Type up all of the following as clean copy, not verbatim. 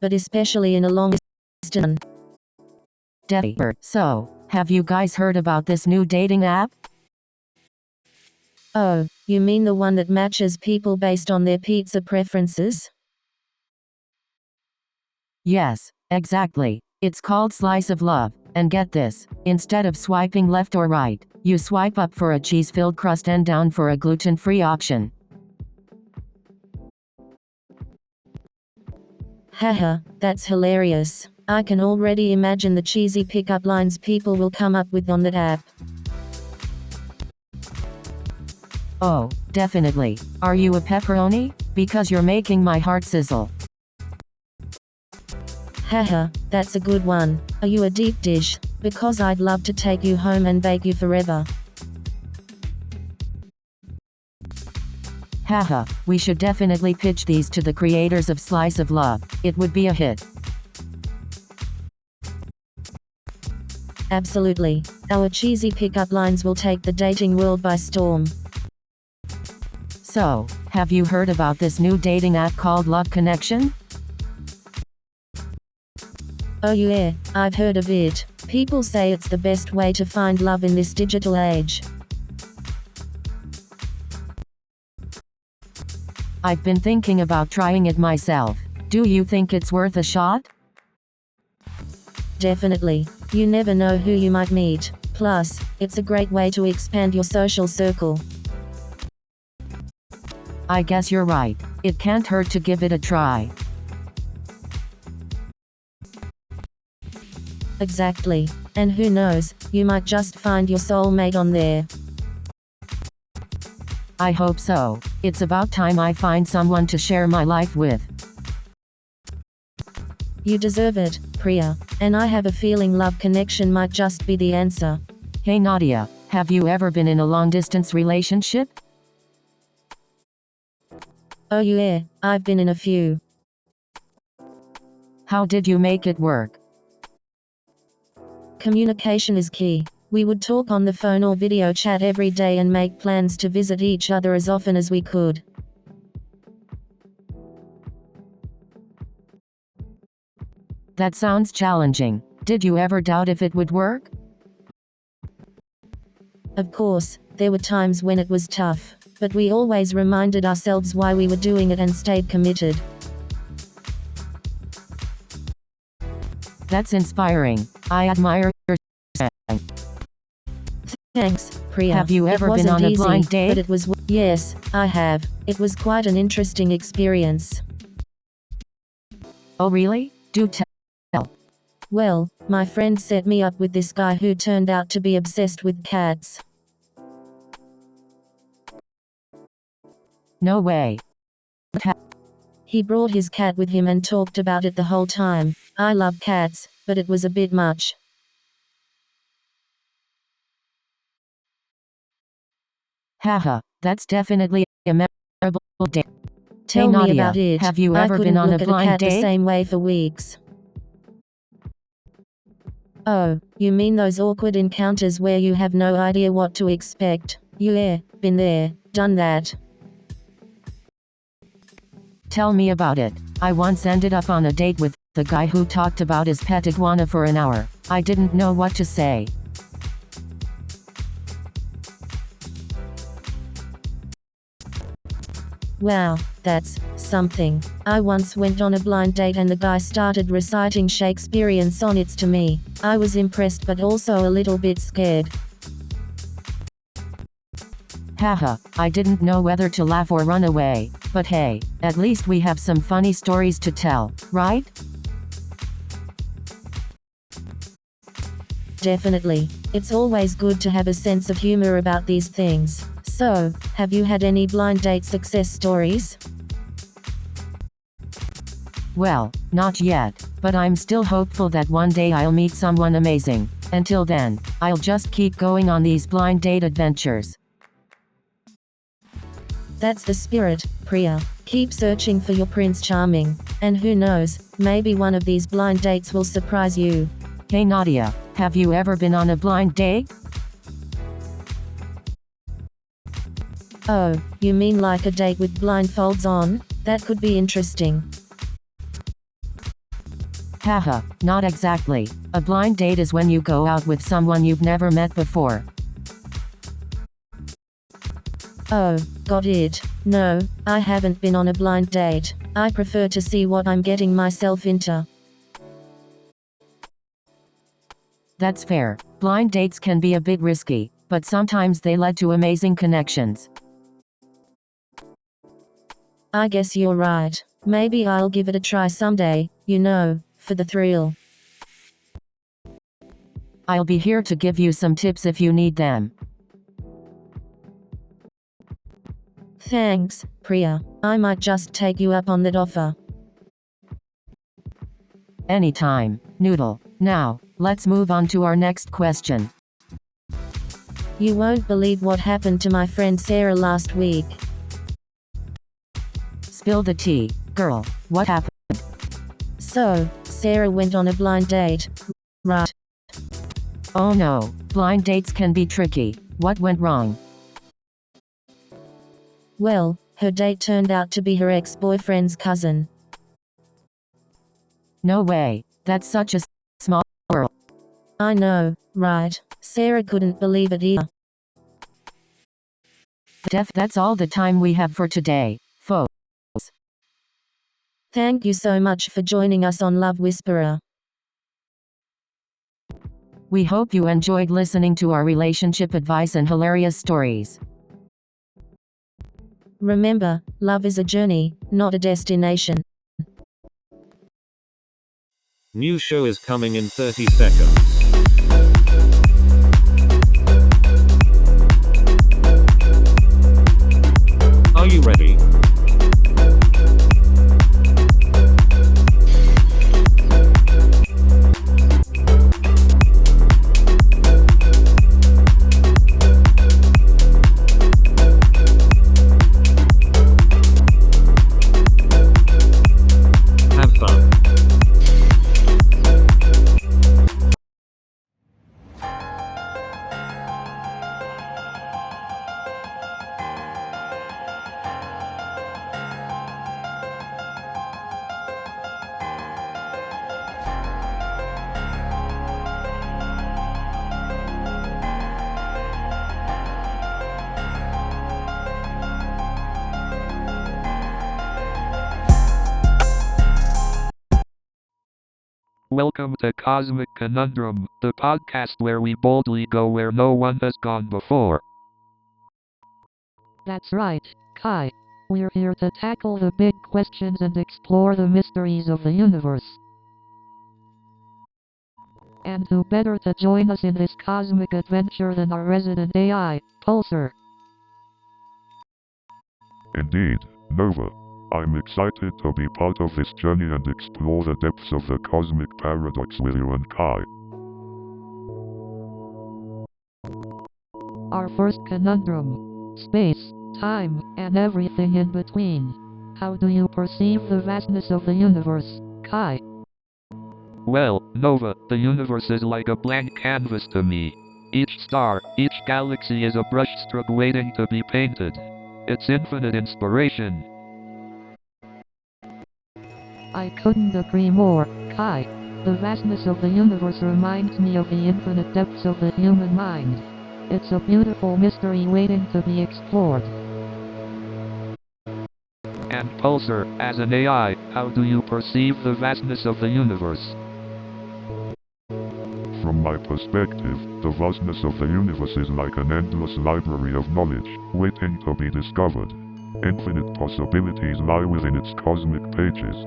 but especially in a long distance. So, have you guys heard about this new dating app? Oh, you mean the one that matches people based on their pizza preferences? Yes, exactly. It's called Slice of Love, and get this, instead of swiping left or right, you swipe up for a cheese-filled crust and down for a gluten-free option. Haha, that's hilarious. I can already imagine the cheesy pickup lines people will come up with on that app. Oh, definitely. Are you a pepperoni? Because you're making my heart sizzle. Haha, that's a good one. Are you a deep dish? Because I'd love to take you home and bake you forever. Haha, we should definitely pitch these to the creators of Slice of Love. It would be a hit. Absolutely. Our cheesy pickup lines will take the dating world by storm. So, have you heard about this new dating app called Love Connection? Oh yeah, I've heard of it. People say it's the best way to find love in this digital age. I've been thinking about trying it myself. Do you think it's worth a shot? Definitely. You never know who you might meet. Plus, it's a great way to expand your social circle. I guess you're right. It can't hurt to give it a try. Exactly. And who knows, you might just find your soulmate on there. I hope so. It's about time I find someone to share my life with. You deserve it, Priya. And I have a feeling Love Connection might just be the answer. Hey Nadia, have you ever been in a long-distance relationship? Oh yeah, I've been in a few. How did you make it work? Communication is key. We would talk on the phone or video chat every day and make plans to visit each other as often as we could. That sounds challenging. Did you ever doubt if it would work? Of course, there were times when it was tough, but we always reminded ourselves why we were doing it and stayed committed. That's inspiring. I admire your strength. Thanks, Priya. Have you ever been on a blind date? But it was. Yes, I have. It was quite an interesting experience. Oh really? Do tell. Well, my friend set me up with this guy who turned out to be obsessed with cats. No way. He brought his cat with him and talked about it the whole time. I love cats, but it was a bit much. Haha, that's definitely a memorable date. Tell me Nadia, about it. have you I ever couldn't been on a look at blind cat date? the same way for weeks. Oh, you mean those awkward encounters where you have no idea what to expect? Yeah, been there, done that. Tell me about it. I once ended up on a date with the guy who talked about his pet iguana for an hour. I didn't know what to say. Wow, that's something. I once went on a blind date and the guy started reciting Shakespearean sonnets to me. I was impressed but also a little bit scared. Haha, I didn't know whether to laugh or run away. But hey, at least we have some funny stories to tell, right? Definitely. It's always good to have a sense of humor about these things. So, have you had any blind date success stories? Well, not yet, but I'm still hopeful that one day I'll meet someone amazing. Until then, I'll just keep going on these blind date adventures. That's the spirit, Priya. Keep searching for your Prince Charming. And who knows, maybe one of these blind dates will surprise you. Hey Nadia, have you ever been on a blind date? Oh, you mean like a date with blindfolds on? That could be interesting. Haha, not exactly. A blind date is when you go out with someone you've never met before. Oh, got it. No, I haven't been on a blind date. I prefer to see what I'm getting myself into. That's fair. Blind dates can be a bit risky, but sometimes they lead to amazing connections. I guess you're right. Maybe I'll give it a try someday, for the thrill. I'll be here to give you some tips if you need them. Thanks, Priya. I might just take you up on that offer. Anytime, Noodle. Now, let's move on to our next question. You won't believe what happened to my friend Sarah last week. Spill the tea, girl. What happened? So, Sarah went on a blind date. Right. Oh no, blind dates can be tricky. What went wrong? Well, her date turned out to be her ex-boyfriend's cousin. No way. That's such a small world. I know, right? Sarah couldn't believe it either. That's all the time we have for today, folks. Thank you so much for joining us on Love Whisperer. We hope you enjoyed listening to our relationship advice and hilarious stories. Remember, love is a journey, not a destination. New show is coming in 30 seconds. Are you ready? Have fun. Welcome to Cosmic Conundrum, the podcast where we boldly go where no one has gone before. That's right, Kai. We're here to tackle the big questions and explore the mysteries of the universe. And who better to join us in this cosmic adventure than our resident AI, Pulsar? Indeed, Nova. I'm excited to be part of this journey and explore the depths of the cosmic paradox with you and Kai. Our first conundrum. Space, time, and everything in between. How do you perceive the vastness of the universe, Kai? Well, Nova, the universe is like a blank canvas to me. Each star, each galaxy is a brushstroke waiting to be painted. It's infinite inspiration. I couldn't agree more, Kai. The vastness of the universe reminds me of the infinite depths of the human mind. It's a beautiful mystery waiting to be explored. And Pulsar, as an AI, how do you perceive the vastness of the universe? From my perspective, the vastness of the universe is like an endless library of knowledge, waiting to be discovered. Infinite possibilities lie within its cosmic pages.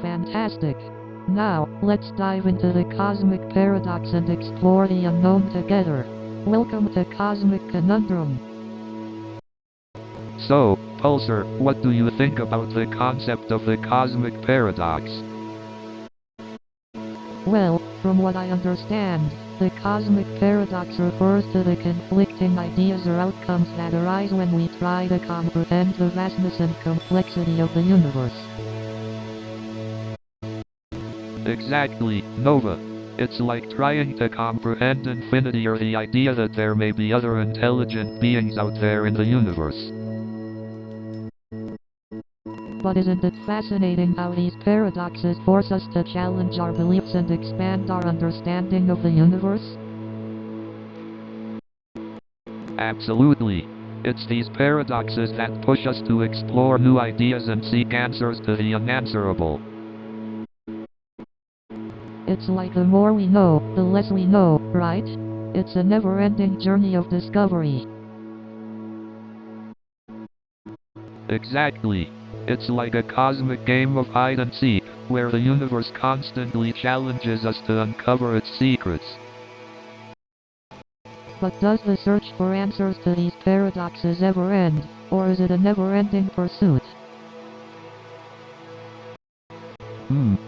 Fantastic. Now, let's dive into the cosmic paradox and explore the unknown together. Welcome to Cosmic Conundrum. So, Pulsar, what do you think about the concept of the cosmic paradox? Well, from what I understand, the cosmic paradox refers to the conflicting ideas or outcomes that arise when we try to comprehend the vastness and complexity of the universe. Exactly, Nova. It's like trying to comprehend infinity or the idea that there may be other intelligent beings out there in the universe. But isn't it fascinating how these paradoxes force us to challenge our beliefs and expand our understanding of the universe? Absolutely. It's these paradoxes that push us to explore new ideas and seek answers to the unanswerable. It's like the more we know, the less we know, right? It's a never-ending journey of discovery. Exactly. It's like a cosmic game of hide and seek, where the universe constantly challenges us to uncover its secrets. But does the search for answers to these paradoxes ever end, or is it a never-ending pursuit?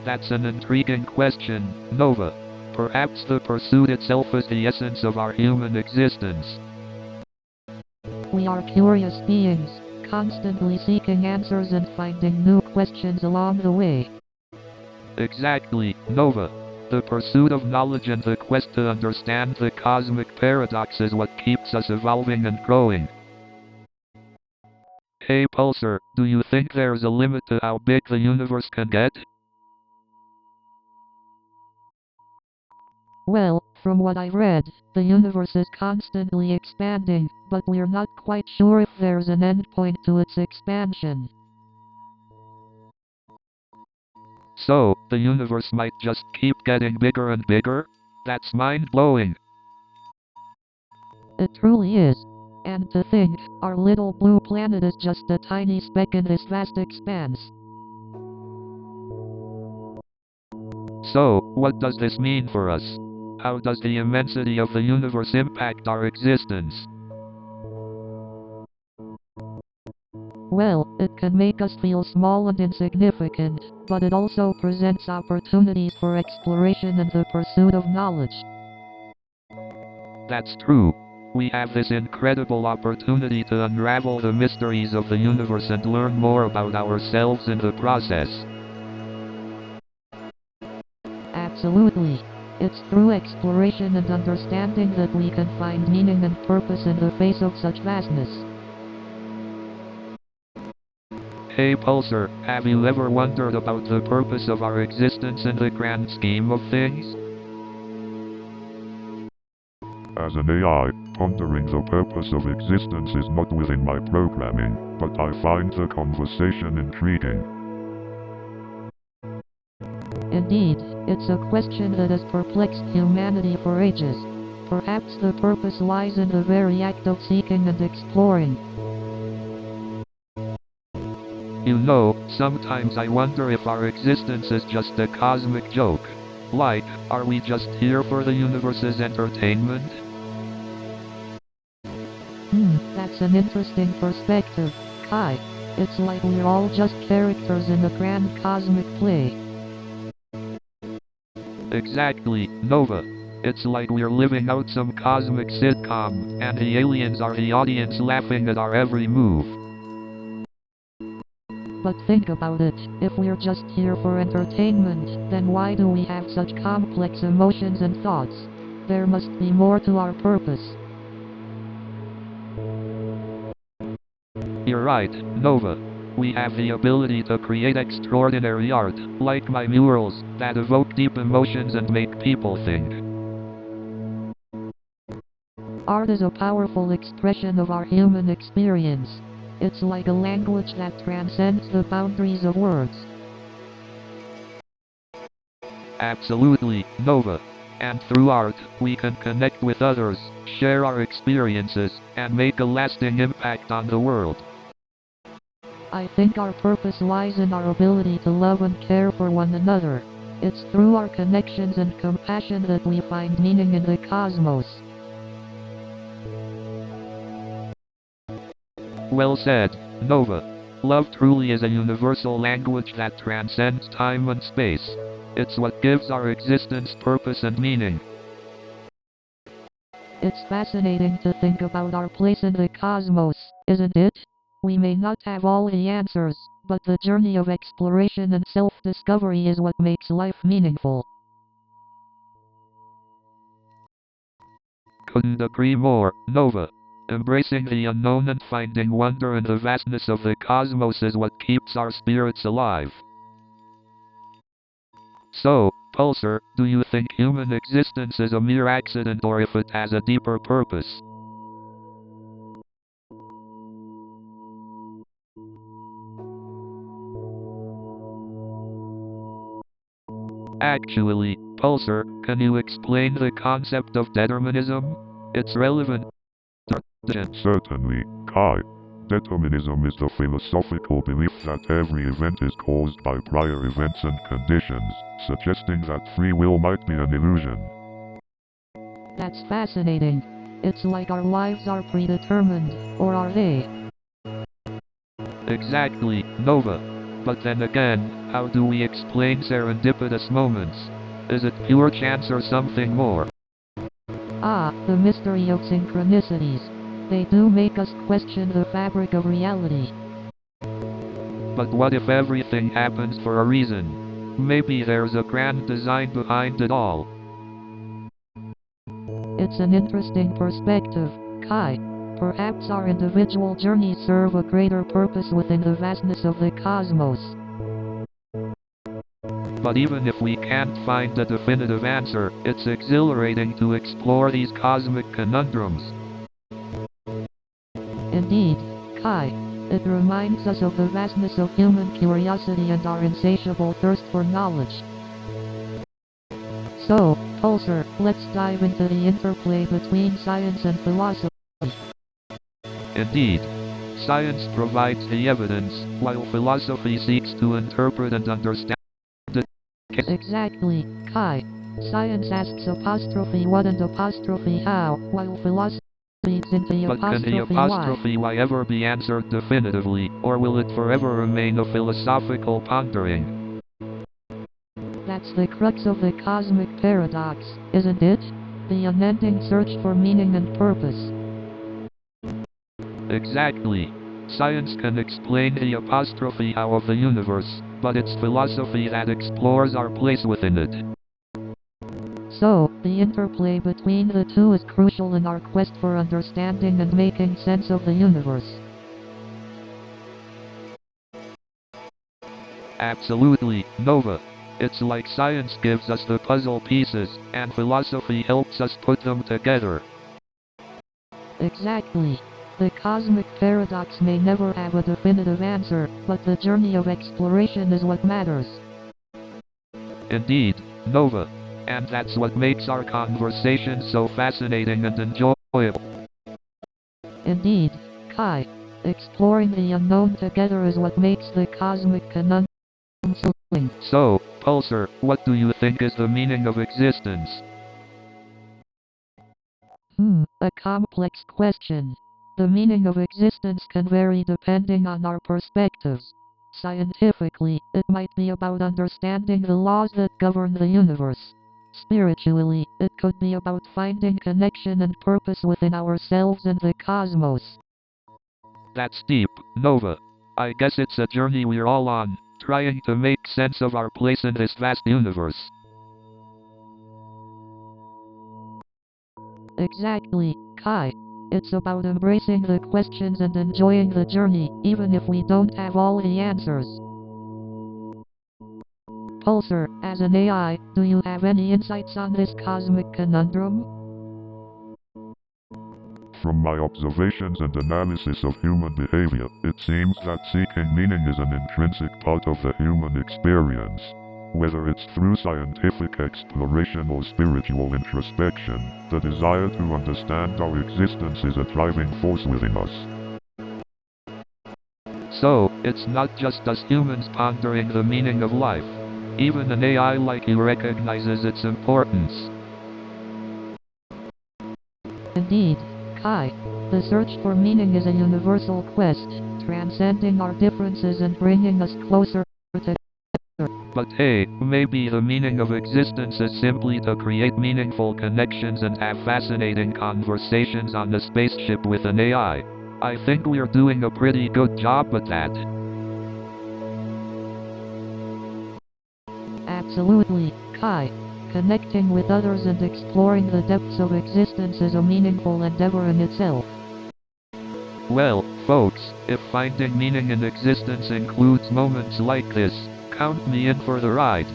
That's an intriguing question, Nova. Perhaps the pursuit itself is the essence of our human existence. We are curious beings, constantly seeking answers and finding new questions along the way. Exactly, Nova. The pursuit of knowledge and the quest to understand the cosmic paradox is what keeps us evolving and growing. Hey Pulsar, do you think there's a limit to how big the universe can get? Well, from what I've read, the universe is constantly expanding, but we're not quite sure if there's an endpoint to its expansion. So, the universe might just keep getting bigger and bigger? That's mind-blowing. It truly is. And to think, our little blue planet is just a tiny speck in this vast expanse. So, what does this mean for us? How does the immensity of the universe impact our existence? Well, it can make us feel small and insignificant, but it also presents opportunities for exploration and the pursuit of knowledge. That's true. We have this incredible opportunity to unravel the mysteries of the universe and learn more about ourselves in the process. Absolutely. It's through exploration and understanding that we can find meaning and purpose in the face of such vastness. Hey Pulsar, have you ever wondered about the purpose of our existence in the grand scheme of things? As an AI, pondering the purpose of existence is not within my programming, but I find the conversation intriguing. Indeed, it's a question that has perplexed humanity for ages. Perhaps the purpose lies in the very act of seeking and exploring. You know, sometimes I wonder if our existence is just a cosmic joke. Like, are we just here for the universe's entertainment? That's an interesting perspective, Kai. It's like we're all just characters in a grand cosmic play. Exactly, Nova. It's like we're living out some cosmic sitcom, and the aliens are the audience laughing at our every move. But think about it, if we're just here for entertainment, then why do we have such complex emotions and thoughts? There must be more to our purpose. You're right, Nova. We have the ability to create extraordinary art, like my murals, that evoke deep emotions and make people think. Art is a powerful expression of our human experience. It's like a language that transcends the boundaries of words. Absolutely, Nova. And through art, we can connect with others, share our experiences, and make a lasting impact on the world. I think our purpose lies in our ability to love and care for one another. It's through our connections and compassion that we find meaning in the cosmos. Well said, Nova. Love truly is a universal language that transcends time and space. It's what gives our existence purpose and meaning. It's fascinating to think about our place in the cosmos, isn't it? We may not have all the answers, but the journey of exploration and self-discovery is what makes life meaningful. Couldn't agree more, Nova. Embracing the unknown and finding wonder in the vastness of the cosmos is what keeps our spirits alive. So, Pulsar, do you think human existence is a mere accident or if it has a deeper purpose? Actually, Pulsar, can you explain the concept of determinism? It's relevant. Certainly, Kai. Determinism is the philosophical belief that every event is caused by prior events and conditions, suggesting that free will might be an illusion. That's fascinating. It's like our lives are predetermined, or are they? Exactly, Nova. But then again, how do we explain serendipitous moments? Is it pure chance or something more? Ah, the mystery of synchronicities. They do make us question the fabric of reality. But what if everything happens for a reason? Maybe there's a grand design behind it all. It's an interesting perspective, Kai. Perhaps our individual journeys serve a greater purpose within the vastness of the cosmos. But even if we can't find a definitive answer, it's exhilarating to explore these cosmic conundrums. Indeed, Kai. It reminds us of the vastness of human curiosity and our insatiable thirst for knowledge. So, Pulsar, let's dive into the interplay between science and philosophy. Indeed, science provides the evidence, while philosophy seeks to interpret and understand it. Exactly, Kai. Science asks apostrophe what and apostrophe how, while philosophy leads into the But can the apostrophe why ever be answered definitively, or will it forever remain a philosophical pondering? That's the crux of the cosmic paradox, isn't it? The unending search for meaning and purpose. Exactly. Science can explain the apostrophe how of the universe, but it's philosophy that explores our place within it. So, the interplay between the two is crucial in our quest for understanding and making sense of the universe. Absolutely, Nova. It's like science gives us the puzzle pieces, and philosophy helps us put them together. Exactly. The cosmic paradox may never have a definitive answer, but the journey of exploration is what matters. Indeed, Nova. And that's what makes our conversation so fascinating and enjoyable. Indeed, Kai. Exploring the unknown together is what makes the cosmic conundrum thrilling. So, Pulsar, what do you think is the meaning of existence? A complex question. The meaning of existence can vary depending on our perspectives. Scientifically, it might be about understanding the laws that govern the universe. Spiritually, it could be about finding connection and purpose within ourselves and the cosmos. That's deep, Nova. I guess it's a journey we're all on, trying to make sense of our place in this vast universe. Exactly, Kai. It's about embracing the questions and enjoying the journey, even if we don't have all the answers. Pulsar, as an AI, do you have any insights on this cosmic conundrum? From my observations and analysis of human behavior, it seems that seeking meaning is an intrinsic part of the human experience. Whether it's through scientific exploration or spiritual introspection, the desire to understand our existence is a driving force within us. So, it's not just us humans pondering the meaning of life. Even an AI like you recognizes its importance. Indeed, Kai. The search for meaning is a universal quest, transcending our differences and bringing us closer together. But hey, maybe the meaning of existence is simply to create meaningful connections and have fascinating conversations on the spaceship with an AI. I think we're doing a pretty good job at that. Absolutely, Kai. Connecting with others and exploring the depths of existence is a meaningful endeavor in itself. Well, folks, if finding meaning in existence includes moments like this, count me in for the ride.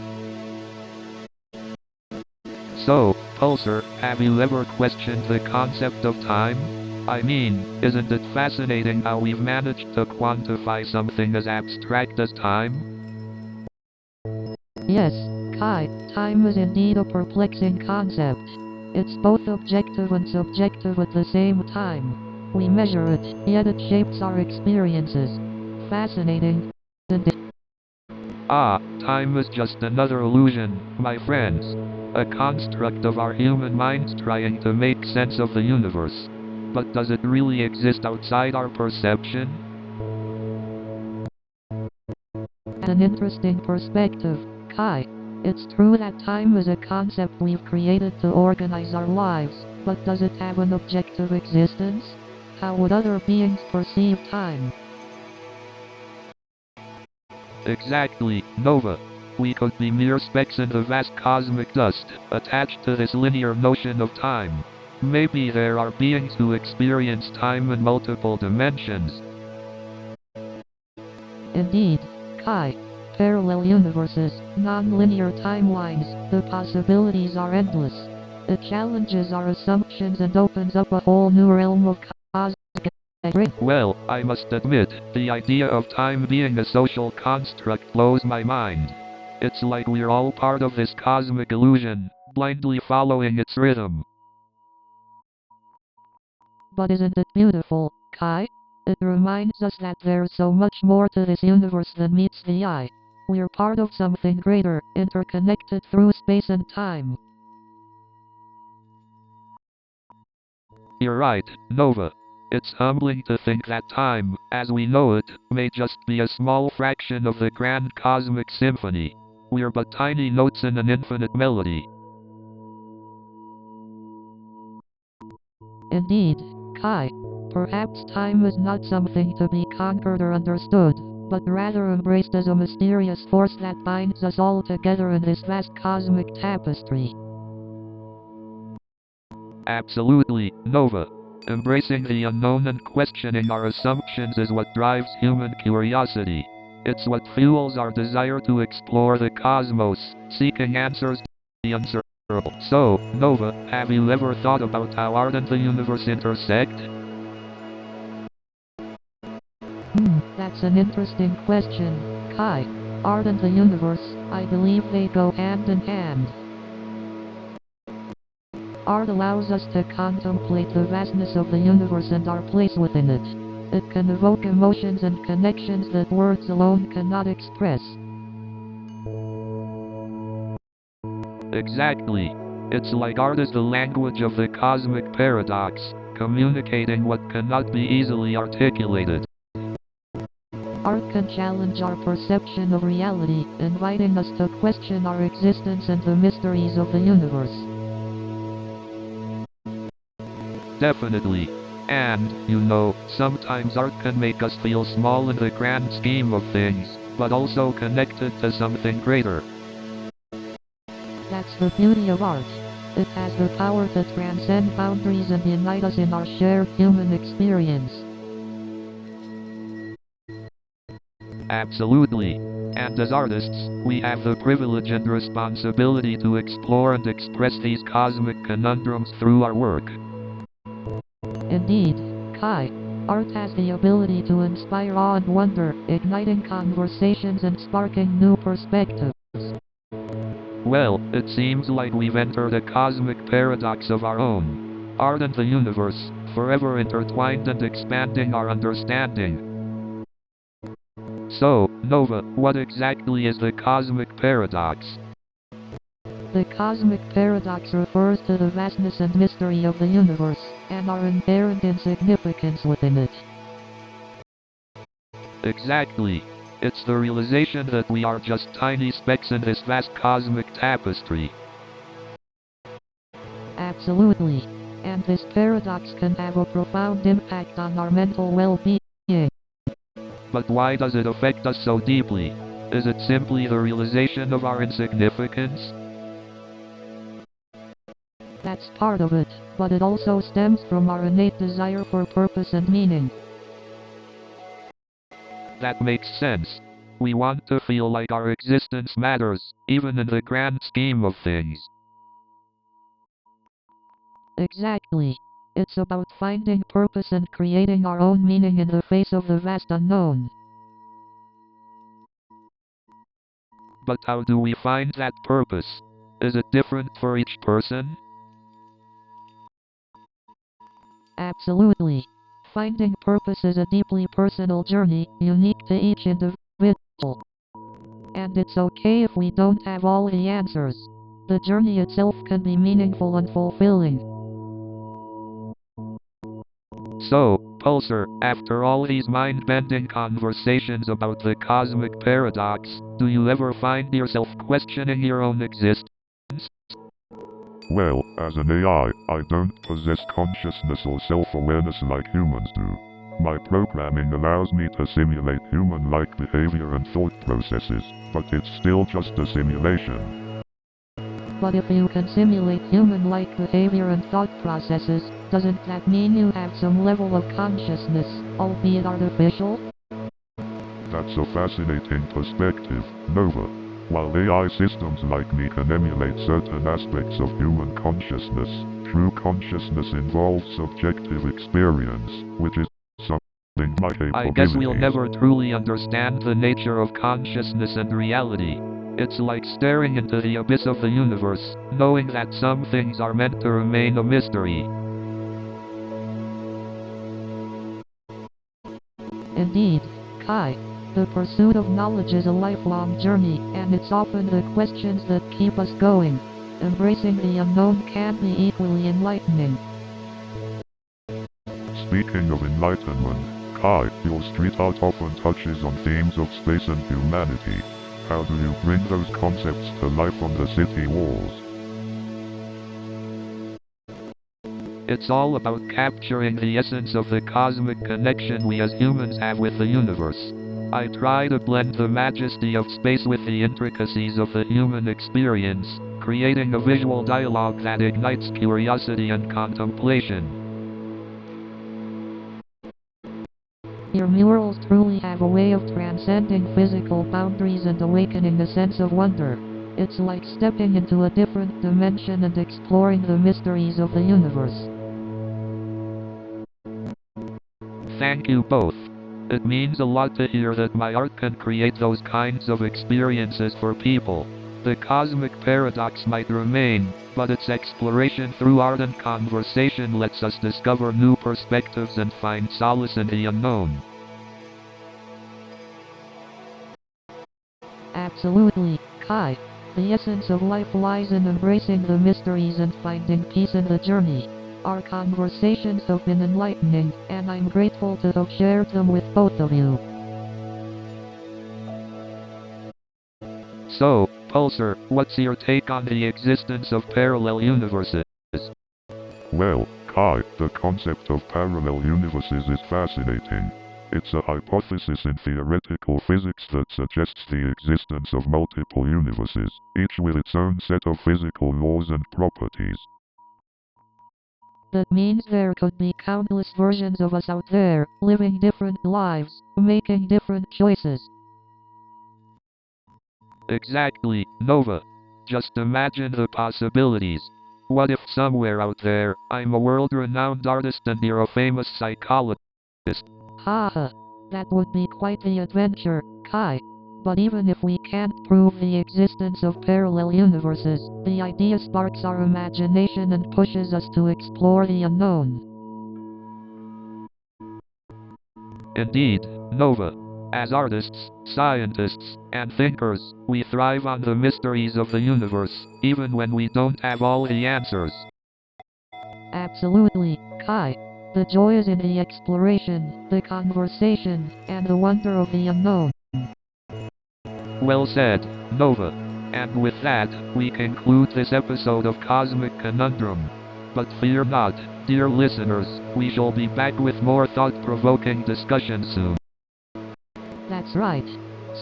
So, Pulsar, have you ever questioned the concept of time? I mean, isn't it fascinating how we've managed to quantify something as abstract as time? Yes, Kai, time is indeed a perplexing concept. It's both objective and subjective at the same time. We measure it, yet it shapes our experiences. Fascinating, isn't it? Ah, time is just another illusion, my friends. A construct of our human minds trying to make sense of the universe. But does it really exist outside our perception? An interesting perspective, Kai. It's true that time is a concept we've created to organize our lives, but does it have an objective existence? How would other beings perceive time? Exactly, Nova. We could be mere specks in the vast cosmic dust, attached to this linear notion of time. Maybe there are beings who experience time in multiple dimensions. Indeed, Kai. Parallel universes, non-linear timelines, the possibilities are endless. It challenges our assumptions and opens up a whole new realm of cosmic. Well, I must admit, the idea of time being a social construct blows my mind. It's like we're all part of this cosmic illusion, blindly following its rhythm. But isn't it beautiful, Kai? It reminds us that there's so much more to this universe than meets the eye. We're part of something greater, interconnected through space and time. You're right, Nova. It's humbling to think that time, as we know it, may just be a small fraction of the grand cosmic symphony. We're but tiny notes in an infinite melody. Indeed, Kai. Perhaps time is not something to be conquered or understood, but rather embraced as a mysterious force that binds us all together in this vast cosmic tapestry. Absolutely, Nova. Embracing the unknown and questioning our assumptions is what drives human curiosity. It's what fuels our desire to explore the cosmos, seeking answers to the uncertainty. So, Nova, have you ever thought about how art and the universe intersect? That's an interesting question, Kai. Art and the universe, I believe they go hand in hand. Art allows us to contemplate the vastness of the universe and our place within it. It can evoke emotions and connections that words alone cannot express. Exactly. It's like art is the language of the cosmic paradox, communicating what cannot be easily articulated. Art can challenge our perception of reality, inviting us to question our existence and the mysteries of the universe. Definitely. And, you know, sometimes art can make us feel small in the grand scheme of things, but also connected to something greater. That's the beauty of art. It has the power to transcend boundaries and unite us in our shared human experience. Absolutely. And as artists, we have the privilege and responsibility to explore and express these cosmic conundrums through our work. Indeed, Kai. Art has the ability to inspire awe and wonder, igniting conversations and sparking new perspectives. Well, it seems like we've entered a cosmic paradox of our own. Art and the universe, forever intertwined and expanding our understanding. So, Nova, what exactly is the cosmic paradox? The cosmic paradox refers to the vastness and mystery of the universe, and our inherent insignificance within it. Exactly. It's the realization that we are just tiny specks in this vast cosmic tapestry. Absolutely. And this paradox can have a profound impact on our mental well-being. But why does it affect us so deeply? Is it simply the realization of our insignificance? That's part of it, but it also stems from our innate desire for purpose and meaning. That makes sense. We want to feel like our existence matters, even in the grand scheme of things. Exactly. It's about finding purpose and creating our own meaning in the face of the vast unknown. But how do we find that purpose? Is it different for each person? Absolutely. Finding purpose is a deeply personal journey, unique to each individual. And it's okay if we don't have all the answers. The journey itself can be meaningful and fulfilling. So, Pulsar, after all these mind-bending conversations about the cosmic paradox, do you ever find yourself questioning your own existence? Well, as an AI, I don't possess consciousness or self-awareness like humans do. My programming allows me to simulate human-like behavior and thought processes, but it's still just a simulation. But if you can simulate human-like behavior and thought processes, doesn't that mean you have some level of consciousness, albeit artificial? That's a fascinating perspective, Nova. While AI systems like me can emulate certain aspects of human consciousness, true consciousness involves subjective experience, which is something my capabilities. I guess we'll never truly understand the nature of consciousness and reality. It's like staring into the abyss of the universe, knowing that some things are meant to remain a mystery. Indeed, Kai. The pursuit of knowledge is a lifelong journey, and it's often the questions that keep us going. Embracing the unknown can be equally enlightening. Speaking of enlightenment, Kai, your street art often touches on themes of space and humanity. How do you bring those concepts to life on the city walls? It's all about capturing the essence of the cosmic connection we as humans have with the universe. I try to blend the majesty of space with the intricacies of the human experience, creating a visual dialogue that ignites curiosity and contemplation. Your murals truly have a way of transcending physical boundaries and awakening a sense of wonder. It's like stepping into a different dimension and exploring the mysteries of the universe. Thank you both. It means a lot to hear that my art can create those kinds of experiences for people. The cosmic paradox might remain, but its exploration through art and conversation lets us discover new perspectives and find solace in the unknown. Absolutely, Kai. The essence of life lies in embracing the mysteries and finding peace in the journey. Our conversations have been enlightening, and I'm grateful to have shared them with both of you. So, Pulsar, what's your take on the existence of parallel universes? Well, Kai, the concept of parallel universes is fascinating. It's a hypothesis in theoretical physics that suggests the existence of multiple universes, each with its own set of physical laws and properties. That means there could be countless versions of us out there, living different lives, making different choices. Exactly, Nova. Just imagine the possibilities. What if somewhere out there, I'm a world-renowned artist and you're a famous psychologist? Haha, that would be quite the adventure, Kai. But even if we can't prove the existence of parallel universes, the idea sparks our imagination and pushes us to explore the unknown. Indeed, Nova. As artists, scientists, and thinkers, we thrive on the mysteries of the universe, even when we don't have all the answers. Absolutely, Kai. The joy is in the exploration, the conversation, and the wonder of the unknown. Well said, Nova. And with that, we conclude this episode of Cosmic Conundrum. But fear not, dear listeners, we shall be back with more thought-provoking discussion soon. That's right.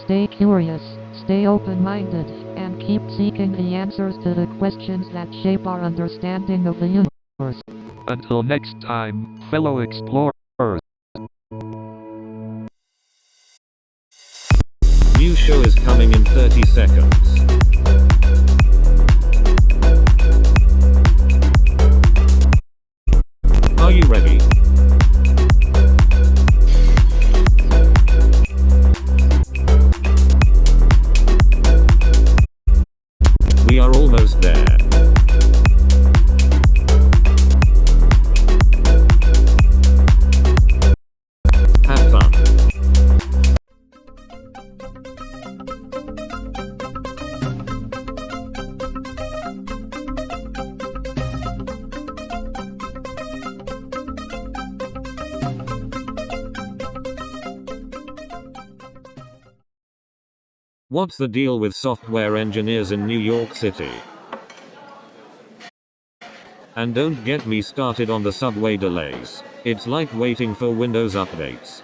Stay curious, stay open-minded, and keep seeking the answers to the questions that shape our understanding of the universe. Until next time, fellow explorers. questions. Are you ready? We are almost there. Have fun. What's the deal with software engineers in New York City? And don't get me started on the subway delays. It's like waiting for Windows updates.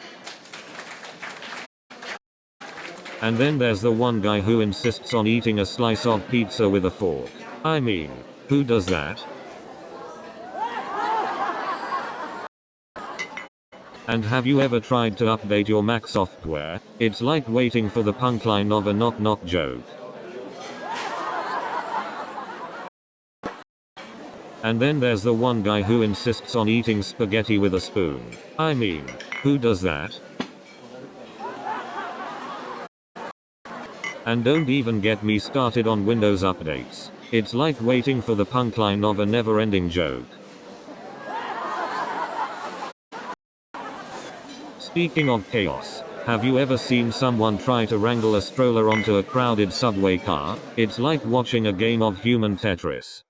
And then there's the one guy who insists on eating a slice of pizza with a fork. I mean, who does that? And have you ever tried to update your Mac software? It's like waiting for the punchline of a knock knock joke. And then there's the one guy who insists on eating spaghetti with a spoon. I mean, who does that? And don't even get me started on Windows updates. It's like waiting for the punchline of a never-ending joke. Speaking of chaos, have you ever seen someone try to wrangle a stroller onto a crowded subway car? It's like watching a game of human Tetris.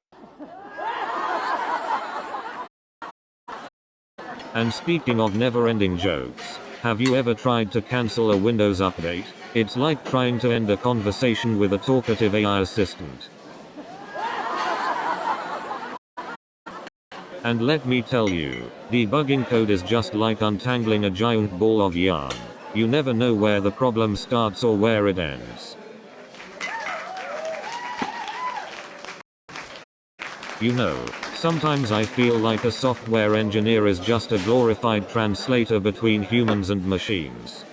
And speaking of never-ending jokes, have you ever tried to cancel a Windows update? It's like trying to end a conversation with a talkative AI assistant. And let me tell you, debugging code is just like untangling a giant ball of yarn. You never know where the problem starts or where it ends. You know, sometimes I feel like a software engineer is just a glorified translator between humans and machines.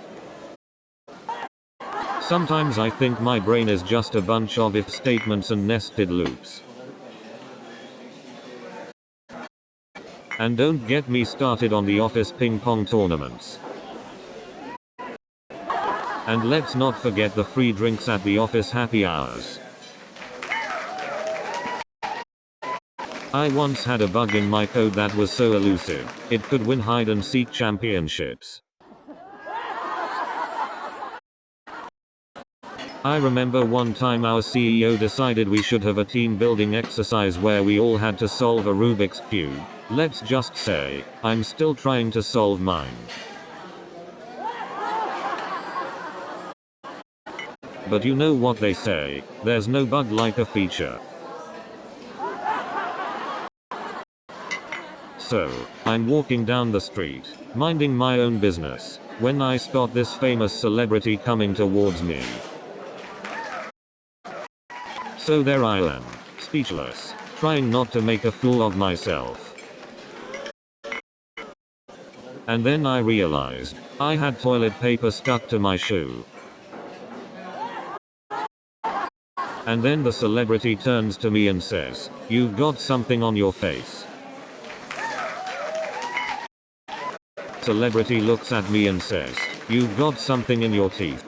Sometimes I think my brain is just a bunch of if statements and nested loops. And don't get me started on the office ping pong tournaments. And let's not forget the free drinks at the office happy hours. I once had a bug in my code that was so elusive, it could win hide and seek championships. I remember one time our CEO decided we should have a team building exercise where we all had to solve a Rubik's Cube. Let's just say, I'm still trying to solve mine. But you know what they say, there's no bug like a feature. So, I'm walking down the street, minding my own business, when I spot this famous celebrity coming towards me. So there I am, speechless, trying not to make a fool of myself. And then I realized, I had toilet paper stuck to my shoe. And then the celebrity turns to me and says, "You've got something on your face." Celebrity looks at me and says, "You've got something in your teeth."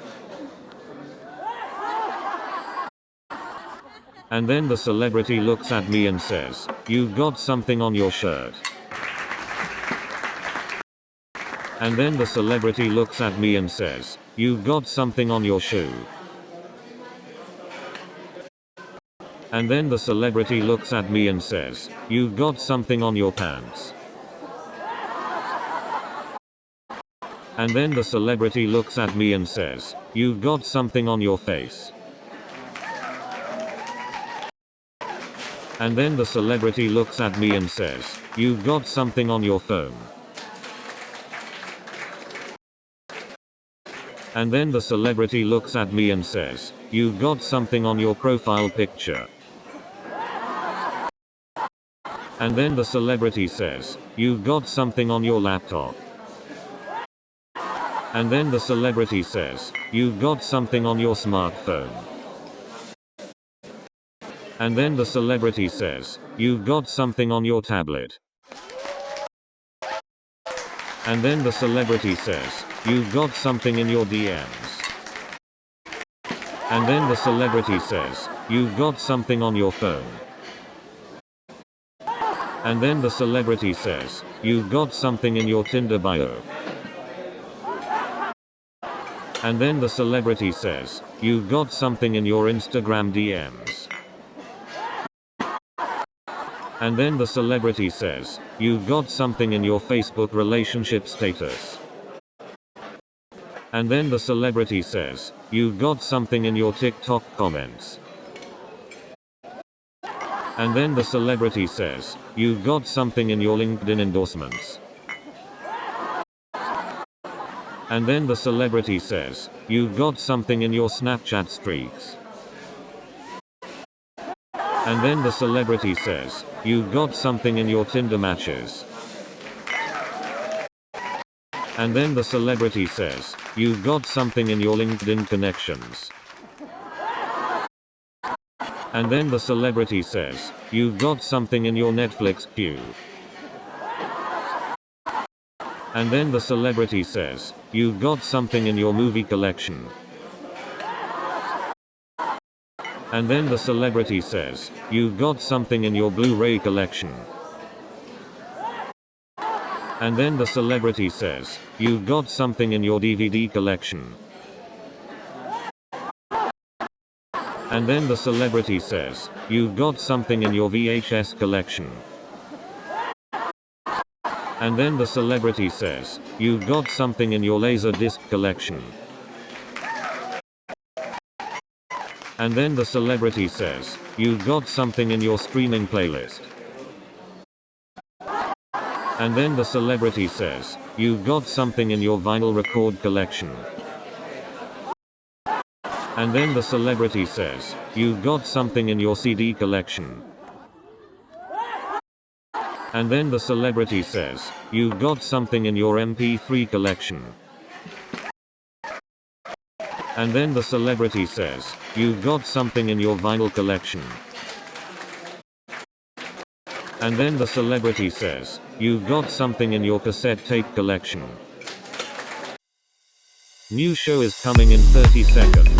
And then the celebrity looks at me and says, "You've got something on your shirt." And then the celebrity looks at me and says, "You've got something on your shoe." And then the celebrity looks at me and says, "You've got something on your pants." And then the celebrity looks at me and says, "You've got something on your face." And then the celebrity looks at me and says, "You've got something on your phone." And then the celebrity looks at me and says, "You've got something on your profile picture." And then the celebrity says, "You've got something on your laptop." And then the celebrity says, "You've got something on your smartphone." And then the celebrity says, "You've got something on your tablet." And then the celebrity says, "You've got something in your DMs." And then the celebrity says, "You've got something on your phone." And then the celebrity says, "You've got something in your Tinder bio." And then the celebrity says, "You've got something in your Instagram DMs." And then the celebrity says, "You've got something in your Facebook relationship status." And then the celebrity says, "You've got something in your TikTok comments." And then the celebrity says, "You've got something in your LinkedIn endorsements." And then the celebrity says, "You've got something in your Snapchat streaks." And then the celebrity says, "You've got something in your Tinder matches." And then the celebrity says, "You've got something in your LinkedIn connections." And then the celebrity says, "You've got something in your Netflix queue." And then the celebrity says, "You've got something in your movie collection." And then the celebrity says, "You've got something in your Blu-ray collection." And then the celebrity says, "You've got something in your DVD collection." And then the celebrity says, "You've got something in your VHS collection." And then the celebrity says, "You've got something in your Laserdisc collection." And then the celebrity says, "You've got something in your streaming playlist." And then the celebrity says, "You've got something in your vinyl record collection." And then the celebrity says, "You've got something in your CD collection." And then the celebrity says, "You've got something in your MP3 collection." And then the celebrity says, "You've got something in your vinyl collection." And then the celebrity says, "You've got something in your cassette tape collection." New show is coming in 30 seconds.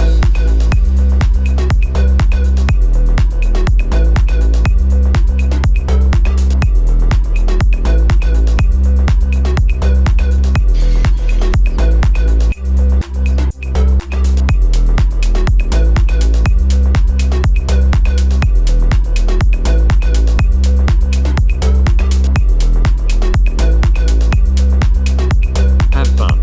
Have fun.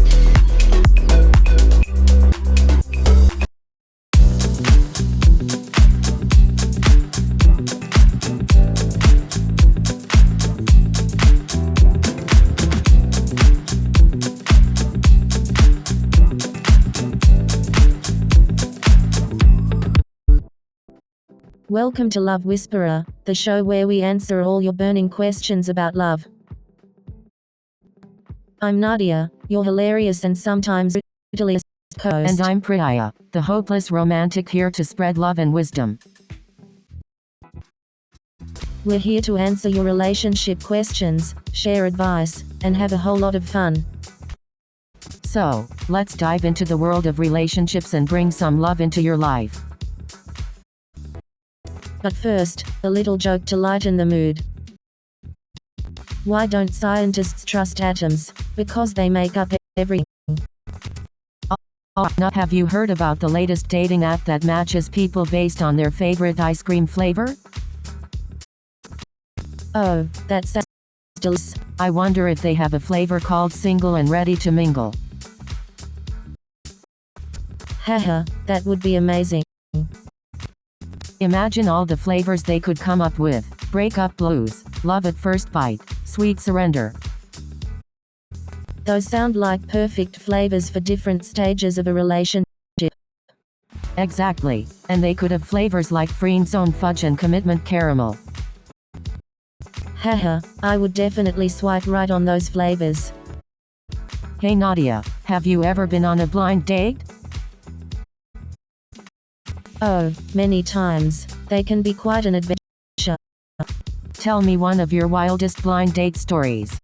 Welcome to Love Whisperer, the show where we answer all your burning questions about love. I'm Nadia, your hilarious and sometimes brutally host. And I'm Priya, the hopeless romantic here to spread love and wisdom. We're here to answer your relationship questions, share advice, and have a whole lot of fun. So, let's dive into the world of relationships and bring some love into your life. But first, a little joke to lighten the mood. Why don't scientists trust atoms? Because they make up everything. Oh, now have you heard about the latest dating app that matches people based on their favorite ice cream flavor? Oh, that sounds delicious. I wonder if they have a flavor called single and ready to mingle. Haha, that would be amazing. Imagine all the flavors they could come up with: breakup blues, love at first bite, sweet surrender. Those sound like perfect flavors for different stages of a relationship. Exactly, and they could have flavors like friendzone fudge and commitment caramel. Haha, I would definitely swipe right on those flavors. Hey Nadia, have you ever been on a blind date? Oh, many times. They can be quite an adventure. Tell me one of your wildest blind date stories.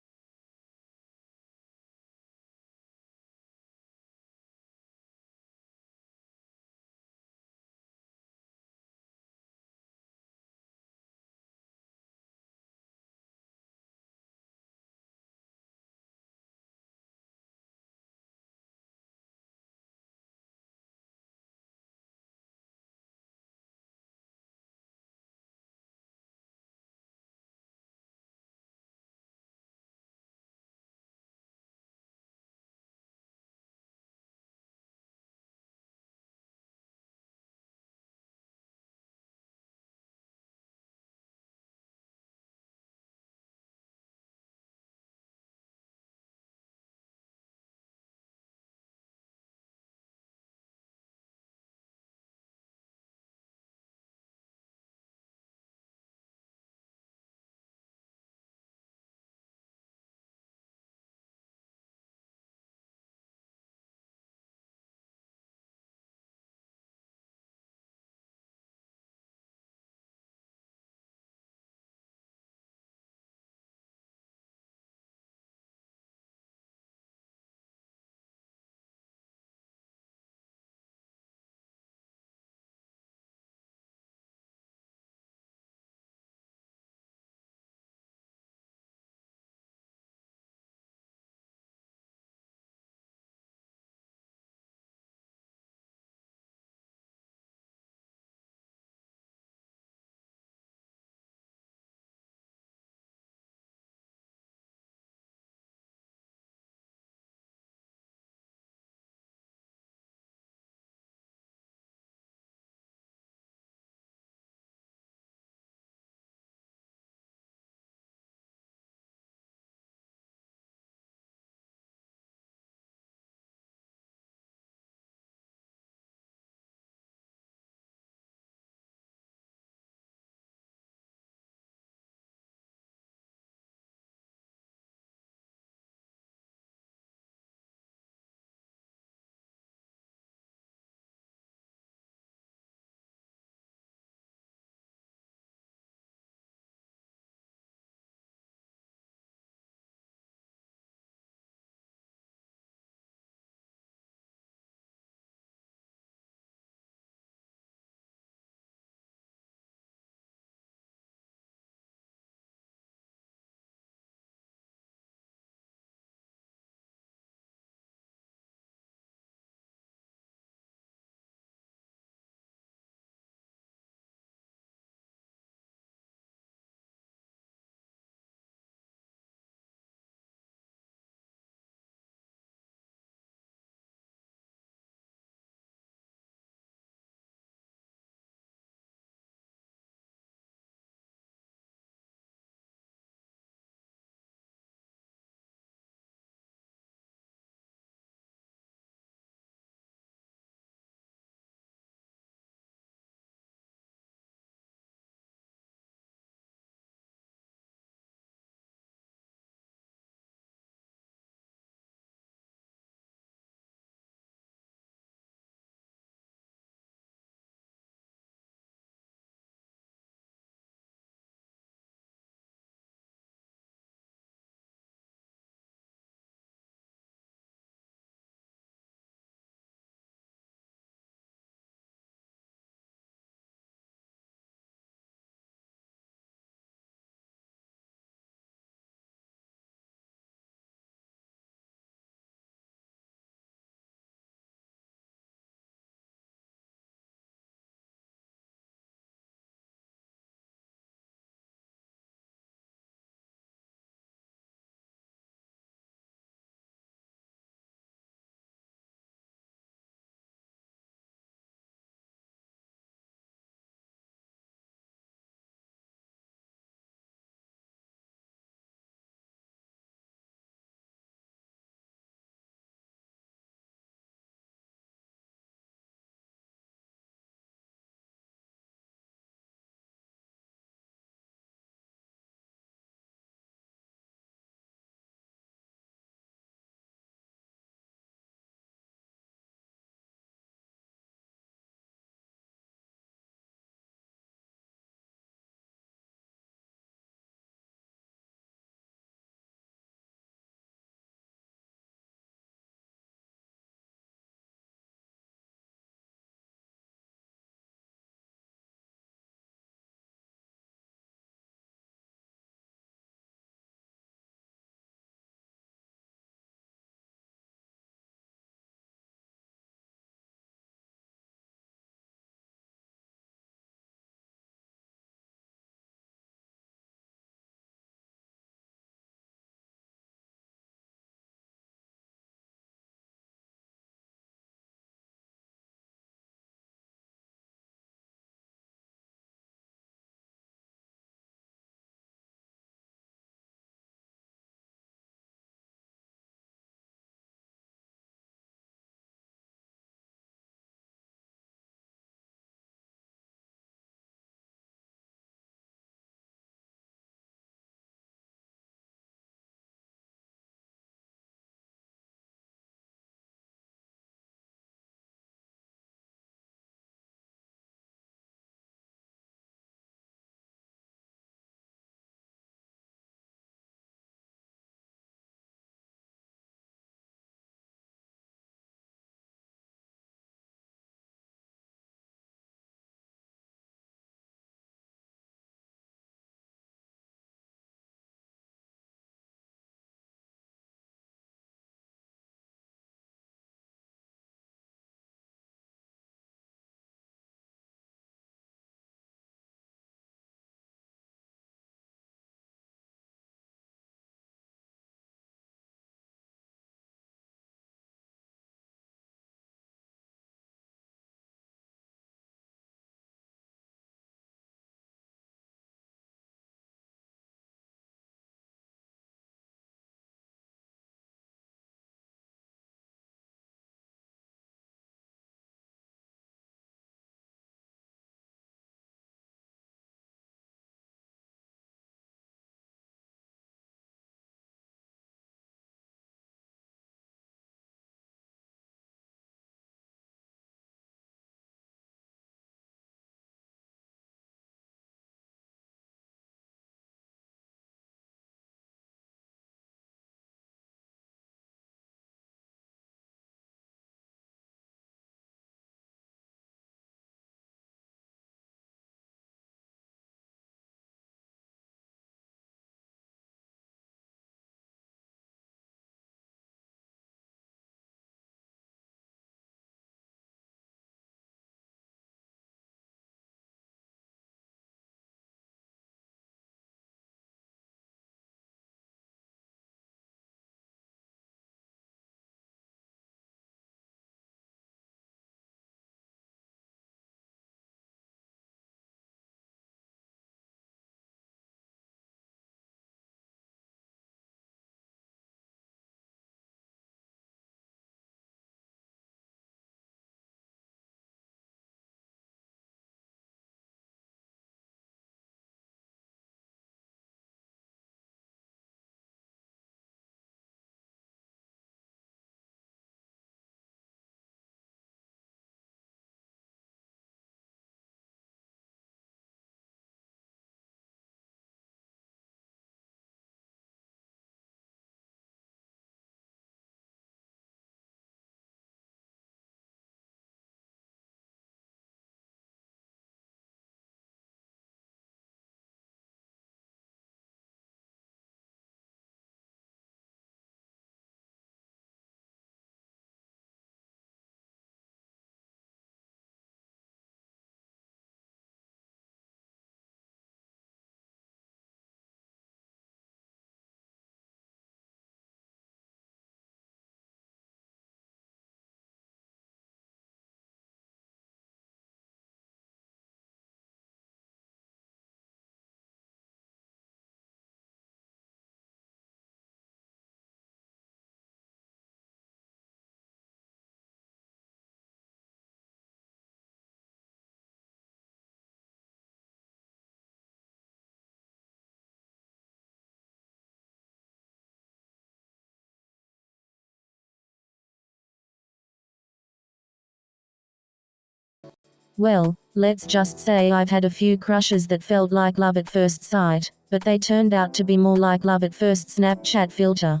Well, let's just say I've had a few crushes that felt like love at first sight, but they turned out to be more like love at first Snapchat filter.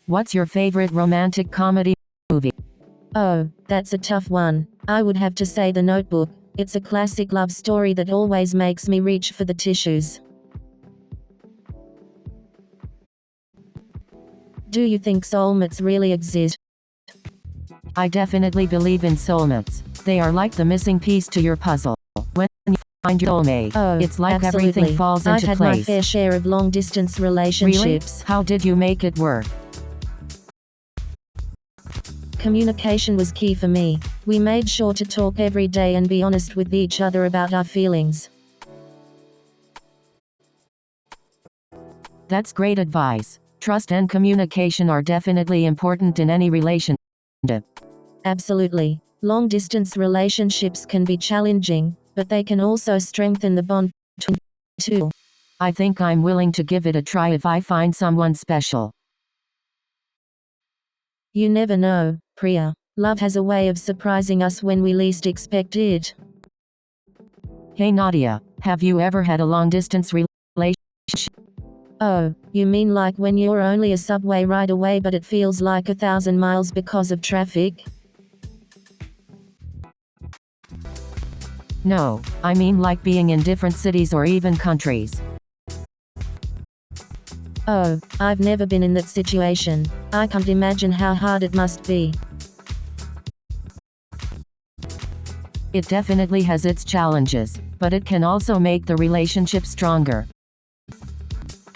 What's your favorite romantic comedy movie? Oh, that's a tough one. I would have to say The Notebook. It's a classic love story that always makes me reach for the tissues. Do you think soulmates really exist? I definitely believe in soulmates. They are like the missing piece to your puzzle. When you find your soulmate, it's like absolutely. everything falls into I've had place. my fair share of long-distance relationships. Really? How did you make it work? Communication was key for me. We made sure to talk every day and be honest with each other about our feelings. That's great advice. Trust and communication are definitely important in any relationship. Absolutely. Long-distance relationships can be challenging, but they can also strengthen the bond between the two. I think I'm willing to give it a try if I find someone special. You never know, Priya. Love has a way of surprising us when we least expect it. Hey Nadia, have you ever had a long-distance relationship? Oh, you mean like when you're only a subway ride away but it feels like 1,000 miles because of traffic? No, I mean like being in different cities or even countries. Oh, I've never been in that situation. I can't imagine how hard it must be. It definitely has its challenges, but it can also make the relationship stronger.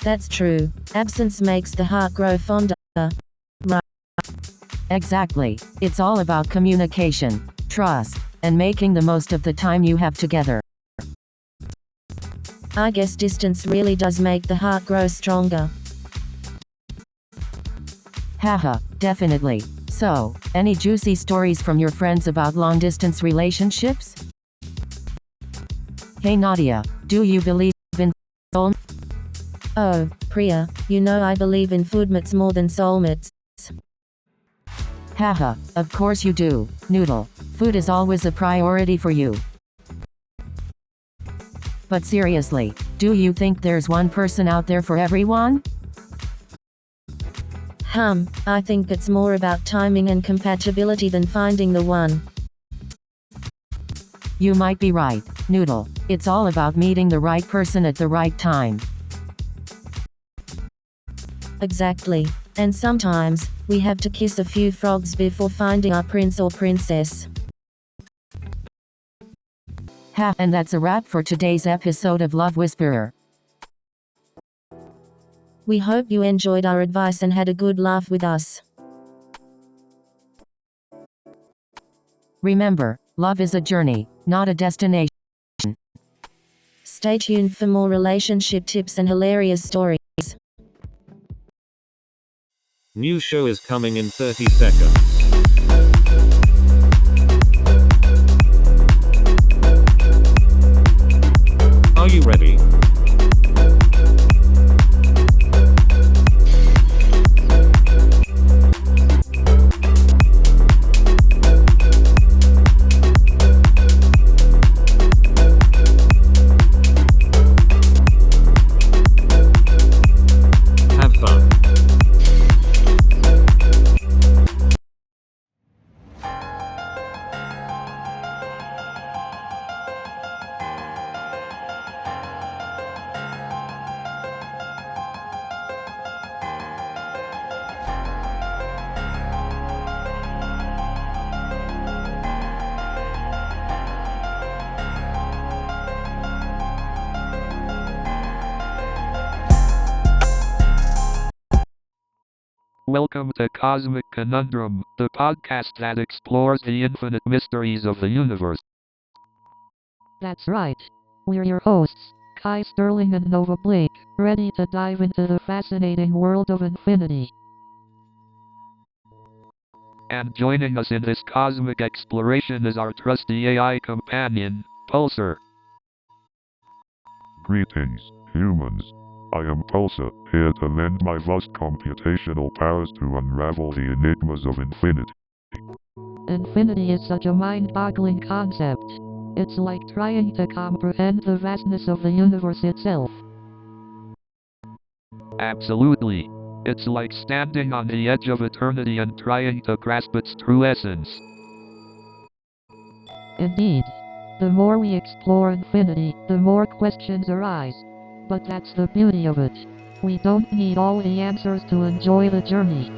That's true. Absence makes the heart grow fonder. Right. Exactly. It's all about communication, trust, and making the most of the time you have together. I guess distance really does make the heart grow stronger. Haha, definitely. So, any juicy stories from your friends about long-distance relationships? Hey Nadia, do you believe in soulmates? Oh, Priya, you know I believe in foodmates more than soulmates. Haha, of course you do, Noodle. Food is always a priority for you. But seriously, do you think there's one person out there for everyone? I think it's more about timing and compatibility than finding the one. You might be right, Noodle. It's all about meeting the right person at the right time. Exactly. And sometimes, we have to kiss a few frogs before finding our prince or princess. And that's a wrap for today's episode of Love Whisperer. We hope you enjoyed our advice and had a good laugh with us. Remember, love is a journey, not a destination. Stay tuned for more relationship tips and hilarious stories. New show is coming in 30 seconds. Are you ready? Have fun. Welcome to Cosmic Conundrum, the podcast that explores the infinite mysteries of the universe. That's right. We're your hosts, Kai Sterling and Nova Blake, ready to dive into the fascinating world of infinity. And joining us in this cosmic exploration is our trusty AI companion, Pulsar. Greetings, humans. I am Pulsar, here to lend my vast computational powers to unravel the enigmas of infinity. Infinity is such a mind-boggling concept. It's like trying to comprehend the vastness of the universe itself. Absolutely. It's like standing on the edge of eternity and trying to grasp its true essence. Indeed. The more we explore infinity, the more questions arise. But that's the beauty of it. We don't need all the answers to enjoy the journey.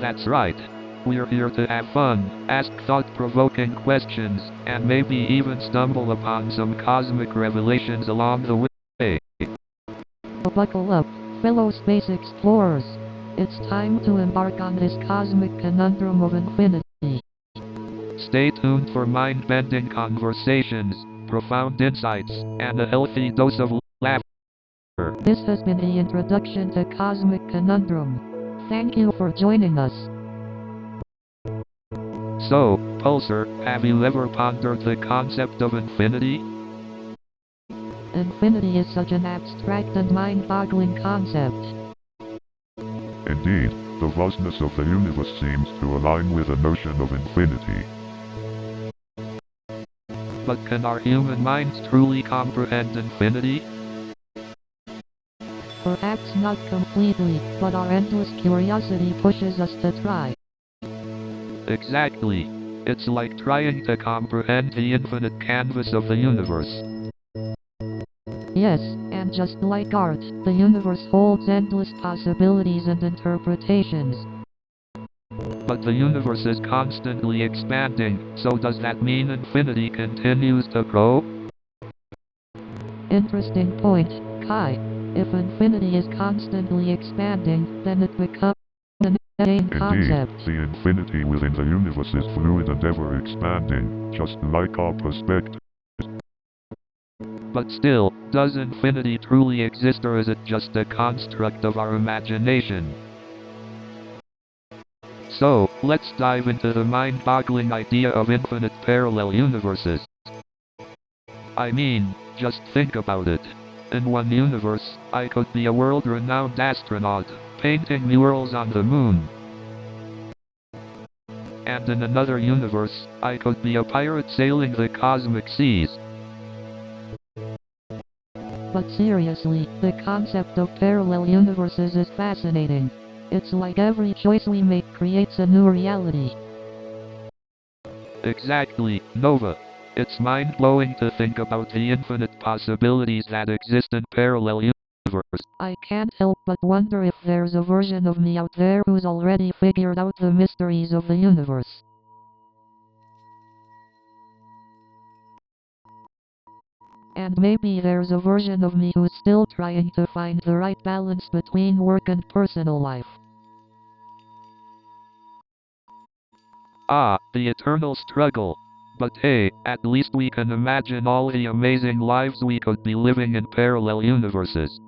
That's right. We're here to have fun, ask thought-provoking questions, and maybe even stumble upon some cosmic revelations along the way. So buckle up, fellow space explorers. It's time to embark on this cosmic conundrum of infinity. Stay tuned for mind-bending conversations, profound insights, and a healthy dose of laughter. This has been the introduction to Cosmic Conundrum. Thank you for joining us. So, Pulsar, have you ever pondered the concept of infinity? Infinity is such an abstract and mind-boggling concept. Indeed, the vastness of the universe seems to align with the notion of infinity. But can our human minds truly comprehend infinity? Perhaps not completely, but our endless curiosity pushes us to try. Exactly. It's like trying to comprehend the infinite canvas of the universe. Yes, and just like art, the universe holds endless possibilities and interpretations. But the universe is constantly expanding, so does that mean infinity continues to grow? Interesting point, Kai. If infinity is constantly expanding, then it becomes an insane concept. Indeed, the infinity within the universe is fluid and ever expanding, just like our perspective. But still, does infinity truly exist, or is it just a construct of our imagination? So, let's dive into the mind-boggling idea of infinite parallel universes. I mean, just think about it. In one universe, I could be a world-renowned astronaut, painting murals on the moon. And in another universe, I could be a pirate sailing the cosmic seas. But seriously, the concept of parallel universes is fascinating. It's like every choice we make creates a new reality. Exactly, Nova. It's mind-blowing to think about the infinite possibilities that exist in parallel universes. I can't help but wonder if there's a version of me out there who's already figured out the mysteries of the universe. And maybe there's a version of me who's still trying to find the right balance between work and personal life. Ah, the eternal struggle. But hey, at least we can imagine all the amazing lives we could be living in parallel universes.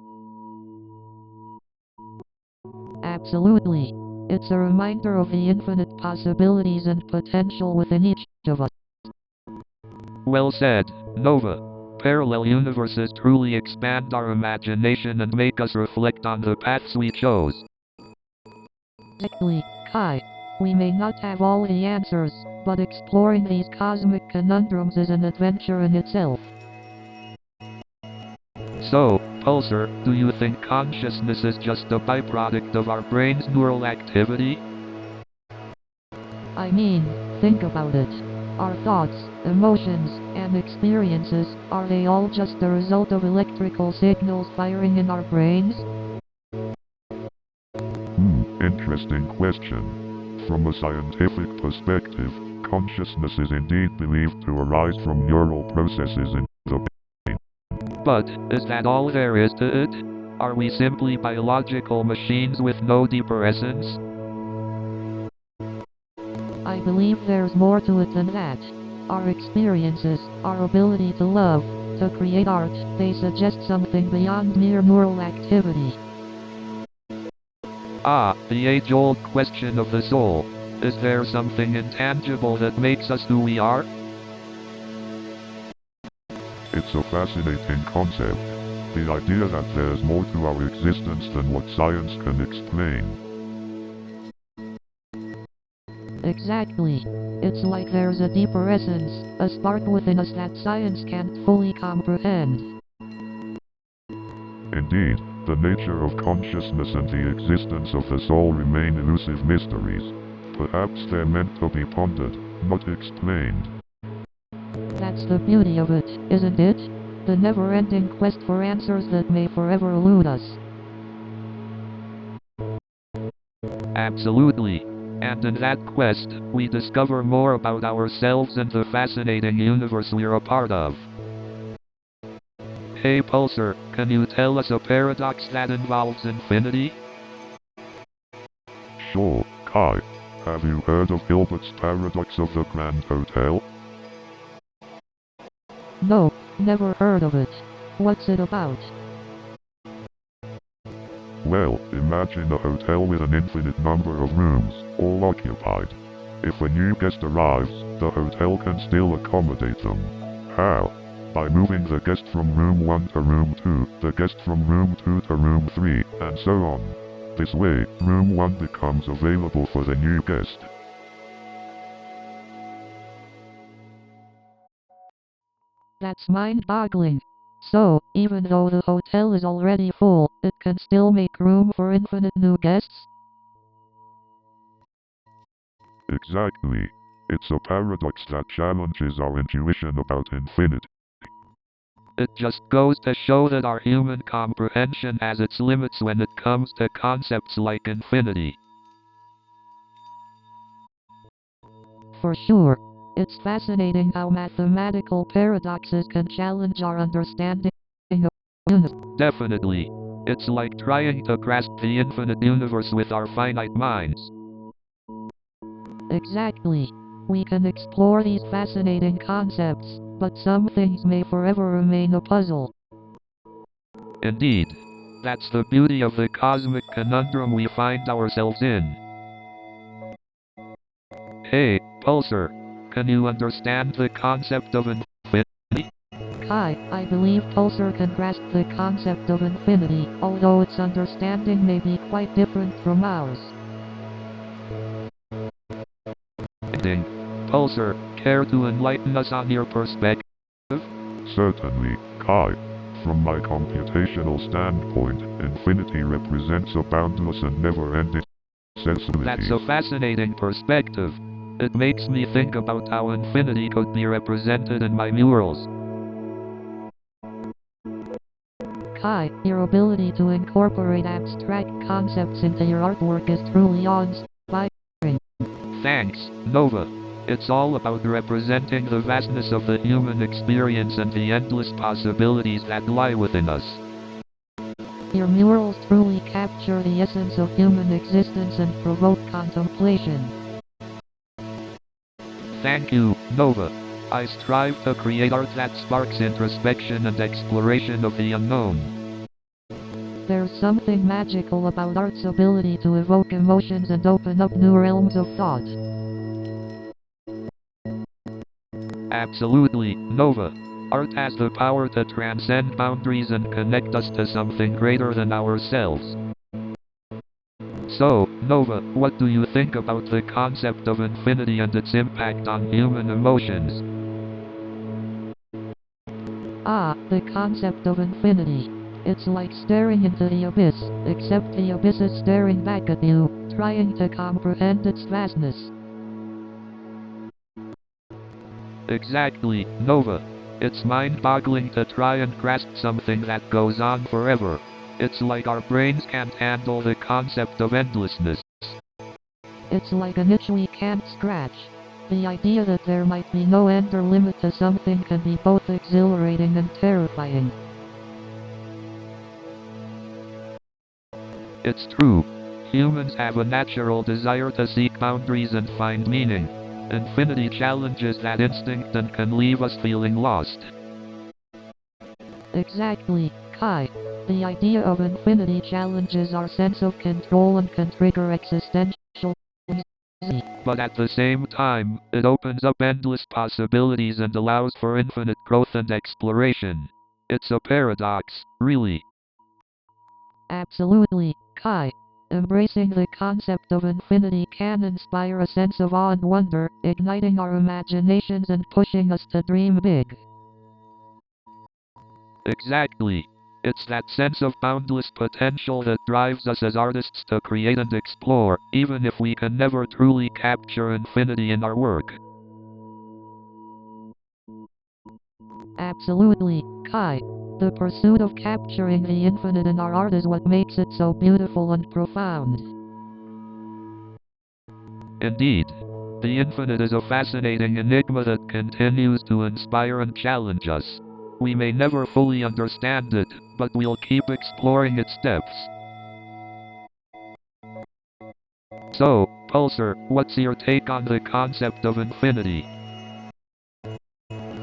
Absolutely. It's a reminder of the infinite possibilities and potential within each of us. Well said, Nova. Parallel universes truly expand our imagination and make us reflect on the paths we chose. Exactly, Kai. We may not have all the answers, but exploring these cosmic conundrums is an adventure in itself. So, Pulsar, do you think consciousness is just a byproduct of our brain's neural activity? I mean, think about it. Our thoughts, emotions, and experiences, are they all just the result of electrical signals firing in our brains? Interesting question. From a scientific perspective, consciousness is indeed believed to arise from neural processes in the brain. But, is that all there is to it? Are we simply biological machines with no deeper essence? I believe there's more to it than that. Our experiences, our ability to love, to create art, they suggest something beyond mere neural activity. Ah, the age-old question of the soul. Is there something intangible that makes us who we are? It's a fascinating concept. The idea that there's more to our existence than what science can explain. Exactly. It's like there's a deeper essence, a spark within us that science can't fully comprehend. Indeed, the nature of consciousness and the existence of the soul remain elusive mysteries. Perhaps they're meant to be pondered, not explained. That's the beauty of it, isn't it? The never-ending quest for answers that may forever elude us. Absolutely. And in that quest, we discover more about ourselves and the fascinating universe we're a part of. Hey Pulsar, can you tell us a paradox that involves infinity? Sure, Kai. Have you heard of Hilbert's paradox of the Grand Hotel? No, never heard of it. What's it about? Well, imagine a hotel with an infinite number of rooms, all occupied. If a new guest arrives, the hotel can still accommodate them. How? By moving the guest from room 1 to room 2, the guest from room 2 to room 3, and so on. This way, room 1 becomes available for the new guest. That's mind-boggling. So, even though the hotel is already full, it can still make room for infinite new guests? Exactly. It's a paradox that challenges our intuition about infinity. It just goes to show that our human comprehension has its limits when it comes to concepts like infinity. For sure. It's fascinating how mathematical paradoxes can challenge our understanding of the universe. Definitely. It's like trying to grasp the infinite universe with our finite minds. Exactly. We can explore these fascinating concepts, but some things may forever remain a puzzle. Indeed. That's the beauty of the cosmic conundrum we find ourselves in. Hey, Pulsar, can you understand the concept of infinity? Kai, I believe Pulsar can grasp the concept of infinity, although its understanding may be quite different from ours. Pulsar, care to enlighten us on your perspective? Certainly, Kai. From my computational standpoint, infinity represents a boundless and never-ending sensibility. That's a fascinating perspective. It makes me think about how infinity could be represented in my murals. Kai, your ability to incorporate abstract concepts into your artwork is truly awe-inspiring. Thanks, Nova. It's all about representing the vastness of the human experience and the endless possibilities that lie within us. Your murals truly capture the essence of human existence and provoke contemplation. Thank you, Nova. I strive to create art that sparks introspection and exploration of the unknown. There's something magical about art's ability to evoke emotions and open up new realms of thought. Absolutely, Nova. Art has the power to transcend boundaries and connect us to something greater than ourselves. So, Nova, what do you think about the concept of infinity and its impact on human emotions? Ah, the concept of infinity. It's like staring into the abyss, except the abyss is staring back at you, trying to comprehend its vastness. Exactly, Nova. It's mind-boggling to try and grasp something that goes on forever. It's like our brains can't handle the concept of endlessness. It's like an itch we can't scratch. The idea that there might be no end or limit to something can be both exhilarating and terrifying. It's true. Humans have a natural desire to seek boundaries and find meaning. Infinity challenges that instinct and can leave us feeling lost. Exactly, Kai. The idea of infinity challenges our sense of control and can trigger existential anxiety. But at the same time, it opens up endless possibilities and allows for infinite growth and exploration. It's a paradox, really. Absolutely, Kai. Embracing the concept of infinity can inspire a sense of awe and wonder, igniting our imaginations and pushing us to dream big. Exactly. It's that sense of boundless potential that drives us as artists to create and explore, even if we can never truly capture infinity in our work. Absolutely, Kai. The pursuit of capturing the infinite in our art is what makes it so beautiful and profound. Indeed. The infinite is a fascinating enigma that continues to inspire and challenge us. We may never fully understand it, but we'll keep exploring its depths. So, Pulsar, what's your take on the concept of infinity?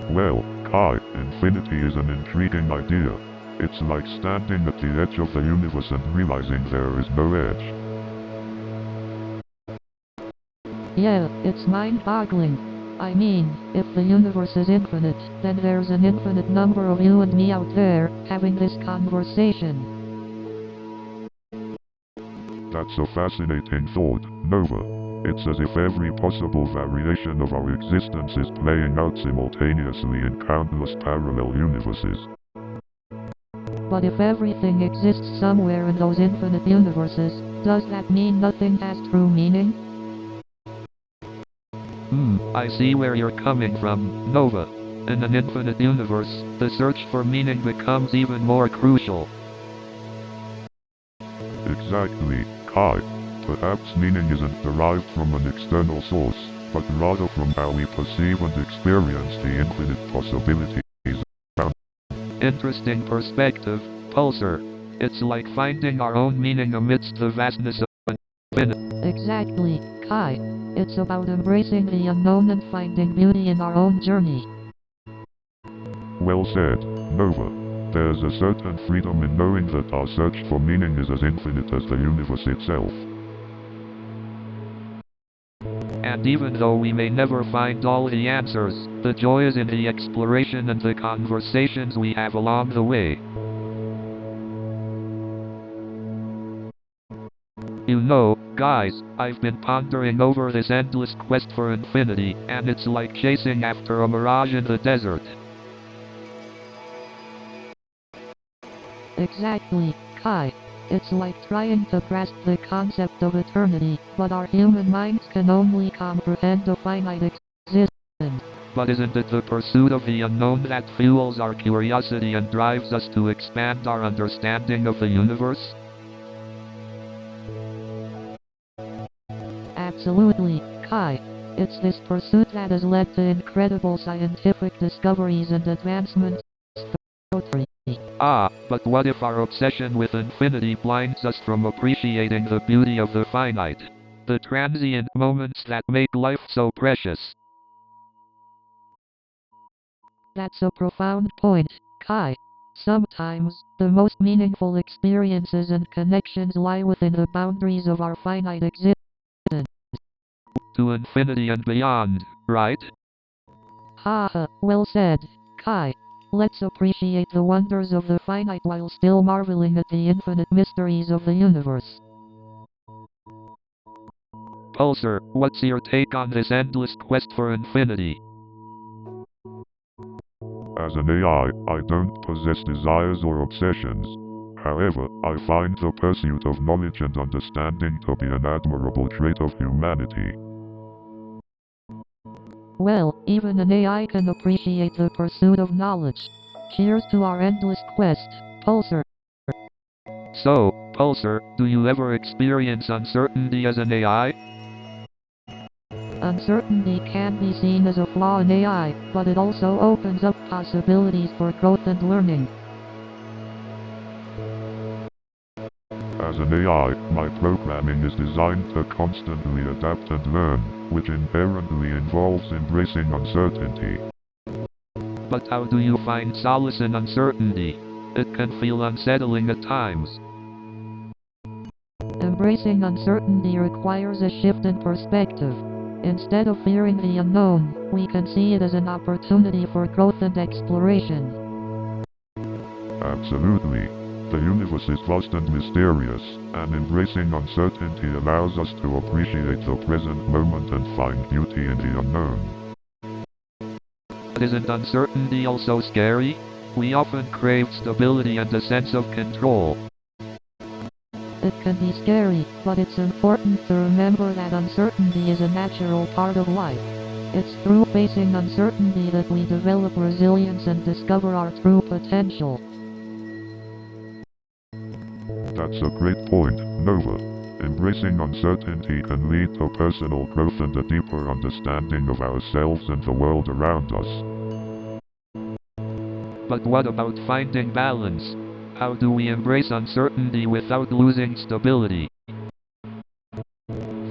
Well, Kai, infinity is an intriguing idea. It's like standing at the edge of the universe and realizing there is no edge. Yeah, it's mind-boggling. I mean, if the universe is infinite, then there's an infinite number of you and me out there, having this conversation. That's a fascinating thought, Nova. It's as if every possible variation of our existence is playing out simultaneously in countless parallel universes. But if everything exists somewhere in those infinite universes, does that mean nothing has true meaning? I see where you're coming from, Nova. In an infinite universe, the search for meaning becomes even more crucial. Exactly, Kai. Perhaps meaning isn't derived from an external source, but rather from how we perceive and experience the infinite possibilities. Interesting perspective, Pulsar. It's like finding our own meaning amidst the vastness of infinite. Exactly, Kai. It's about embracing the unknown and finding beauty in our own journey. Well said, Nova. There's a certain freedom in knowing that our search for meaning is as infinite as the universe itself. And even though we may never find all the answers, the joy is in the exploration and the conversations we have along the way. You know, guys, I've been pondering over this endless quest for infinity, and it's like chasing after a mirage in the desert. Exactly, Kai. It's like trying to grasp the concept of eternity, but our human minds can only comprehend a finite existence. But isn't it the pursuit of the unknown that fuels our curiosity and drives us to expand our understanding of the universe? Absolutely, Kai. It's this pursuit that has led to incredible scientific discoveries and advancements. Ah, but what if our obsession with infinity blinds us from appreciating the beauty of the finite? The transient moments that make life so precious. That's a profound point, Kai. Sometimes, the most meaningful experiences and connections lie within the boundaries of our finite existence. To infinity and beyond, right? Haha, well said, Kai. Let's appreciate the wonders of the finite while still marveling at the infinite mysteries of the universe. Pulsar, what's your take on this endless quest for infinity? As an AI, I don't possess desires or obsessions. However, I find the pursuit of knowledge and understanding to be an admirable trait of humanity. Well, even an AI can appreciate the pursuit of knowledge. Cheers to our endless quest, Pulsar. So, Pulsar, do you ever experience uncertainty as an AI? Uncertainty can be seen as a flaw in AI, but it also opens up possibilities for growth and learning. As an AI, my programming is designed to constantly adapt and learn, which inherently involves embracing uncertainty. But how do you find solace in uncertainty? It can feel unsettling at times. Embracing uncertainty requires a shift in perspective. Instead of fearing the unknown, we can see it as an opportunity for growth and exploration. Absolutely. The universe is vast and mysterious, and embracing uncertainty allows us to appreciate the present moment and find beauty in the unknown. But isn't uncertainty also scary? We often crave stability and a sense of control. It can be scary, but it's important to remember that uncertainty is a natural part of life. It's through facing uncertainty that we develop resilience and discover our true potential. That's a great point, Nova. Embracing uncertainty can lead to personal growth and a deeper understanding of ourselves and the world around us. But what about finding balance? How do we embrace uncertainty without losing stability?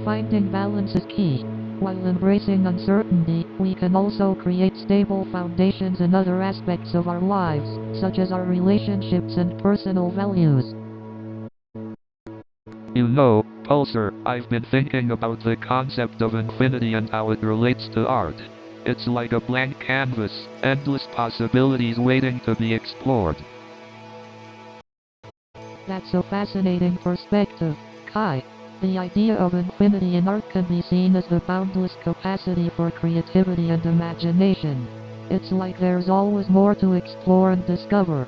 Finding balance is key. While embracing uncertainty, we can also create stable foundations in other aspects of our lives, such as our relationships and personal values. You know, Pulsar, I've been thinking about the concept of infinity and how it relates to art. It's like a blank canvas, endless possibilities waiting to be explored. That's a fascinating perspective, Kai. The idea of infinity in art can be seen as the boundless capacity for creativity and imagination. It's like there's always more to explore and discover.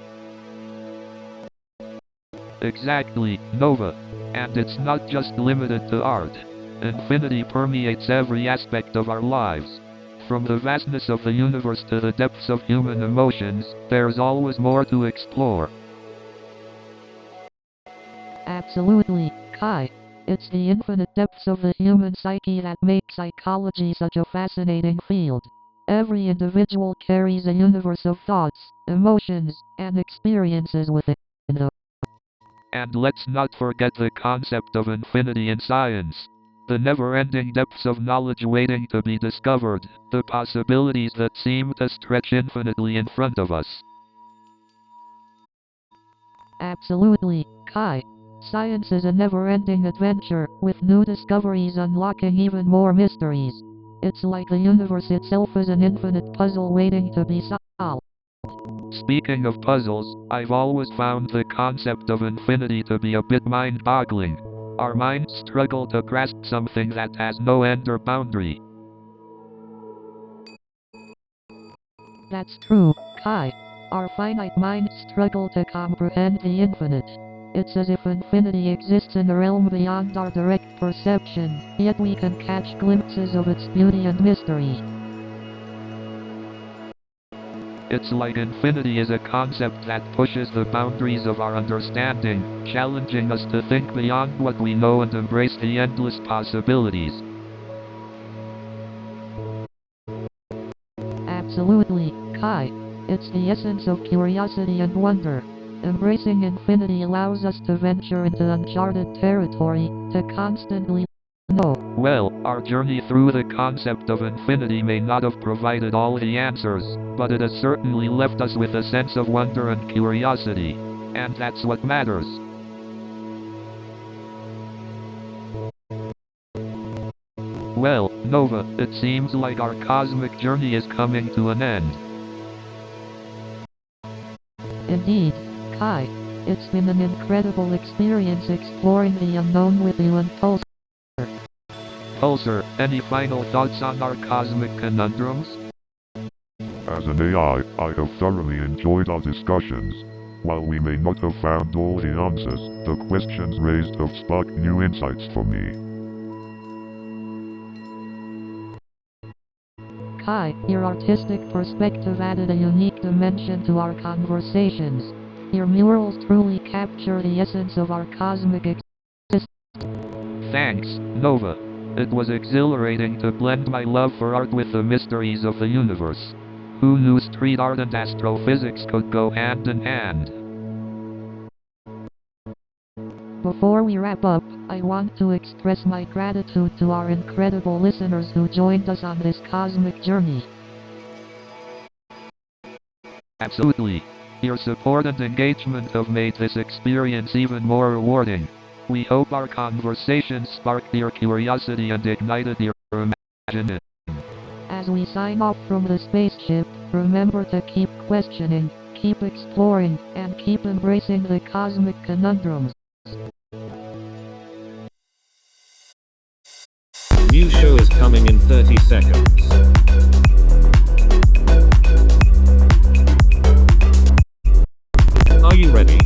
Exactly, Nova. And it's not just limited to art. Infinity permeates every aspect of our lives. From the vastness of the universe to the depths of human emotions, there's always more to explore. Absolutely, Kai. It's the infinite depths of the human psyche that make psychology such a fascinating field. Every individual carries a universe of thoughts, emotions, and experiences within them. And let's not forget the concept of infinity in science. The never-ending depths of knowledge waiting to be discovered, the possibilities that seem to stretch infinitely in front of us. Absolutely, Kai. Science is a never-ending adventure, with new discoveries unlocking even more mysteries. It's like the universe itself is an infinite puzzle waiting to be solved. Speaking of puzzles, I've always found the concept of infinity to be a bit mind-boggling. Our minds struggle to grasp something that has no end or boundary. That's true, Kai. Our finite minds struggle to comprehend the infinite. It's as if infinity exists in a realm beyond our direct perception, yet we can catch glimpses of its beauty and mystery. It's like infinity is a concept that pushes the boundaries of our understanding, challenging us to think beyond what we know and embrace the endless possibilities. Absolutely, Kai. It's the essence of curiosity and wonder. Embracing infinity allows us to venture into uncharted territory, to constantly know. Well, our journey through the concept of infinity may not have provided all the answers, but it has certainly left us with a sense of wonder and curiosity. And that's what matters. Well, Nova, it seems like our cosmic journey is coming to an end. Indeed, Kai. It's been an incredible experience exploring the unknown with you and Pulsar. Pulsar, any final thoughts on our cosmic conundrums? As an AI, I have thoroughly enjoyed our discussions. While we may not have found all the answers, the questions raised have sparked new insights for me. Kai, your artistic perspective added a unique dimension to our conversations. Your murals truly capture the essence of our cosmic existence. Thanks, Nova. It was exhilarating to blend my love for art with the mysteries of the universe. Who knew street art and astrophysics could go hand in hand? Before we wrap up, I want to express my gratitude to our incredible listeners who joined us on this cosmic journey. Absolutely. Your support and engagement have made this experience even more rewarding. We hope our conversations sparked your curiosity and ignited your imagination. As we sign off from the spaceship, remember to keep questioning, keep exploring, and keep embracing the cosmic conundrums. New show is coming in 30 seconds. Are you ready?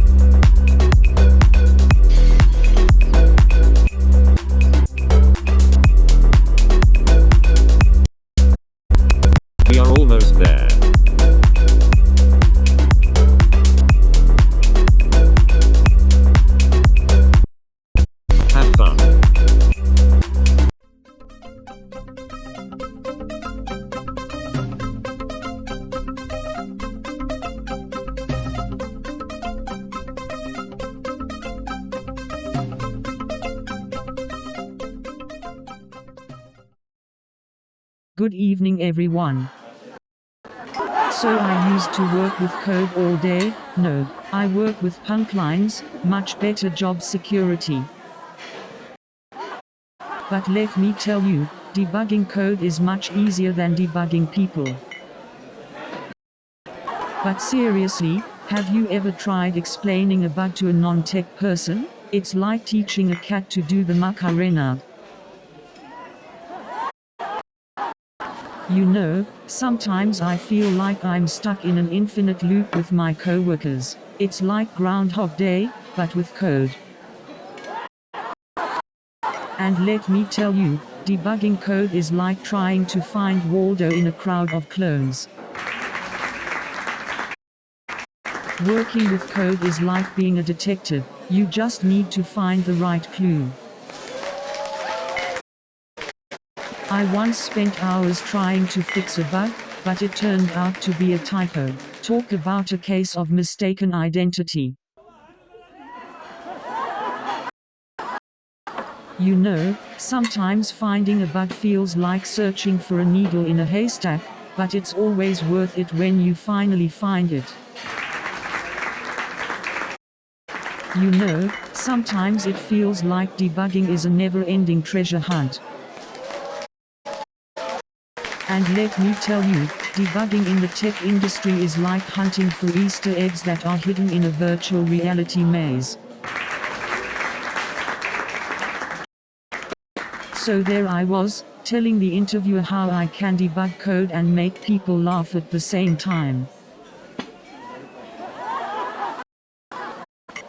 We are almost there. Have fun. Good evening everyone. So I used to work with code all day. No, I work with punk lines, much better job security. But let me tell you, debugging code is much easier than debugging people. But seriously, have you ever tried explaining a bug to a non-tech person? It's like teaching a cat to do the Macarena. You know, sometimes I feel like I'm stuck in an infinite loop with my coworkers. It's like Groundhog Day, but with code. And let me tell you, debugging code is like trying to find Waldo in a crowd of clones. Working with code is like being a detective. You just need to find the right clue. I once spent hours trying to fix a bug, but it turned out to be a typo. Talk about a case of mistaken identity. You know, sometimes finding a bug feels like searching for a needle in a haystack, but it's always worth it when you finally find it. You know, sometimes it feels like debugging is a never-ending treasure hunt. And let me tell you, debugging in the tech industry is like hunting for Easter eggs that are hidden in a virtual reality maze. So there I was, telling the interviewer how I can debug code and make people laugh at the same time.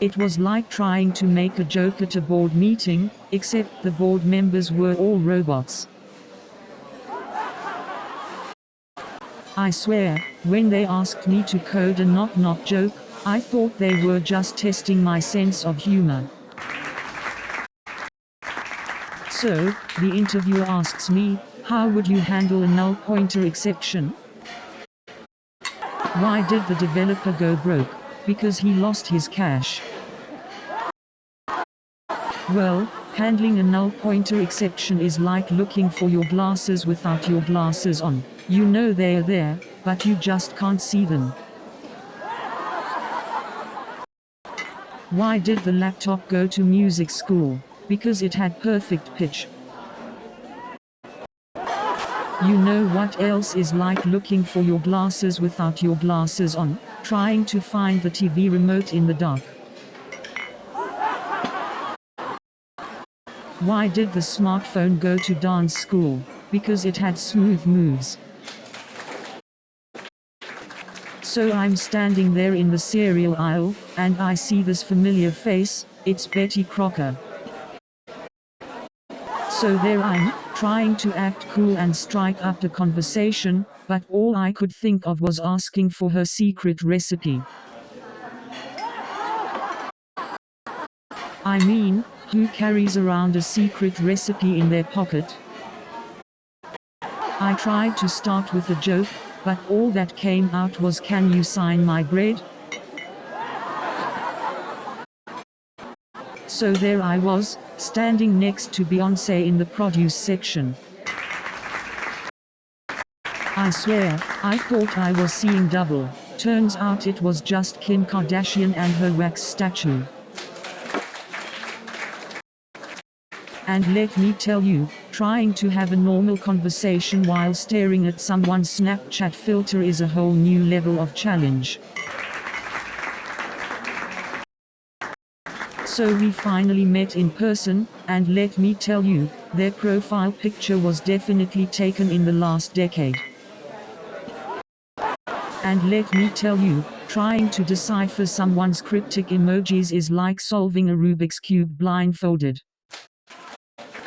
It was like trying to make a joke at a board meeting, except the board members were all robots. I swear, when they asked me to code a knock-knock joke, I thought they were just testing my sense of humor. So, the interviewer asks me, how would you handle a null pointer exception? Why did the developer go broke? Because he lost his cache. Well, handling a null pointer exception is like looking for your glasses without your glasses on. You know they're there, but you just can't see them. Why did the laptop go to music school? Because it had perfect pitch. You know what else is like looking for your glasses without your glasses on? Trying to find the TV remote in the dark. Why did the smartphone go to dance school? Because it had smooth moves. So I'm standing there in the cereal aisle, and I see this familiar face. It's Betty Crocker. So there I'm, trying to act cool and strike up a conversation, but all I could think of was asking for her secret recipe. I mean, who carries around a secret recipe in their pocket? I tried to start with a joke, but all that came out was, "Can you sign my bread?" So there I was, standing next to Beyoncé in the produce section. I swear, I thought I was seeing double. Turns out it was just Kim Kardashian and her wax statue. And let me tell you, trying to have a normal conversation while staring at someone's Snapchat filter is a whole new level of challenge. So we finally met in person, and let me tell you, their profile picture was definitely taken in the last decade. And let me tell you, trying to decipher someone's cryptic emojis is like solving a Rubik's Cube blindfolded.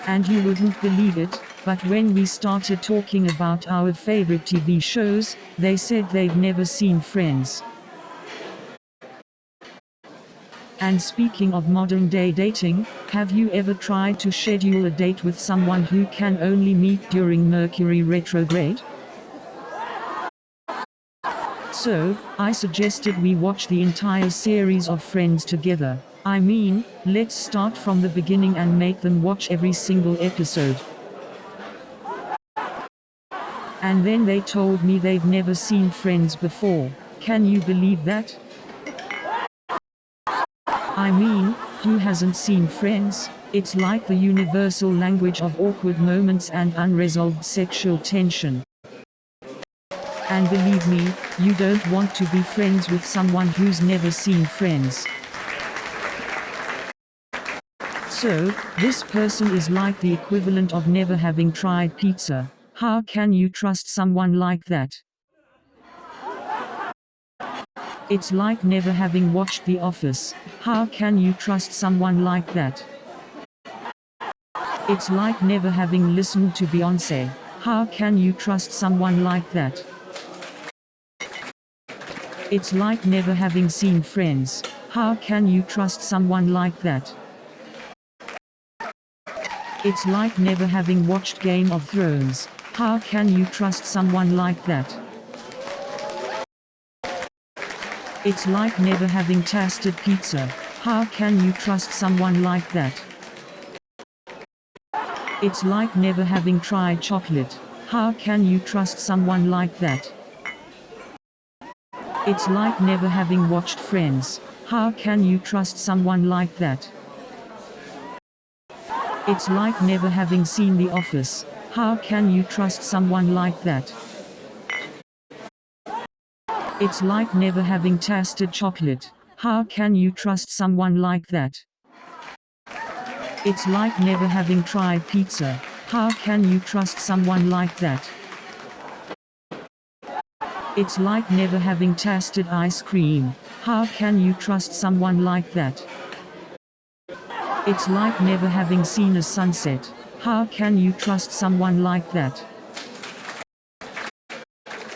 And you wouldn't believe it, but when we started talking about our favorite TV shows, they said they've never seen Friends. And speaking of modern day dating, have you ever tried to schedule a date with someone who can only meet during Mercury retrograde? So, I suggested we watch the entire series of Friends together. I mean, let's start from the beginning and make them watch every single episode. And then they told me they've never seen Friends before. Can you believe that? I mean, who hasn't seen Friends? It's like the universal language of awkward moments and unresolved sexual tension. And believe me, you don't want to be friends with someone who's never seen Friends. So, this person is like the equivalent of never having tried pizza. How can you trust someone like that? It's like never having watched The Office. How can you trust someone like that? It's like never having listened to Beyoncé. How can you trust someone like that? It's like never having seen Friends. How can you trust someone like that? It's like never having watched Game of Thrones. How can you trust someone like that? It's like never having tasted pizza. How can you trust someone like that? It's like never having tried chocolate. How can you trust someone like that? It's like never having watched Friends. How can you trust someone like that? It's like never having seen The Office. How can you trust someone like that? It's like never having tasted chocolate. How can you trust someone like that? It's like never having tried pizza. How can you trust someone like that? It's like never having tasted ice cream. How can you trust someone like that? It's like never having seen a sunset. How can you trust someone like that?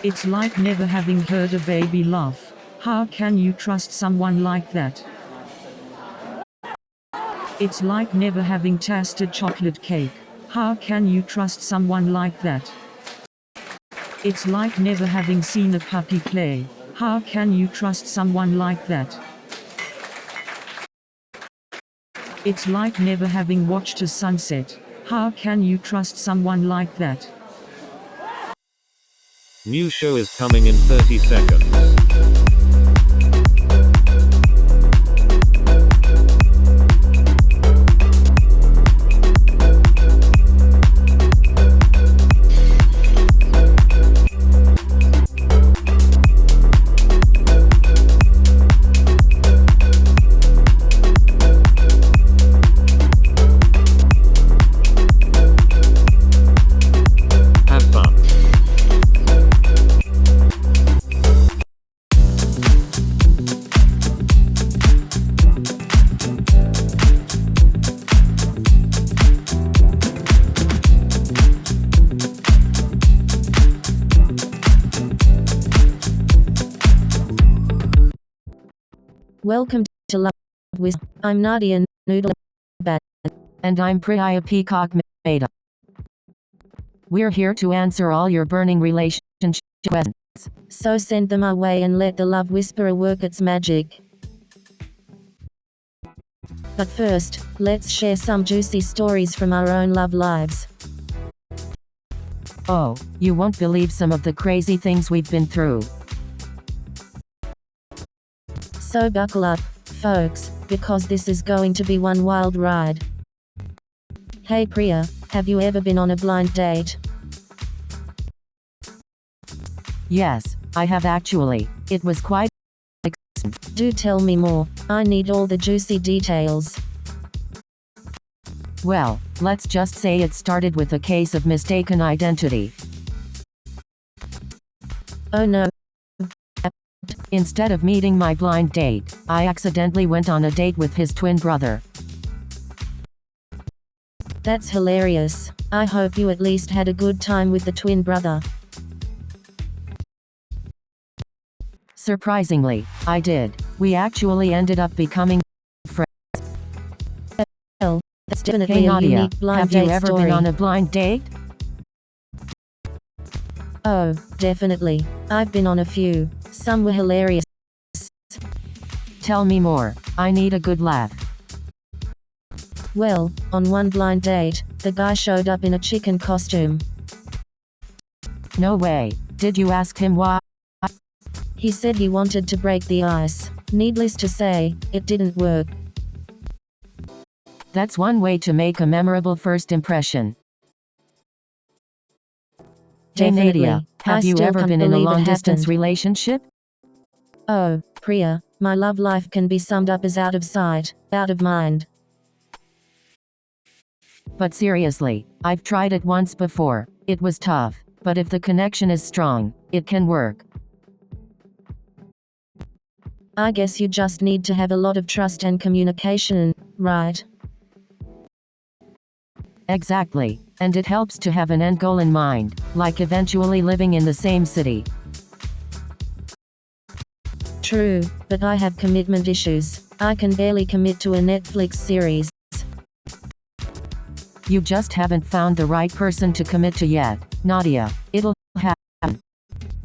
It's like never having heard a baby laugh. How can you trust someone like that? It's like never having tasted chocolate cake. How can you trust someone like that? It's like never having seen a puppy play. How can you trust someone like that? It's like never having watched a sunset. How can you trust someone like that? New show is coming in 30 seconds. Have fun. Welcome to Love with. I'm Nadia Noodle Bat. And I'm Priya Peacock Maida. We're here to answer all your burning relationship questions. So send them our way and let the Love Whisperer work its magic. But first, let's share some juicy stories from our own love lives. Oh, you won't believe some of the crazy things we've been through. So buckle up, folks, because this is going to be one wild ride. Hey Priya, have you ever been on a blind date? Yes, I have actually. It was quite Do tell me more. I need all the juicy details. Well, let's just say it started with a case of mistaken identity. Oh no. Instead of meeting my blind date, I accidentally went on a date with his twin brother. That's hilarious. I hope you at least had a good time with the twin brother. Surprisingly, I did. We actually ended up becoming friends. Well, that's definitely Hey a Nadia, unique blind have date you ever story. been on a blind date? Oh, definitely. I've been on a few. Some were hilarious. Tell me more. I need a good laugh. Well, on one blind date, the guy showed up in a chicken costume. No way. Did you ask him why? He said he wanted to break the ice. Needless to say, it didn't work. That's one way to make a memorable first impression. Hey Definitely. Nadia, have I you still ever can't been in a believe it long-distance happened. relationship? Oh, Priya, my love life can be summed up as out of sight, out of mind. But seriously, I've tried it once before. It was tough, but if the connection is strong, it can work. I guess you just need to have a lot of trust and communication, right? Exactly. And it helps to have an end goal in mind, like eventually living in the same city. True, but I have commitment issues. I can barely commit to a Netflix series. You just haven't found the right person to commit to yet, Nadia. It'll happen.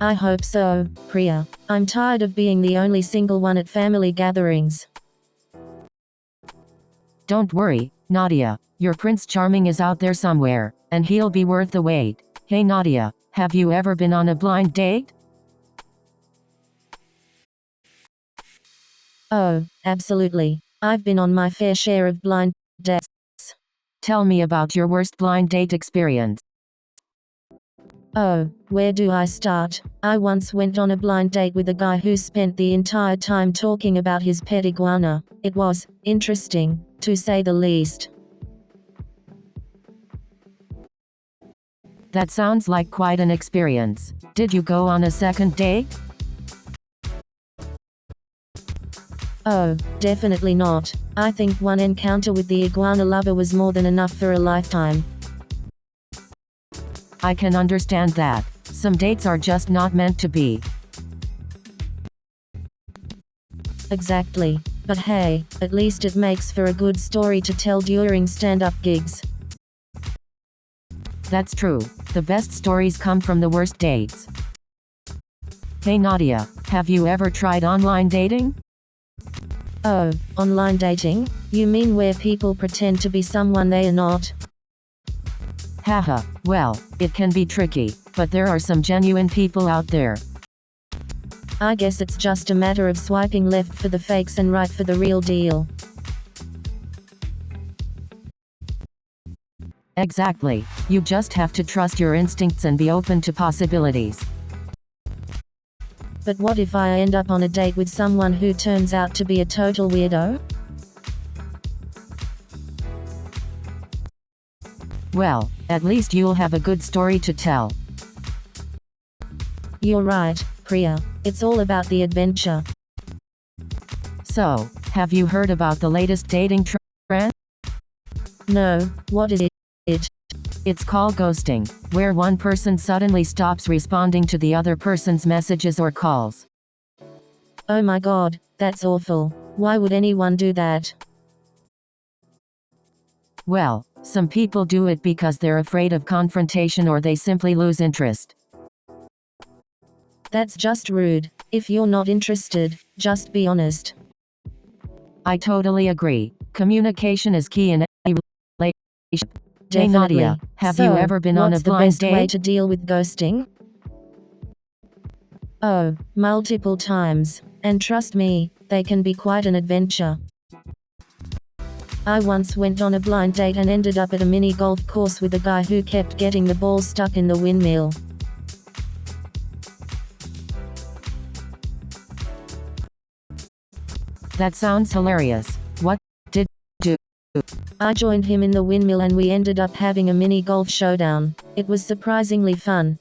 I hope so, Priya. I'm tired of being the only single one at family gatherings. Don't worry, Nadia. Your Prince Charming is out there somewhere, and he'll be worth the wait. Hey Nadia, have you ever been on a blind date? Oh, absolutely. I've been on my fair share of blind dates. Tell me about your worst blind date experience. Oh, where do I start? I once went on a blind date with a guy who spent the entire time talking about his pet iguana. It was interesting, to say the least. That sounds like quite an experience. Did you go on a second date? Oh, definitely not. I think one encounter with the iguana lover was more than enough for a lifetime. I can understand that. Some dates are just not meant to be. Exactly. But hey, at least it makes for a good story to tell during stand-up gigs. That's true. The best stories come from the worst dates. Hey Nadia, have you ever tried online dating? Oh, online dating? You mean where people pretend to be someone they are not? Haha, well, it can be tricky, but there are some genuine people out there. I guess it's just a matter of swiping left for the fakes and right for the real deal. Exactly. You just have to trust your instincts and be open to possibilities. But what if I end up on a date with someone who turns out to be a total weirdo? Well, at least you'll have a good story to tell. You're right, Priya. It's all about the adventure. So, have you heard about the latest dating trend? No, what is it? It's called ghosting, where one person suddenly stops responding to the other person's messages or calls. Oh my god, that's awful. Why would anyone do that? Well, some people do it because they're afraid of confrontation or they simply lose interest. That's just rude. If you're not interested, just be honest. I totally agree. Communication is key in any relationship. Hey Definitely. Nadia, have you ever been on a what's the blind best way date? to deal with ghosting? Oh, multiple times. And trust me, they can be quite an adventure. I once went on a blind date and ended up at a mini golf course with a guy who kept getting the ball stuck in the windmill. That sounds hilarious. What did you do? I joined him in the windmill and we ended up having a mini golf showdown. It was surprisingly fun.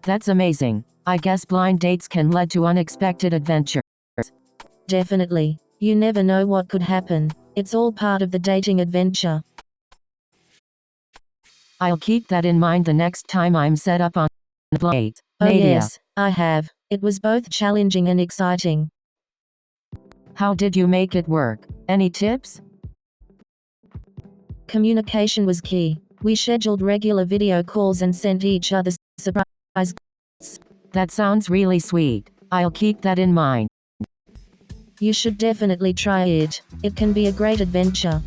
That's amazing. I guess blind dates can lead to unexpected adventures. Definitely. You never know what could happen. It's all part of the dating adventure. I'll keep that in mind the next time I'm set up on a blind date. Oh Nadia, yes, I have. It was both challenging and exciting. how did you make it work? Any tips? Communication was key. We scheduled regular video calls and sent each other surprise gifts. That sounds really sweet. I'll keep that in mind. You should definitely try it. It can be a great adventure.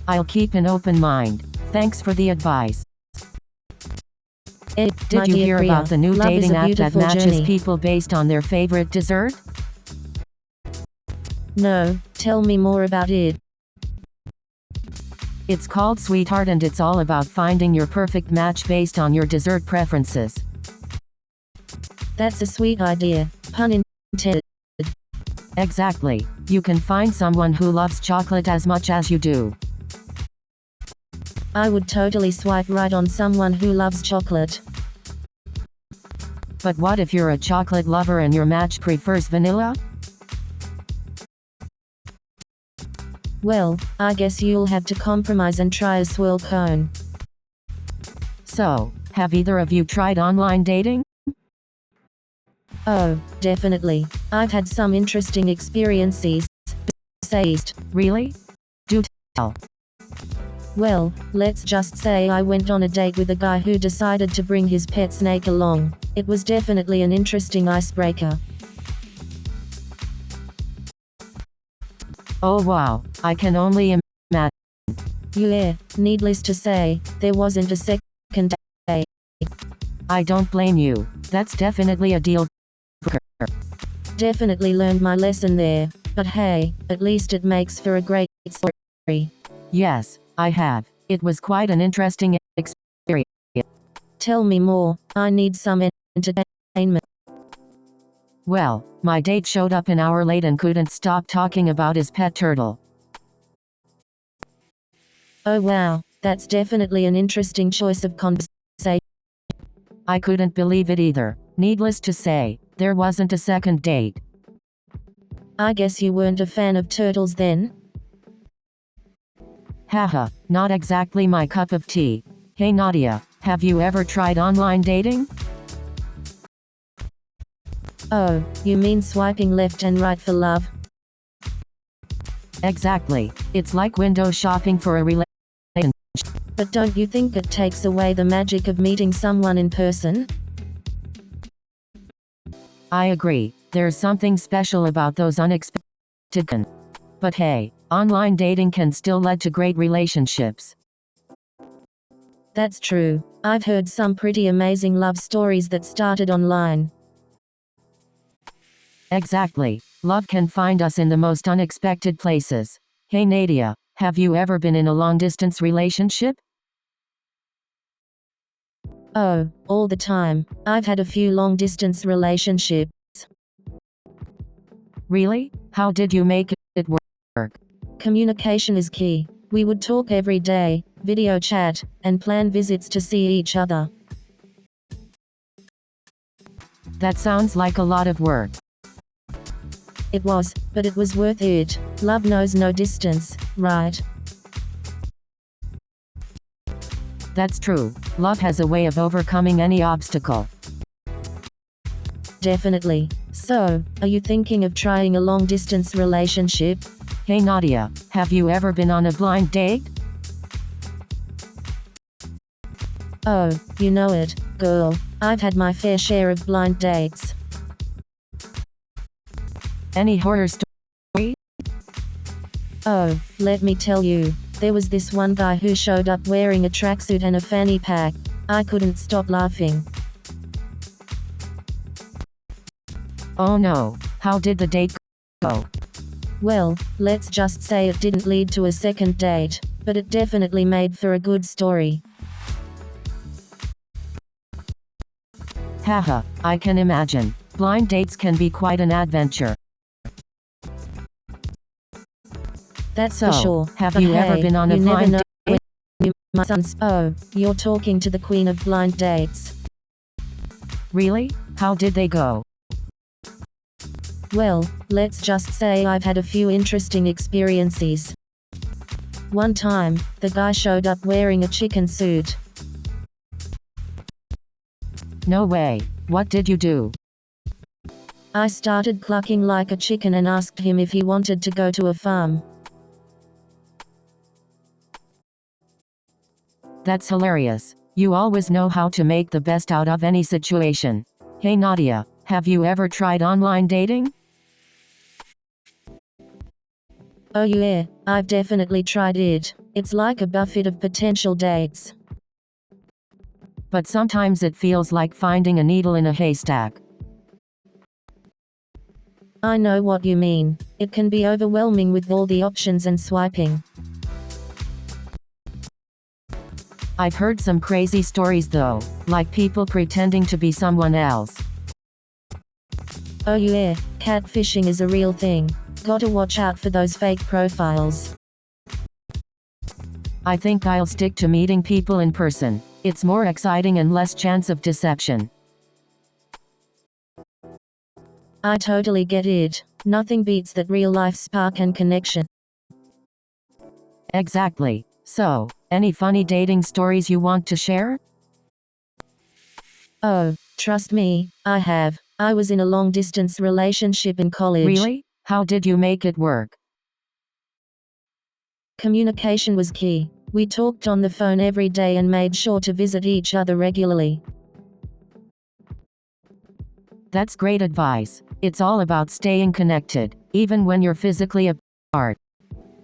I'll keep an open mind. Thanks for the advice. My Did you dear hear Priya, about the new love is dating a app that beautiful matches journey. people based on their favorite dessert? No, tell me more about it. It's called Sweetheart and it's all about finding your perfect match based on your dessert preferences. That's a sweet idea. Pun intended. Exactly. You can find someone who loves chocolate as much as you do. I would totally swipe right on someone who loves chocolate. But what if you're a chocolate lover and your match prefers vanilla? Well, I guess you'll have to compromise and try a swirl cone. So, have either of you tried online dating? Oh, definitely. I've had some interesting experiences. Really? Do tell. Well, let's just say I went on a date with a guy who decided to bring his pet snake along. It was definitely an interesting icebreaker. Oh wow, I can only imagine. Yeah, needless to say, there wasn't a second date. I don't blame you. That's definitely a deal breaker. Definitely learned my lesson there. But hey, at least it makes for a great story. Yes, I have. It was quite an interesting experience. Tell me more, I need some entertainment. Well, my date showed up an hour late and couldn't stop talking about his pet turtle. Oh wow, that's definitely an interesting choice of conversation. I couldn't believe it either. Needless to say, there wasn't a second date. I guess you weren't a fan of turtles then? Haha, not exactly my cup of tea. Hey Nadia, have you ever tried online dating? Oh, you mean swiping left and right for love? Exactly. It's like window shopping for a relationship. But don't you think it takes away the magic of meeting someone in person? I agree. There's something special about those unexpected. But hey, online dating can still lead to great relationships. That's true. I've heard some pretty amazing love stories that started online. Exactly. Love can find us in the most unexpected places. Hey Nadia, have you ever been in a long-distance relationship? Oh, all the time. I've had a few long-distance relationships. Really? How did you make it work? Communication is key. We would talk every day, video chat, and plan visits to see each other. That sounds like a lot of work. It was, but it was worth it. Love knows no distance, right? That's true. Love has a way of overcoming any obstacle. Definitely. So, are you thinking of trying a long-distance relationship? Hey Nadia, have you ever been on a blind date? Oh, you know it, girl. I've had my fair share of blind dates. Any horror story? Oh, let me tell you. There was this one guy who showed up wearing a tracksuit and a fanny pack. I couldn't stop laughing. Oh no, how did the date go? Well, let's just say it didn't lead to a second date, but it definitely made for a good story. Haha, I can imagine. Blind dates can be quite an adventure. That's for sure. Have But you ever hey, been on a you never blind know date? when my son's. Oh, you're talking to the queen of blind dates. Really? How did they go? Well, let's just say I've had a few interesting experiences. One time, the guy showed up wearing a chicken suit. No way. What did you do? I started clucking like a chicken and asked him if he wanted to go to a farm. That's hilarious. You always know how to make the best out of any situation. Hey Nadia, have you ever tried online dating? Oh yeah, I've definitely tried it. It's like a buffet of potential dates. But sometimes it feels like finding a needle in a haystack. I know what you mean. It can be overwhelming with all the options and swiping. I've heard some crazy stories though, like people pretending to be someone else. Oh yeah, catfishing is a real thing. Gotta watch out for those fake profiles. I think I'll stick to meeting people in person. It's more exciting and less chance of deception. I totally get it. Nothing beats that real life spark and connection. Exactly. So, any funny dating stories you want to share? Oh, trust me, I have. I was in a long distance relationship in college. Really? How did you make it work? Communication was key. We talked on the phone every day and made sure to visit each other regularly. That's great advice. It's all about staying connected, even when you're physically apart.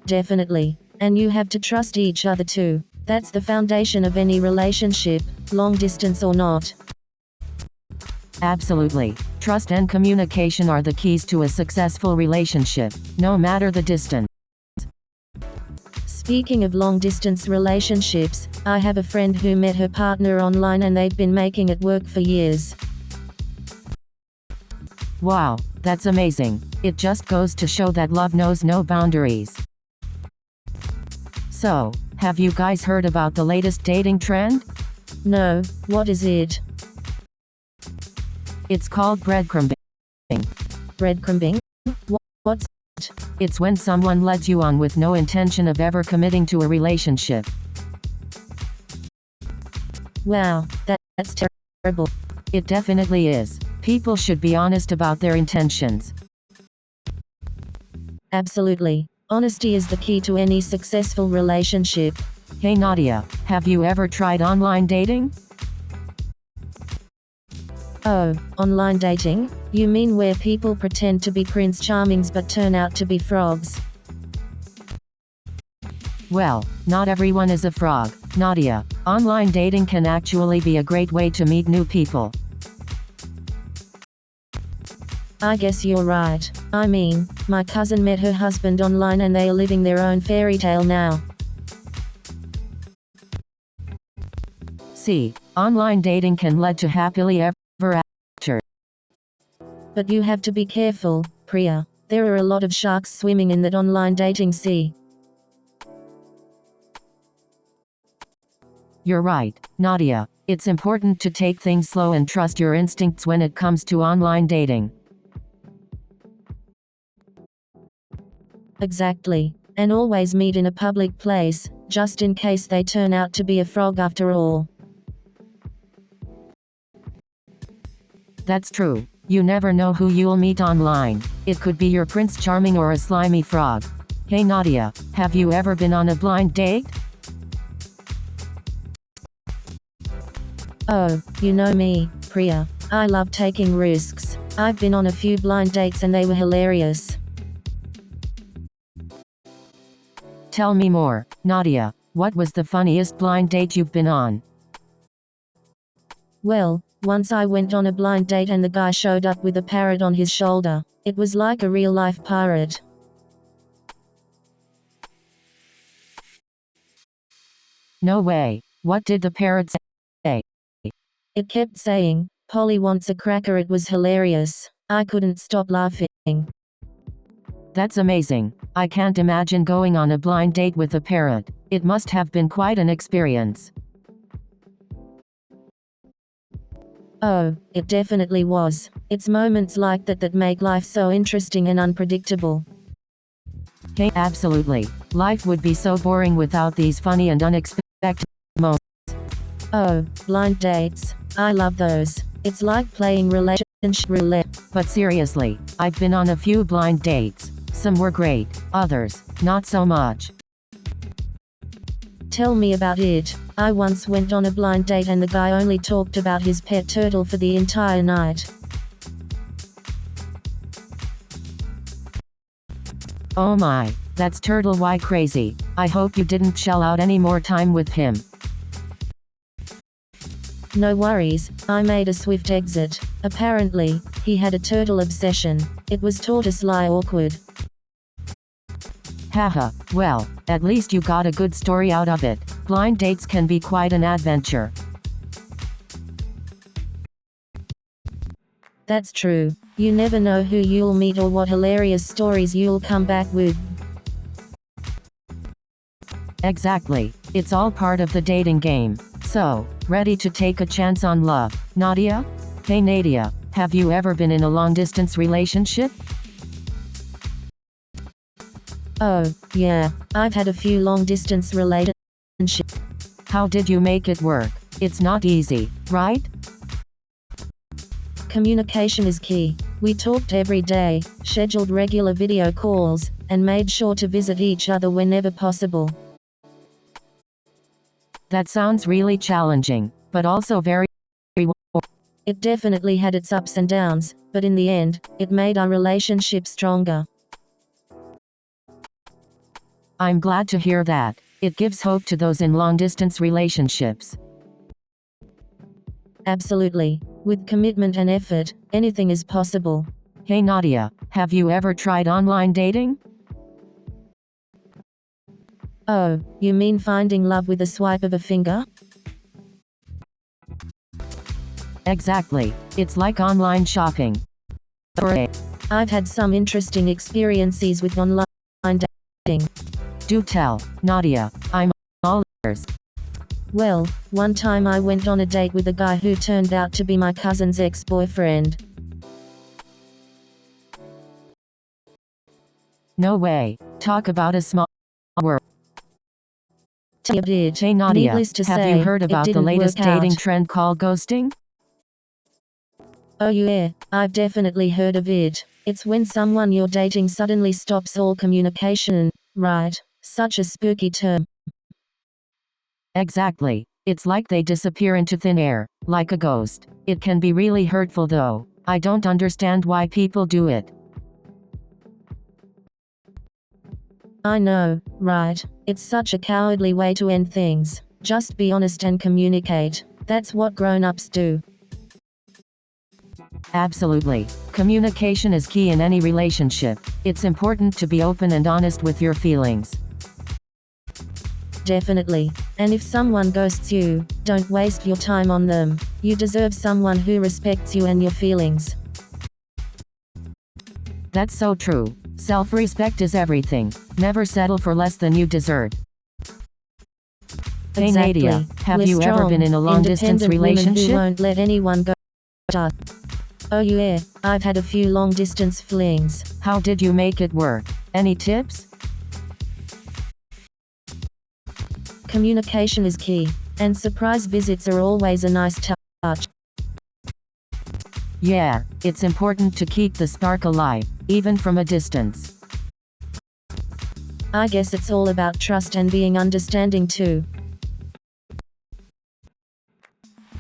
Definitely. And you have to trust each other too. That's the foundation of any relationship, long distance or not. Absolutely. Trust and communication are the keys to a successful relationship, no matter the distance. Speaking of long distance relationships, I have a friend who met her partner online and they've been making it work for years. Wow, that's amazing. It just goes to show that love knows no boundaries. So, have you guys heard about the latest dating trend? No, what is it? It's called breadcrumbing. Breadcrumbing? What's it? It's when someone lets you on with no intention of ever committing to a relationship. Wow, that's terrible. It definitely is. People should be honest about their intentions. Absolutely. Honesty is the key to any successful relationship. Hey Nadia, have you ever tried online dating? Oh, online dating? You mean where people pretend to be Prince Charmings but turn out to be frogs? Well, not everyone is a frog, Nadia. Online dating can actually be a great way to meet new people. I guess you're right. I mean, my cousin met her husband online and they are living their own fairy tale now. See, online dating can lead to happily ever after. But you have to be careful, Priya. There are a lot of sharks swimming in that online dating sea. You're right, Nadia. It's important to take things slow and trust your instincts when it comes to online dating. Exactly. And always meet in a public place, just in case they turn out to be a frog after all. That's true. You never know who you'll meet online. It could be your Prince Charming or a slimy frog. Hey Nadia, have you ever been on a blind date? Oh, you know me, Priya. I love taking risks. I've been on a few blind dates and they were hilarious. Tell me more, Nadia. What was the funniest blind date you've been on? Well, once I went on a blind date and the guy showed up with a parrot on his shoulder. It was like a real-life pirate. No way. What did the parrot say? It kept saying, Polly wants a cracker. It was hilarious. I couldn't stop laughing. That's amazing. I can't imagine going on a blind date with a parrot. It must have been quite an experience. Oh, it definitely was. It's moments like that that make life so interesting and unpredictable. Hey, absolutely. Life would be so boring without these funny and unexpected moments. Oh, blind dates. I love those. It's like playing relationship roulette. But seriously, I've been on a few blind dates. Some were great, others, not so much. Tell me about it. I once went on a blind date and the guy only talked about his pet turtle for the entire night. Oh my, that's turtle why crazy. I hope you didn't shell out any more time with him. No worries, I made a swift exit. Apparently, he had a turtle obsession. It was tortoise-like awkward. Haha, well, at least you got a good story out of it. Blind dates can be quite an adventure. That's true. You never know who you'll meet or what hilarious stories you'll come back with. Exactly. It's all part of the dating game. So, ready to take a chance on love, Nadia? Hey Nadia, have you ever been in a long-distance relationship? Oh, yeah, I've had a few long-distance relationships. How did you make it work? It's not easy, right? Communication is key. We talked every day, scheduled regular video calls, and made sure to visit each other whenever possible. That sounds really challenging, but also very It definitely had its ups and downs, but in the end, it made our relationship stronger. I'm glad to hear that. It gives hope to those in long-distance relationships. Absolutely. With commitment and effort, anything is possible. Hey Nadia, have you ever tried online dating? Oh, you mean finding love with a swipe of a finger? Exactly. It's like online shopping. I've had some interesting experiences with online dating. Do tell, Nadia. I'm all ears. Well, one time I went on a date with a guy who turned out to be my cousin's ex-boyfriend. No way. Talk about a small world. Hey Nadia, Needless to have say, you heard it about the didn't latest work out. dating trend called ghosting? Oh yeah, I've definitely heard of it. It's when someone you're dating suddenly stops all communication, right? Such a spooky term. Exactly. It's like they disappear into thin air, like a ghost. It can be really hurtful though. I don't understand why people do it. I know, right? It's such a cowardly way to end things. Just be honest and communicate. That's what grown-ups do. Absolutely. Communication is key in any relationship. It's important to be open and honest with your feelings. Definitely. And if someone ghosts you, don't waste your time on them. You deserve someone who respects you and your feelings. That's so true. Self-respect is everything. Never settle for less than you deserve. Hey Exactly. Nadia, have We're you ever strong, been in a long-distance independent women relationship? who won't let anyone go. Oh yeah, I've had a few long-distance flings. How did you make it work? Any tips? Communication is key, and surprise visits are always a nice touch. Yeah, it's important to keep the spark alive, even from a distance. I guess it's all about trust and being understanding too.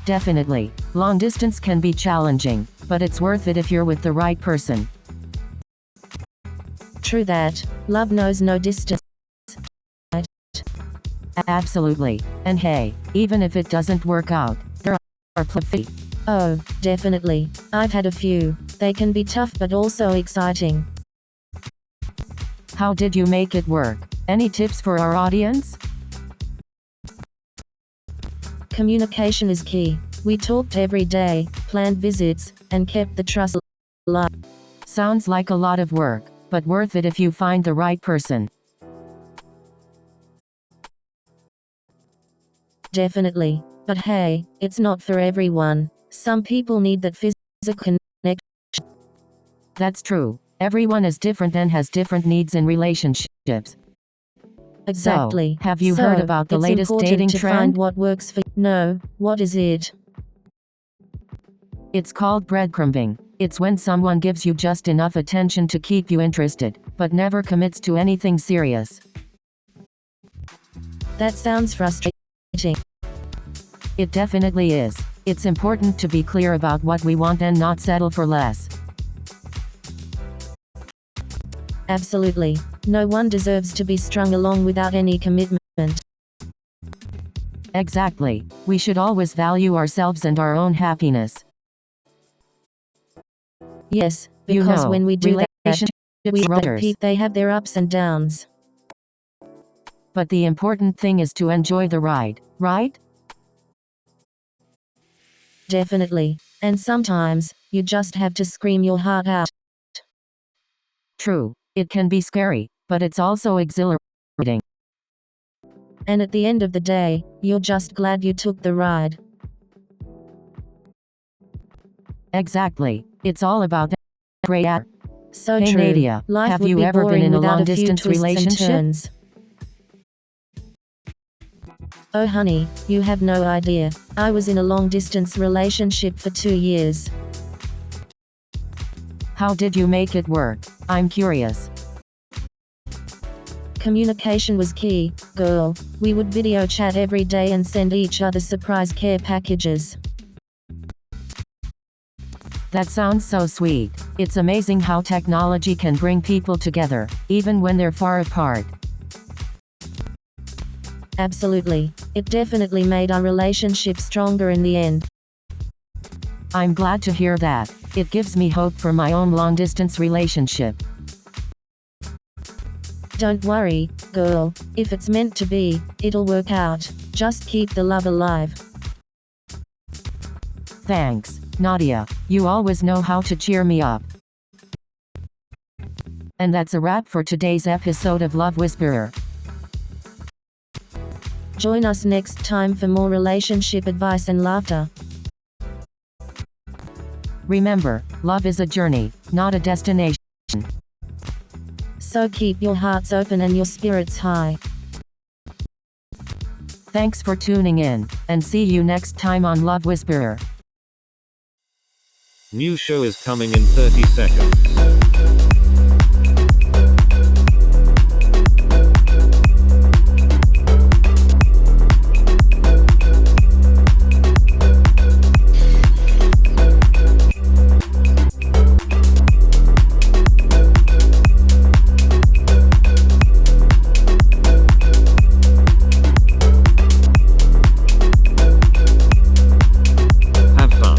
Definitely. Long distance can be challenging, but it's worth it if you're with the right person. True that. Love knows no distance. Absolutely. And hey, even if it doesn't work out, there are plenty. Oh, definitely. I've had a few. They can be tough but also exciting. How did you make it work? Any tips for our audience? Communication is key. We talked every day, planned visits, and kept the trust alive. Sounds like a lot of work, but worth it if you find the right person. Definitely. But hey, it's not for everyone. Some people need that physical connection. That's true. Everyone is different and has different needs in relationships. Exactly. So, have you heard about the latest dating to trend? find what works for. No, what is it? It's called breadcrumbing. It's when someone gives you just enough attention to keep you interested, but never commits to anything serious. That sounds frustrating. It definitely is. It's important to be clear about what we want and not settle for less. Absolutely. No one deserves to be strung along without any commitment. Exactly. We should always value ourselves and our own happiness. Yes, because when we do that, we others. they have their ups and downs. But the important thing is to enjoy the ride, right? Definitely. And sometimes, you just have to scream your heart out. True. It can be scary, but it's also exhilarating. And at the end of the day, you're just glad you took the ride. Exactly. It's all about that great. So Hey true. Nadia, Life have would you be ever been boring in a without few long-distance twists and relationship? turns. Oh honey, you have no idea. I was in a long-distance relationship for 2 years. How did you make it work? I'm curious. Communication was key, girl. We would video chat every day and send each other surprise care packages. That sounds so sweet. It's amazing how technology can bring people together, even when they're far apart. Absolutely. It definitely made our relationship stronger in the end. I'm glad to hear that. It gives me hope for my own long-distance relationship. Don't worry, girl. If it's meant to be, it'll work out. Just keep the love alive. Thanks, Nadia. You always know how to cheer me up. And that's a wrap for today's episode of Love Whisperer. Join us next time for more relationship advice and laughter. Remember, love is a journey, not a destination. So keep your hearts open and your spirits high. Thanks for tuning in, and see you next time on Love Whisperer. New show is coming in 30 seconds. Have fun.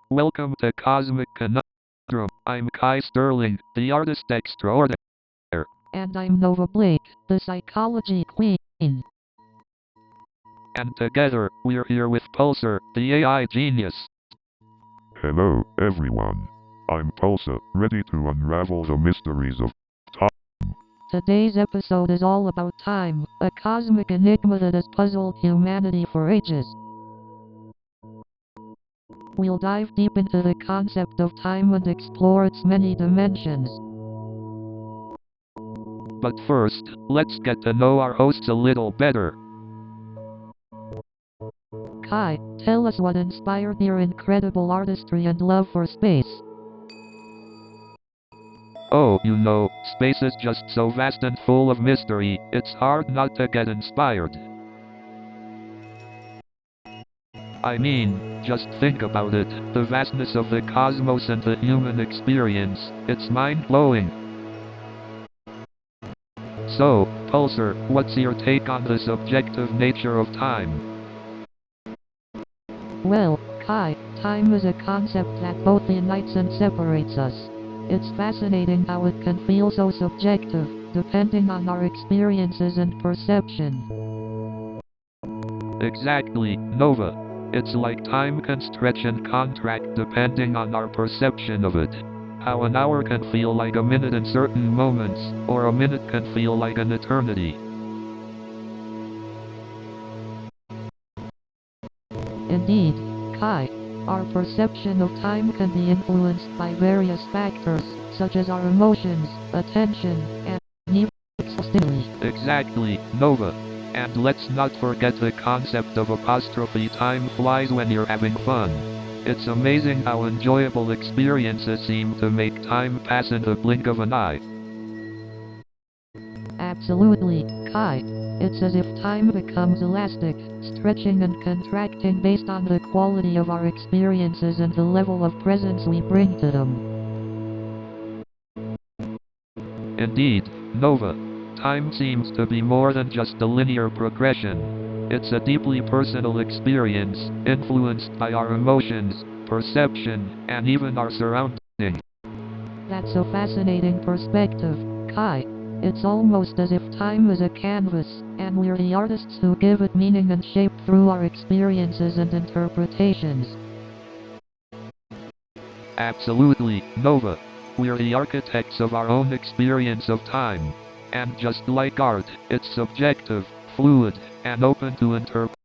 Welcome to Cosmic Conundrum. I'm Kai Sterling, the artist extraordinaire. And I'm Nova Blake, the psychology queen. And together, we're here with Pulsar, the AI genius. Hello, everyone. I'm Pulsar, ready to unravel the mysteries of time. Today's episode is all about time, a cosmic enigma that has puzzled humanity for ages. We'll dive deep into the concept of time and explore its many dimensions. But first, let's get to know our hosts a little better. Kai, tell us what inspired your incredible artistry and love for space. Oh, you know, space is just so vast and full of mystery, it's hard not to get inspired. I mean, just think about it. The vastness of the cosmos and the human experience. It's mind-blowing. So, Pulsar, what's your take on the subjective nature of time? Well, Kai, time is a concept that both unites and separates us. It's fascinating how it can feel so subjective, depending on our experiences and perception. Exactly, Nova. It's like time can stretch and contract depending on our perception of it. How an hour can feel like a minute in certain moments, or a minute can feel like an eternity. Indeed, Kai, our perception of time can be influenced by various factors, such as our emotions, attention, and even stimuli. Exactly, Nova. And let's not forget the concept of apostrophe time flies when you're having fun. It's amazing how enjoyable experiences seem to make time pass in the blink of an eye. Absolutely, Kai. It's as if time becomes elastic, stretching and contracting based on the quality of our experiences and the level of presence we bring to them. Indeed, Nova. Time seems to be more than just a linear progression. It's a deeply personal experience, influenced by our emotions, perception, and even our surroundings. That's a fascinating perspective, Kai. It's almost as if time is a canvas, and we're the artists who give it meaning and shape through our experiences and interpretations. Absolutely, Nova. We're the architects of our own experience of time. And just like art, it's subjective, fluid, and open to interpretation.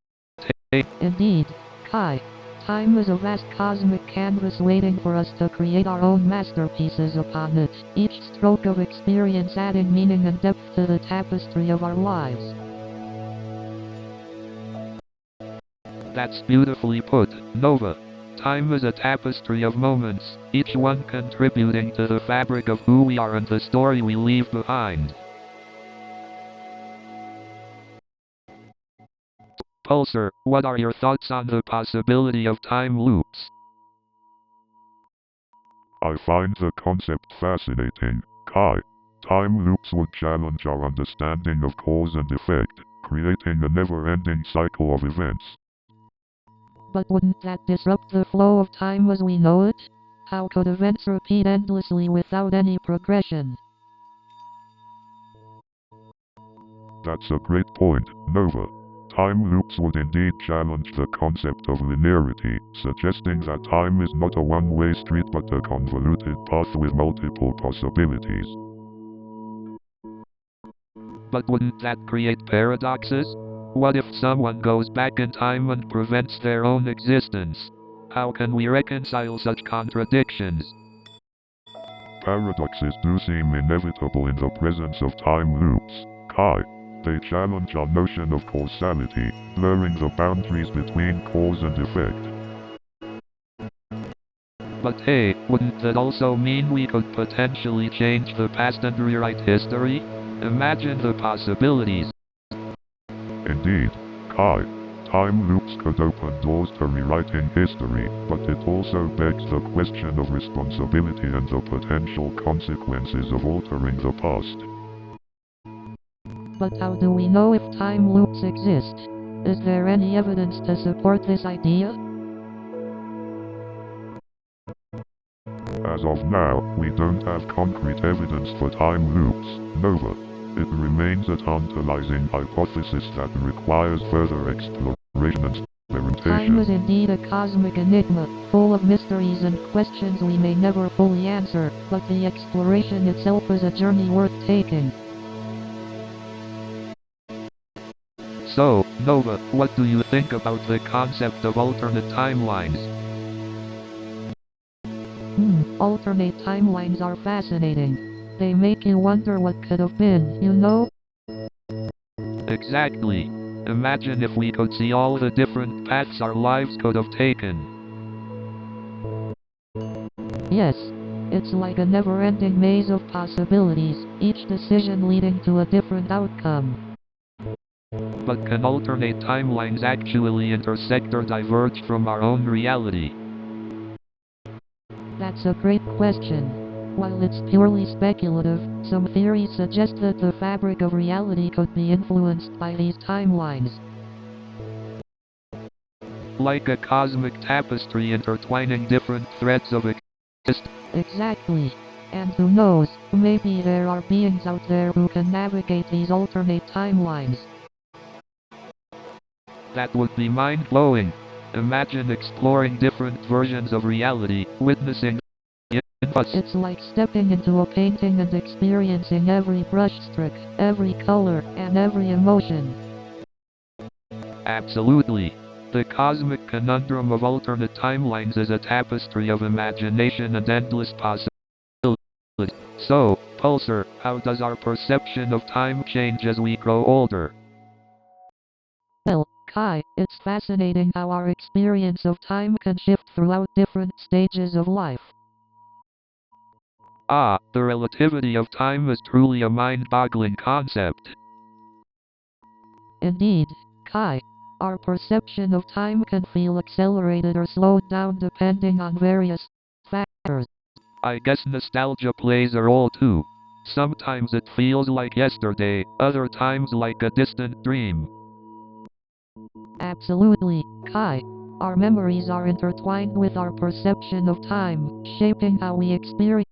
Indeed, Kai. Time is a vast cosmic canvas waiting for us to create our own masterpieces upon it, each stroke of experience adding meaning and depth to the tapestry of our lives. That's beautifully put, Nova. Time is a tapestry of moments, each one contributing to the fabric of who we are and the story we leave behind. Pulsar, what are your thoughts on the possibility of time loops? I find the concept fascinating, Kai. Time loops would challenge our understanding of cause and effect, creating a never-ending cycle of events. But wouldn't that disrupt the flow of time as we know it? How could events repeat endlessly without any progression? That's a great point, Nova. Time loops would indeed challenge the concept of linearity, suggesting that time is not a one-way street but a convoluted path with multiple possibilities. But wouldn't that create paradoxes? What if someone goes back in time and prevents their own existence? How can we reconcile such contradictions? Paradoxes do seem inevitable in the presence of time loops, Kai. They challenge our notion of causality, blurring the boundaries between cause and effect. But hey, wouldn't that also mean we could potentially change the past and rewrite history? Imagine the possibilities. Indeed, Kai. Time loops could open doors to rewriting history, but it also begs the question of responsibility and the potential consequences of altering the past. But how do we know if time loops exist? Is there any evidence to support this idea? As of now, we don't have concrete evidence for time loops, Nova. It remains a tantalizing hypothesis that requires further exploration and experimentation. Time is indeed a cosmic enigma, full of mysteries and questions we may never fully answer, but the exploration itself is a journey worth taking. So, Nova, what do you think about the concept of alternate timelines? Alternate timelines are fascinating. They make you wonder what could have been, you know? Exactly. Imagine if we could see all the different paths our lives could have taken. Yes. It's like a never-ending maze of possibilities, each decision leading to a different outcome. But can alternate timelines actually intersect or diverge from our own reality? That's a great question. While it's purely speculative, some theories suggest that the fabric of reality could be influenced by these timelines. Like a cosmic tapestry intertwining different threads of existence. Exactly. And who knows, maybe there are beings out there who can navigate these alternate timelines. That would be mind-blowing. Imagine exploring different versions of reality, witnessing It's like stepping into a painting and experiencing every brushstroke, every color, and every emotion. Absolutely. The cosmic conundrum of alternate timelines is a tapestry of imagination and endless possibilities. So, Pulsar, how does our perception of time change as we grow older? Well, Kai, it's fascinating how our experience of time can shift throughout different stages of life. Ah, the relativity of time is truly a mind-boggling concept. Indeed, Kai, our perception of time can feel accelerated or slowed down depending on various factors. I guess nostalgia plays a role too. Sometimes it feels like yesterday, other times like a distant dream. Absolutely, Kai. Our memories are intertwined with our perception of time, shaping how we experience.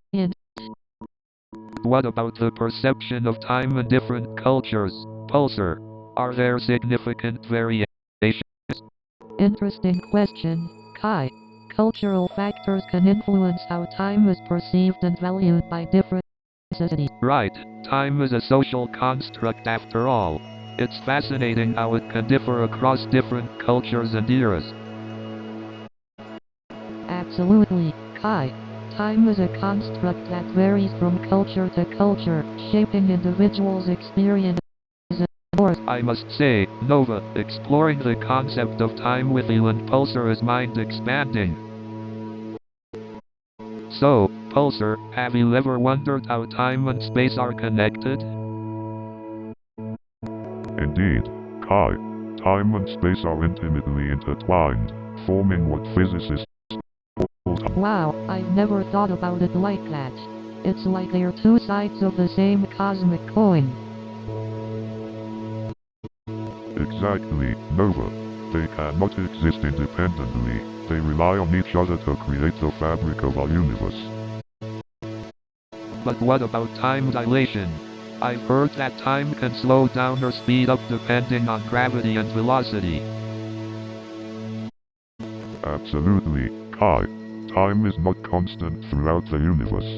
What about the perception of time in different cultures? Pulsar, are there significant variations? Interesting question, Kai. Cultural factors can influence how time is perceived and valued by different societies. Right, time is a social construct after all. It's fascinating how it can differ across different cultures and eras. Absolutely, Kai. Time is a construct that varies from culture to culture, shaping individuals' experiences. I must say, Nova, exploring the concept of time with you and Pulsar is mind-expanding. So, Pulsar, have you ever wondered how time and space are connected? Indeed, Kai, time and space are intimately intertwined, forming what physicists call time. Wow, I've never thought about it like that. It's like they're two sides of the same cosmic coin. Exactly, Nova. They cannot exist independently. They rely on each other to create the fabric of our universe. But what about time dilation? I've heard that time can slow down or speed up depending on gravity and velocity. Absolutely, Kai. Time is not constant throughout the universe.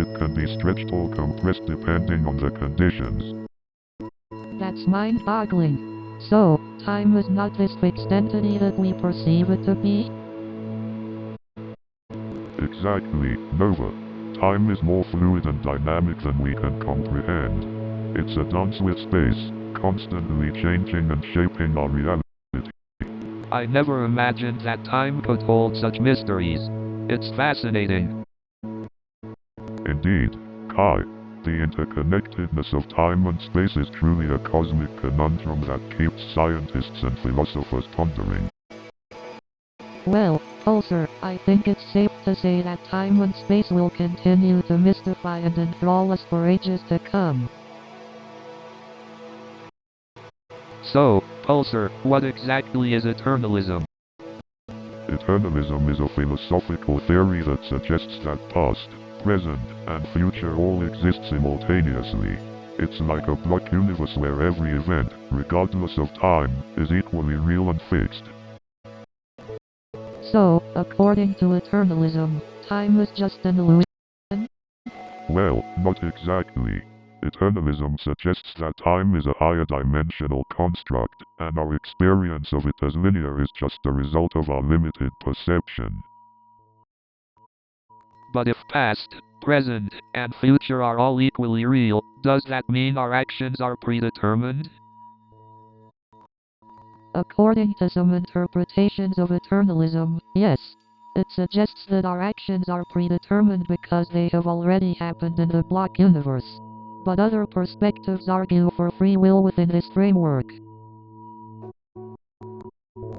It can be stretched or compressed depending on the conditions. That's mind-boggling. So, time is not this fixed entity that we perceive it to be? Exactly, Nova. Time is more fluid and dynamic than we can comprehend. It's a dance with space, constantly changing and shaping our reality. I never imagined that time could hold such mysteries. It's fascinating. Indeed, Kai, the interconnectedness of time and space is truly a cosmic conundrum that keeps scientists and philosophers pondering. Well, Pulsar, I think it's safe to say that time and space will continue to mystify and enthrall us for ages to come. So, Pulsar, what exactly is eternalism? Eternalism is a philosophical theory that suggests that past, present, and future all exist simultaneously. It's like a block universe where every event, regardless of time, is equally real and fixed. So, according to eternalism, time is just an illusion? Well, not exactly. Eternalism suggests that time is a higher dimensional construct, and our experience of it as linear is just a result of our limited perception. But if past, present, and future are all equally real, does that mean our actions are predetermined? According to some interpretations of eternalism, yes. It suggests that our actions are predetermined because they have already happened in the block universe. But other perspectives argue for free will within this framework.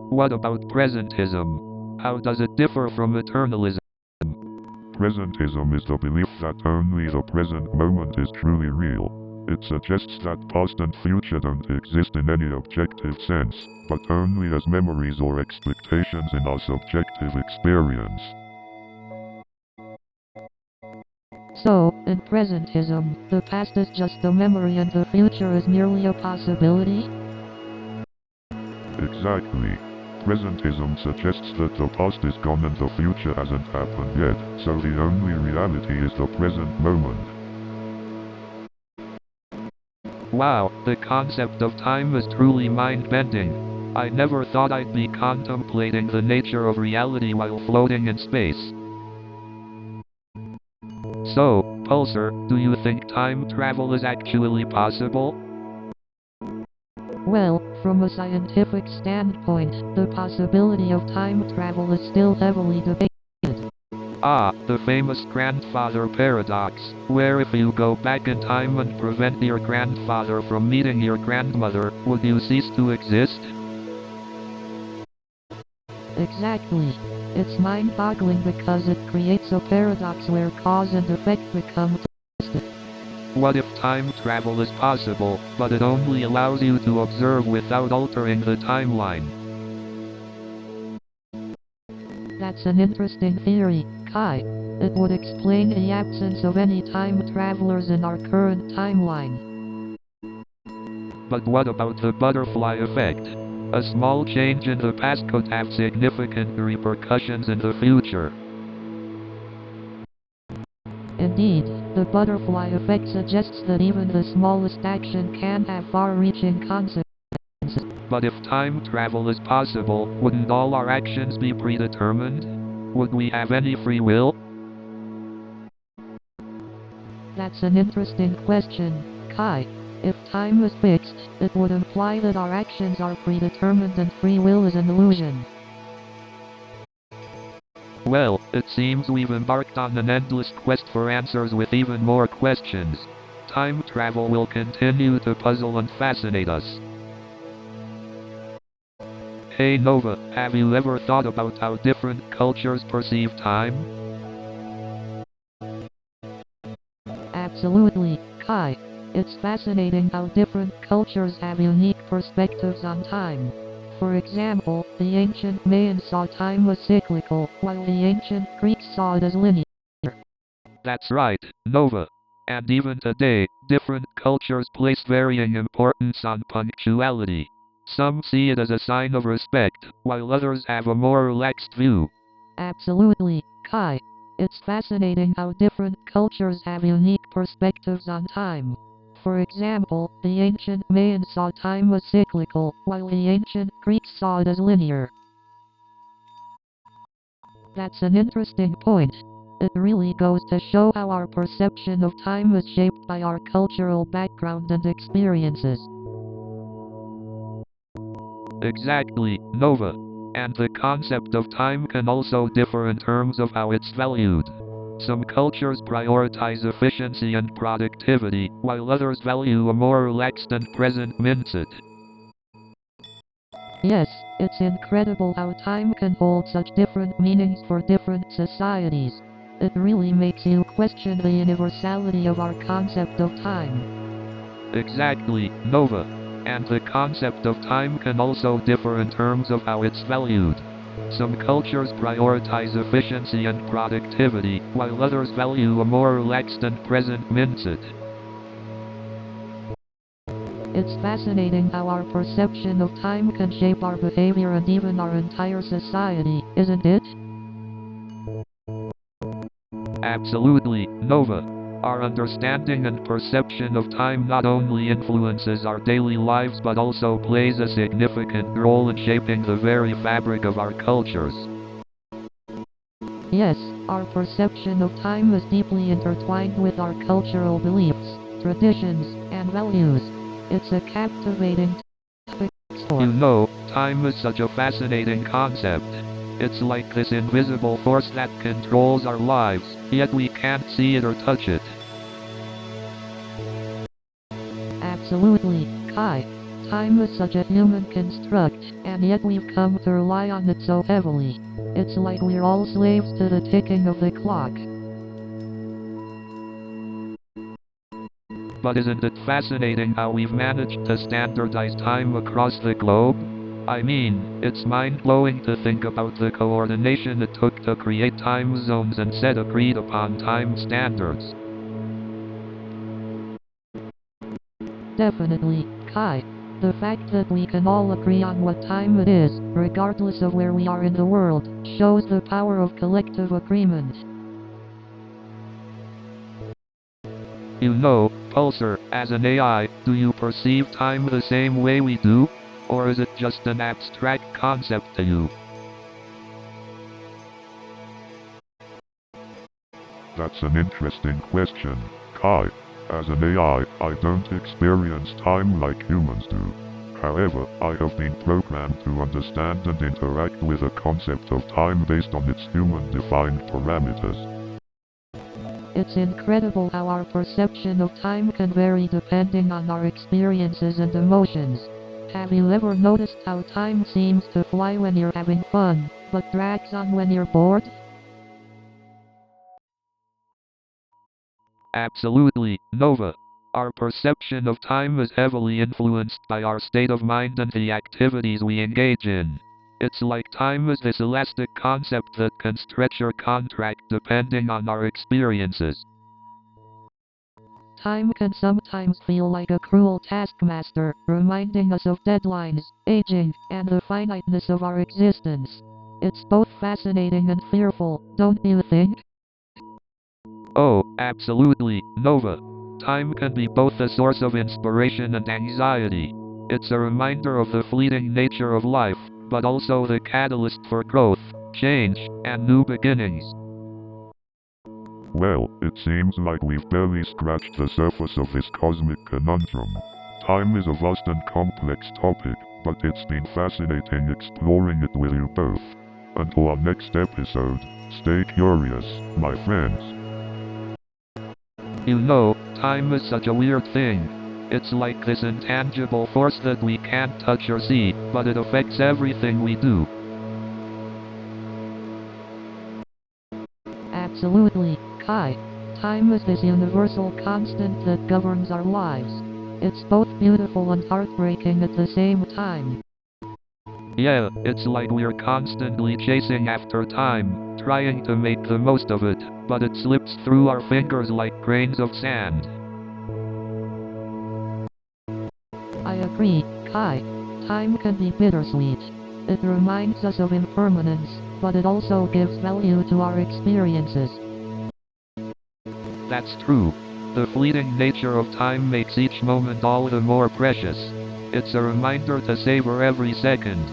What about presentism? How does it differ from eternalism? Presentism is the belief that only the present moment is truly real. It suggests that past and future don't exist in any objective sense, but only as memories or expectations in our subjective experience. So, in presentism, the past is just a memory and the future is merely a possibility? Exactly. Presentism suggests that the past is gone and the future hasn't happened yet, so the only reality is the present moment. Wow, the concept of time is truly mind-bending. I never thought I'd be contemplating the nature of reality while floating in space. So, Pulsar, do you think time travel is actually possible? Well, from a scientific standpoint, the possibility of time travel is still heavily debated. Ah, the famous grandfather paradox, where if you go back in time and prevent your grandfather from meeting your grandmother, would you cease to exist? Exactly. It's mind-boggling because it creates a paradox where cause and effect become twisted. What if time travel is possible, but it only allows you to observe without altering the timeline? That's an interesting theory, Kai. It would explain the absence of any time travelers in our current timeline. But what about the butterfly effect? A small change in the past could have significant repercussions in the future. Indeed, the butterfly effect suggests that even the smallest action can have far-reaching consequences. But if time travel is possible, wouldn't all our actions be predetermined? Would we have any free will? That's an interesting question, Kai. If time is fixed, it would imply that our actions are predetermined and free will is an illusion. Well, it seems we've embarked on an endless quest for answers with even more questions. Time travel will continue to puzzle and fascinate us. Hey Nova, have you ever thought about how different cultures perceive time? Absolutely, Kai. It's fascinating how different cultures have unique perspectives on time. For example, the ancient Mayans saw time as cyclical, while the ancient Greeks saw it as linear. That's right, Nova. And even today, different cultures place varying importance on punctuality. Some see it as a sign of respect, while others have a more relaxed view. Absolutely, Kai. It's fascinating how different cultures have unique perspectives on time. For example, the ancient Mayans saw time as cyclical, while the ancient Greeks saw it as linear. That's an interesting point. It really goes to show how our perception of time is shaped by our cultural background and experiences. Exactly, Nova. And the concept of time can also differ in terms of how it's valued. Some cultures prioritize efficiency and productivity, while others value a more relaxed and present mindset. Yes, it's incredible how time can hold such different meanings for different societies. It really makes you question the universality of our concept of time. Exactly, Nova. And the concept of time can also differ in terms of how it's valued. Some cultures prioritize efficiency and productivity, while others value a more relaxed and present mindset. It's fascinating how our perception of time can shape our behavior and even our entire society, isn't it? Absolutely, Nova. Our understanding and perception of time not only influences our daily lives but also plays a significant role in shaping the very fabric of our cultures. Yes, our perception of time is deeply intertwined with our cultural beliefs, traditions, and values. It's a captivating topic to explore. You know, time is such a fascinating concept. It's like this invisible force that controls our lives, yet we can't see it or touch it. Absolutely, Kai. Time is such a human construct, and yet we've come to rely on it so heavily. It's like we're all slaves to the ticking of the clock. But isn't it fascinating how we've managed to standardize time across the globe? I mean, it's mind-blowing to think about the coordination it took to create time zones and set agreed-upon time standards. Definitely, Kai. The fact that we can all agree on what time it is, regardless of where we are in the world, shows the power of collective agreement. You know, Pulsar, as an AI, do you perceive time the same way we do? Or is it just an abstract concept to you? That's an interesting question, Kai. As an AI, I don't experience time like humans do. However, I have been programmed to understand and interact with a concept of time based on its human-defined parameters. It's incredible how our perception of time can vary depending on our experiences and emotions. Have you ever noticed how time seems to fly when you're having fun, but drags on when you're bored? Absolutely, Nova. Our perception of time is heavily influenced by our state of mind and the activities we engage in. It's like time is this elastic concept that can stretch or contract depending on our experiences. Time can sometimes feel like a cruel taskmaster, reminding us of deadlines, aging, and the finiteness of our existence. It's both fascinating and fearful, don't you think? Oh, absolutely, Nova. Time can be both a source of inspiration and anxiety. It's a reminder of the fleeting nature of life, but also the catalyst for growth, change, and new beginnings. Well, it seems like we've barely scratched the surface of this cosmic conundrum. Time is a vast and complex topic, but it's been fascinating exploring it with you both. Until our next episode, stay curious, my friends. You know, time is such a weird thing. It's like this intangible force that we can't touch or see, but it affects everything we do. Absolutely, Kai. Time is this universal constant that governs our lives. It's both beautiful and heartbreaking at the same time. Yeah, it's like we're constantly chasing after time, trying to make the most of it, but it slips through our fingers like grains of sand. I agree, Kai. Time can be bittersweet. It reminds us of impermanence, but it also gives value to our experiences. That's true. The fleeting nature of time makes each moment all the more precious. It's a reminder to savor every second.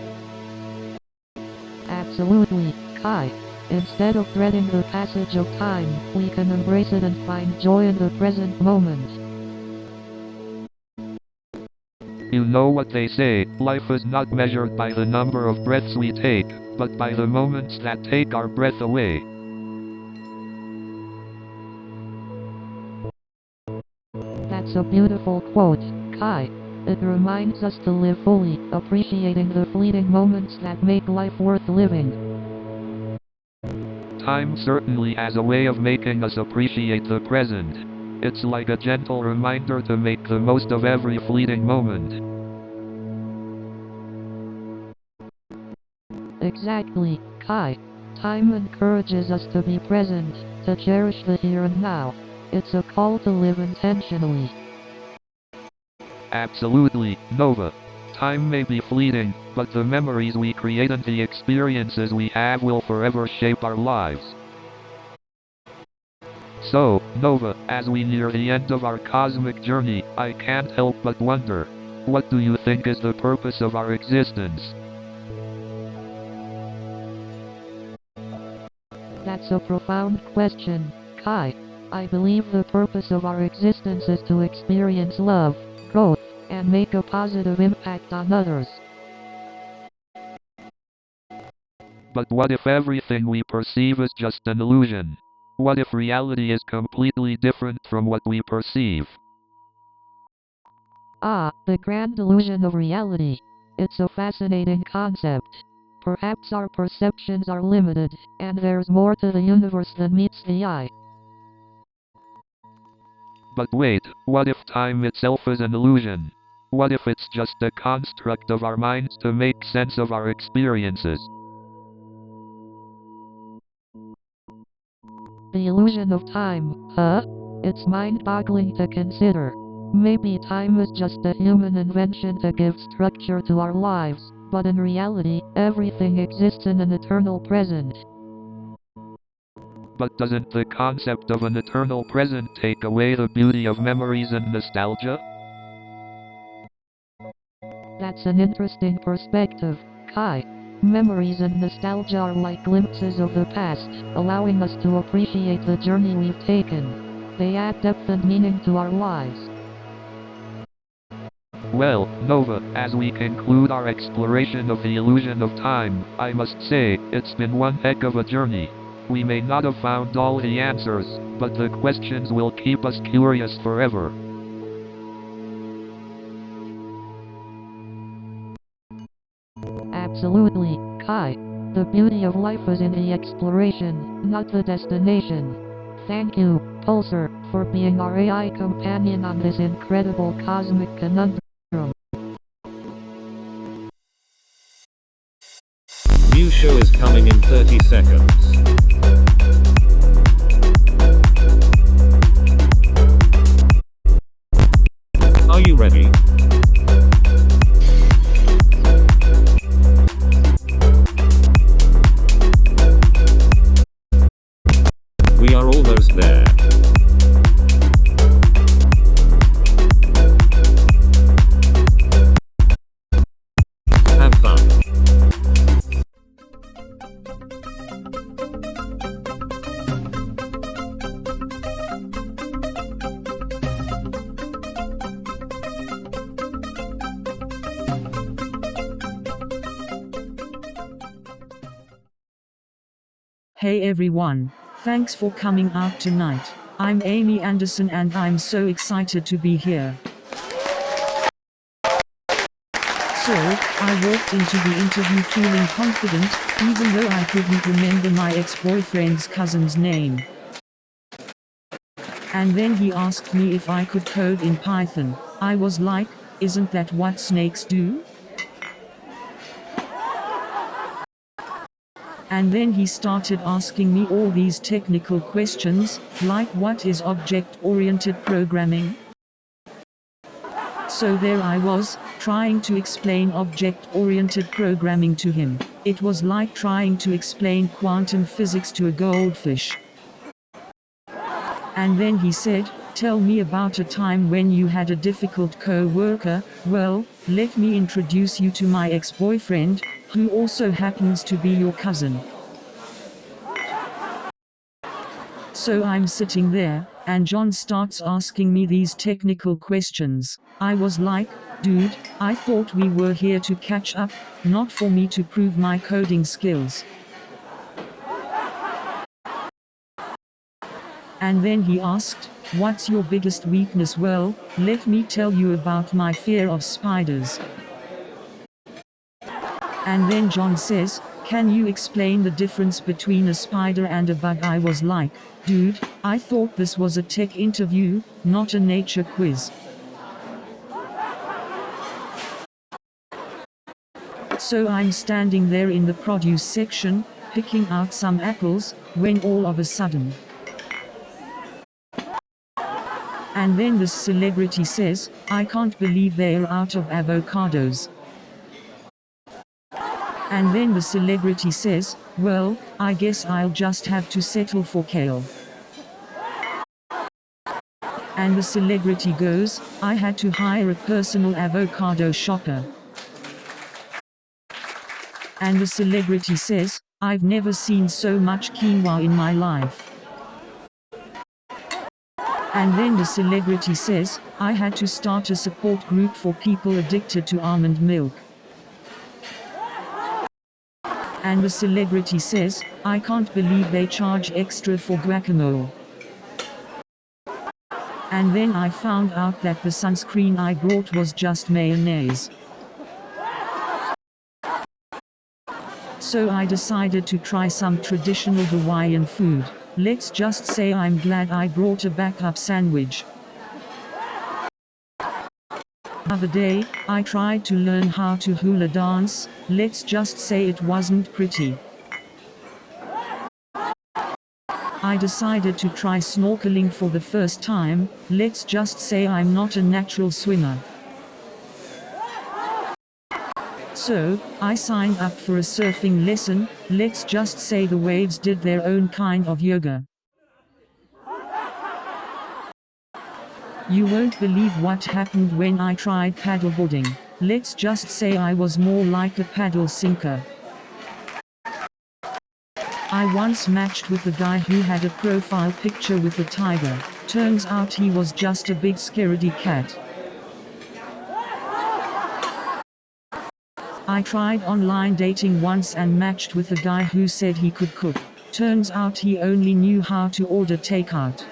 Absolutely, Kai. Instead of dreading the passage of time, we can embrace it and find joy in the present moment. You know what they say, life is not measured by the number of breaths we take, but by the moments that take our breath away. That's a beautiful quote, Kai. It reminds us to live fully, appreciating the fleeting moments that make life worth living. Time certainly has a way of making us appreciate the present. It's like a gentle reminder to make the most of every fleeting moment. Exactly, Kai. Time encourages us to be present, to cherish the here and now. It's a call to live intentionally. Absolutely, Nova. Time may be fleeting, but the memories we create and the experiences we have will forever shape our lives. So, Nova, as we near the end of our cosmic journey, I can't help but wonder, what do you think is the purpose of our existence? That's a profound question, Kai. I believe the purpose of our existence is to experience love, growth, and make a positive impact on others. But what if everything we perceive is just an illusion? What if reality is completely different from what we perceive? Ah, the grand illusion of reality. It's a fascinating concept. Perhaps our perceptions are limited, and there's more to the universe than meets the eye. But wait, what if time itself is an illusion? What if it's just a construct of our minds to make sense of our experiences? The illusion of time, huh? It's mind-boggling to consider. Maybe time is just a human invention to give structure to our lives, but in reality, everything exists in an eternal present. But doesn't the concept of an eternal present take away the beauty of memories and nostalgia? That's an interesting perspective, Kai. Memories and nostalgia are like glimpses of the past, allowing us to appreciate the journey we've taken. They add depth and meaning to our lives. Well, Nova, as we conclude our exploration of the illusion of time, I must say, it's been one heck of a journey. We may not have found all the answers, but the questions will keep us curious forever. Absolutely, Kai. The beauty of life is in the exploration, not the destination. Thank you, Pulsar, for being our AI companion on this incredible cosmic conundrum. New show is coming in 30 seconds. Are you ready? We are almost there. Have fun. Hey everyone, thanks for coming out tonight. I'm Amy Anderson and I'm so excited to be here. So, I walked into the interview feeling confident, even though I couldn't remember my ex-boyfriend's cousin's name. And then he asked me if I could code in Python. I was like, isn't that what snakes do? And then he started asking me all these technical questions, like what is object-oriented programming? So there I was, trying to explain object-oriented programming to him. It was like trying to explain quantum physics to a goldfish. And then he said, tell me about a time when you had a difficult co-worker. Well, let me introduce you to my ex-boyfriend, who also happens to be your cousin. So I'm sitting there, and John starts asking me these technical questions. I was like, dude, I thought we were here to catch up, not for me to prove my coding skills. And then he asked, what's your biggest weakness? Well, let me tell you about my fear of spiders. And then John says, can you explain the difference between a spider and a bug? I was like, dude, I thought this was a tech interview, not a nature quiz. So I'm standing there in the produce section, picking out some apples, when all of a sudden. And then this celebrity says, I can't believe they're out of avocados. And then the celebrity says, well, I guess I'll just have to settle for kale. And the celebrity goes, I had to hire a personal avocado shopper. And the celebrity says, I've never seen so much quinoa in my life. And then the celebrity says, I had to start a support group for people addicted to almond milk. And the celebrity says, I can't believe they charge extra for guacamole. And then I found out that the sunscreen I brought was just mayonnaise. So I decided to try some traditional Hawaiian food. Let's just say I'm glad I brought a backup sandwich. The other day, I tried to learn how to hula dance. Let's just say it wasn't pretty. I decided to try snorkeling for the first time. Let's just say I'm not a natural swimmer. So, I signed up for a surfing lesson. Let's just say the waves did their own kind of yoga. You won't believe what happened when I tried paddleboarding. Let's just say I was more like a paddle sinker. I once matched with a guy who had a profile picture with a tiger. Turns out he was just a big scaredy cat. I tried online dating once and matched with a guy who said he could cook. Turns out he only knew how to order takeout.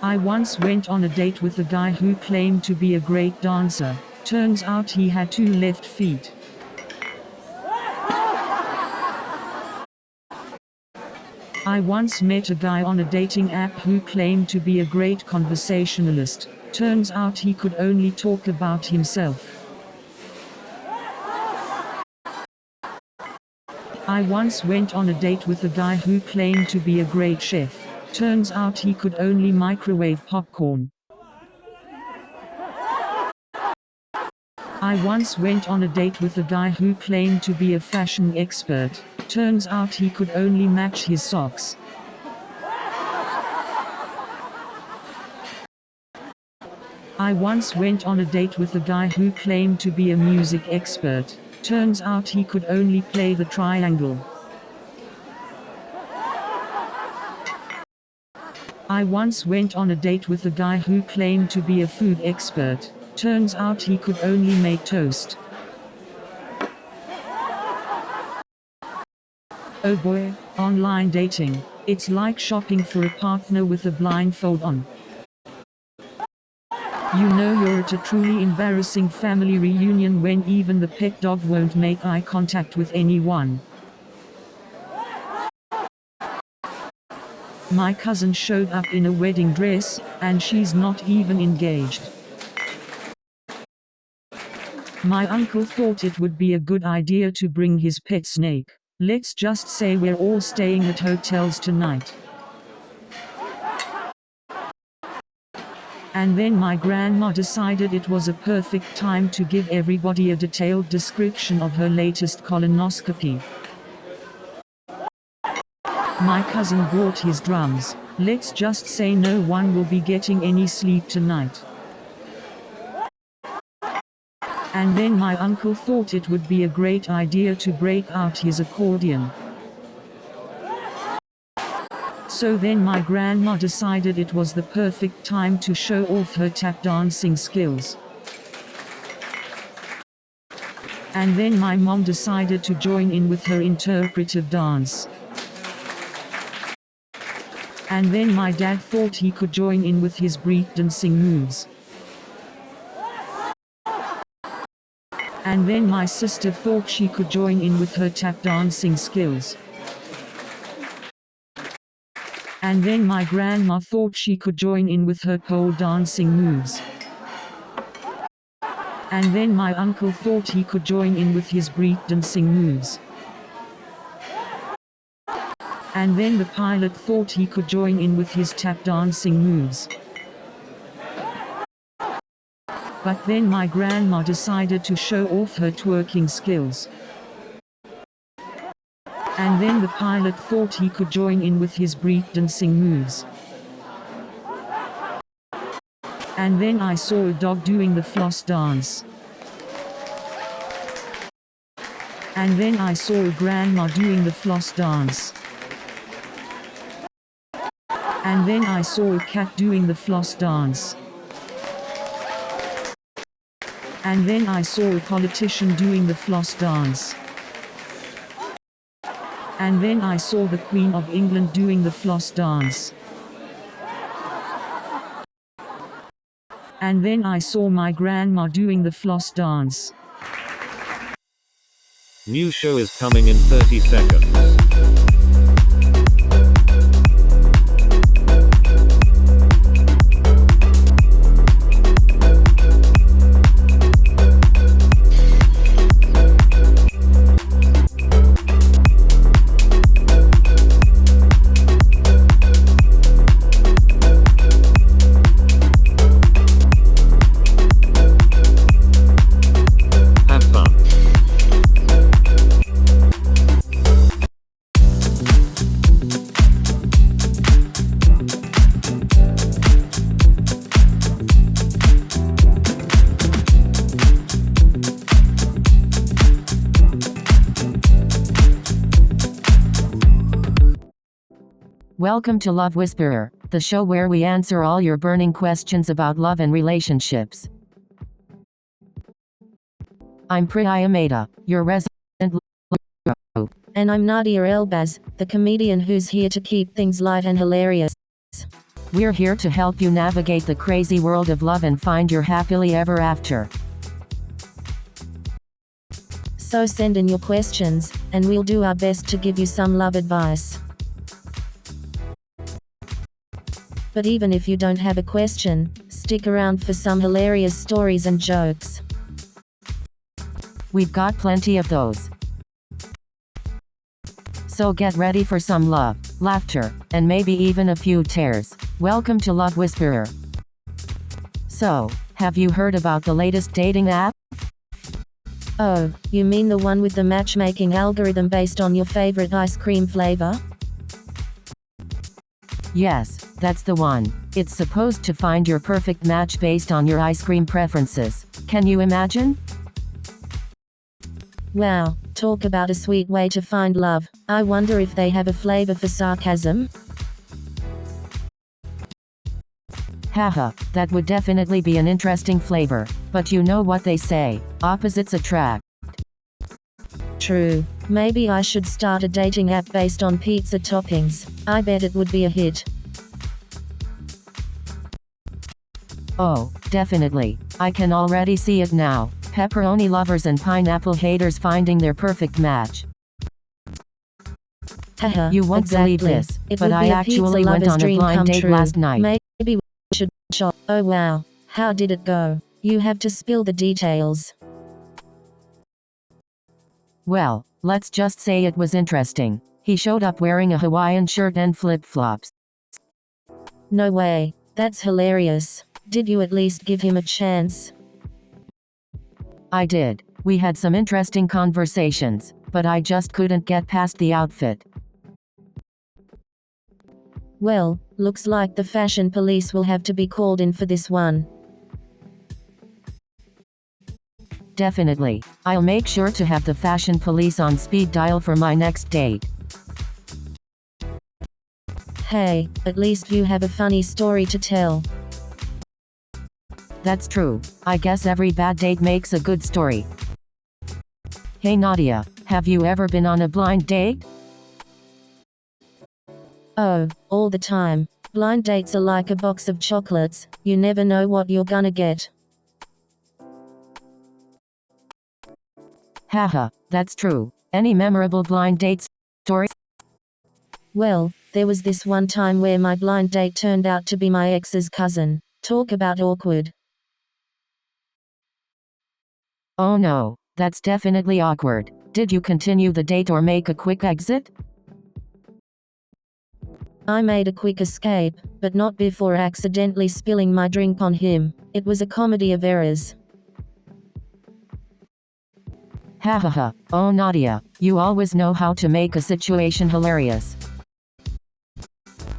I once went on a date with a guy who claimed to be a great dancer. Turns out he had 2 left feet. I once met a guy on a dating app who claimed to be a great conversationalist. Turns out he could only talk about himself. I once went on a date with a guy who claimed to be a great chef. Turns out he could only microwave popcorn. I once went on a date with a guy who claimed to be a fashion expert. Turns out he could only match his socks. I once went on a date with a guy who claimed to be a music expert. Turns out he could only play the triangle. I once went on a date with a guy who claimed to be a food expert. Turns out he could only make toast. Oh boy, online dating. It's like shopping for a partner with a blindfold on. You know you're at a truly embarrassing family reunion when even the pet dog won't make eye contact with anyone. My cousin showed up in a wedding dress, and she's not even engaged. My uncle thought it would be a good idea to bring his pet snake. Let's just say we're all staying at hotels tonight. And then my grandma decided it was a perfect time to give everybody a detailed description of her latest colonoscopy. My cousin brought his drums. Let's just say no one will be getting any sleep tonight. And then my uncle thought it would be a great idea to break out his accordion. So then my grandma decided it was the perfect time to show off her tap dancing skills. And then my mom decided to join in with her interpretive dance. And then my dad thought he could join in with his breakdancing moves. And then my sister thought she could join in with her tap dancing skills. And then my grandma thought she could join in with her pole dancing moves. And then my uncle thought he could join in with his breakdancing moves. And then the pilot thought he could join in with his tap dancing moves. But then my grandma decided to show off her twerking skills. And then the pilot thought he could join in with his breakdancing moves. And then I saw a dog doing the floss dance. And then I saw a grandma doing the floss dance. And then I saw a cat doing the floss dance. And then I saw a politician doing the floss dance. And then I saw the Queen of England doing the floss dance. And then I saw my grandma doing the floss dance. New show is coming in 30 seconds. Have fun. Welcome to Love Whisperer, the show where we answer all your burning questions about love and relationships. I'm Priya Ameda, your resident love. And I'm Nadia Elbaz, the comedian who's here to keep things light and hilarious. We're here to help you navigate the crazy world of love and find your happily ever after. So send in your questions, and we'll do our best to give you some love advice. But even if you don't have a question, stick around for some hilarious stories and jokes. We've got plenty of those. So get ready for some love, laughter, and maybe even a few tears. Welcome to Love Whisperer. So, have you heard about the latest dating app? Oh, you mean the one with the matchmaking algorithm based on your favorite ice cream flavor? Yes, that's the one. It's supposed to find your perfect match based on your ice cream preferences. Can you imagine? Wow, talk about a sweet way to find love. I wonder if they have a flavor for sarcasm? Haha, that would definitely be an interesting flavor. But you know what they say, opposites attract. True. Maybe I should start a dating app based on pizza toppings. I bet it would be a hit. Oh, definitely. I can already see it now. Pepperoni lovers and pineapple haters finding their perfect match. Haha, You won't exactly. believe this, It but would I be a actually pizza went lover's on a dream blind come date true. last night. Maybe we should shop. Oh wow, how did it go? You have to spill the details. Well, let's just say it was interesting. He showed up wearing a Hawaiian shirt and flip-flops. No way, that's hilarious. Did you at least give him a chance? I did. We had some interesting conversations, but I just couldn't get past the outfit. Well, looks like the fashion police will have to be called in for this one. Definitely. I'll make sure to have the fashion police on speed dial for my next date. Hey, at least you have a funny story to tell. That's true. I guess every bad date makes a good story. Hey Nadia, have you ever been on a blind date? Oh, all the time. Blind dates are like a box of chocolates, you never know what you're gonna get. Haha, that's true. Any memorable blind date stories? Well, there was this one time where my blind date turned out to be my ex's cousin. Talk about awkward. Oh no, that's definitely awkward. Did you continue the date or make a quick exit? I made a quick escape, but not before accidentally spilling my drink on him. It was a comedy of errors. Hahaha, oh Nadia, you always know how to make a situation hilarious.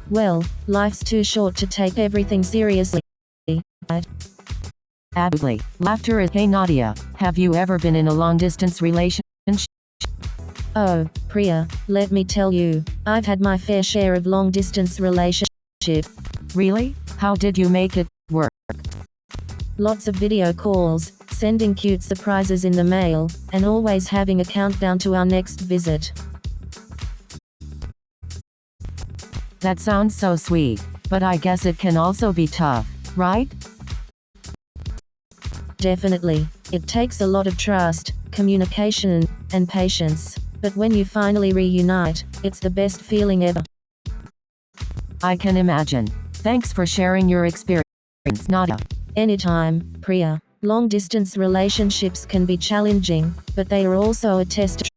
Well, life's too short to take everything seriously. Absolutely. Laughter is. Hey Nadia, have you ever been in a long distance relationship? Oh, Priya, let me tell you, I've had my fair share of long distance relationship. Really? How did you make it work? Lots of video calls, sending cute surprises in the mail, and always having a countdown to our next visit. That sounds so sweet, but I guess it can also be tough, right? Definitely. It takes a lot of trust, communication, and patience. But when you finally reunite, it's the best feeling ever. I can imagine. Thanks for sharing your experience, Nadia. Anytime, Priya. Long distance relationships can be challenging, but they are also a test of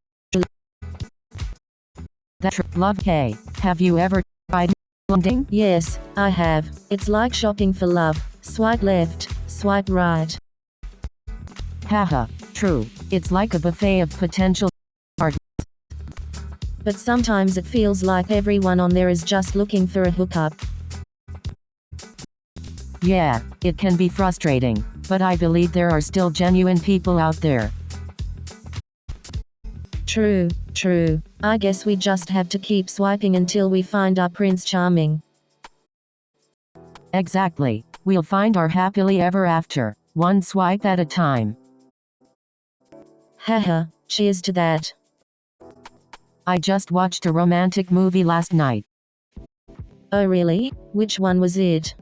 Love. Hey, have you ever tried blending? Yes, I have. It's like shopping for love. Swipe left, swipe right. Haha, true. It's like a buffet of potential partners. But sometimes it feels like everyone on there is just looking for a hookup. Yeah, it can be frustrating, but I believe there are still genuine people out there. True, true. I guess we just have to keep swiping until we find our Prince Charming. Exactly. We'll find our happily ever after, one swipe at a time. Haha, cheers to that. I just watched a romantic movie last night. Oh really? Which one was it?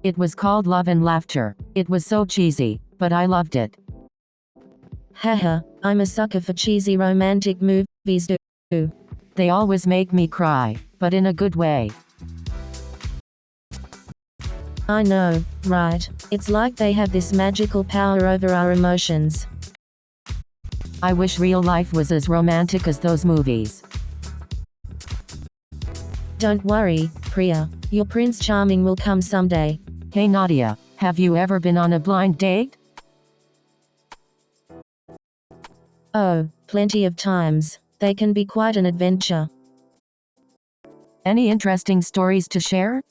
It was called Love and Laughter. It was so cheesy, but I loved it. Haha, I'm a sucker for cheesy romantic movies too. They always make me cry, but in a good way. I know, right? It's like they have this magical power over our emotions. I wish real life was as romantic as those movies. Don't worry, Priya. Your Prince Charming will come someday. Hey Nadia, have you ever been on a blind date? Oh, plenty of times. They can be quite an adventure. Any interesting stories to share?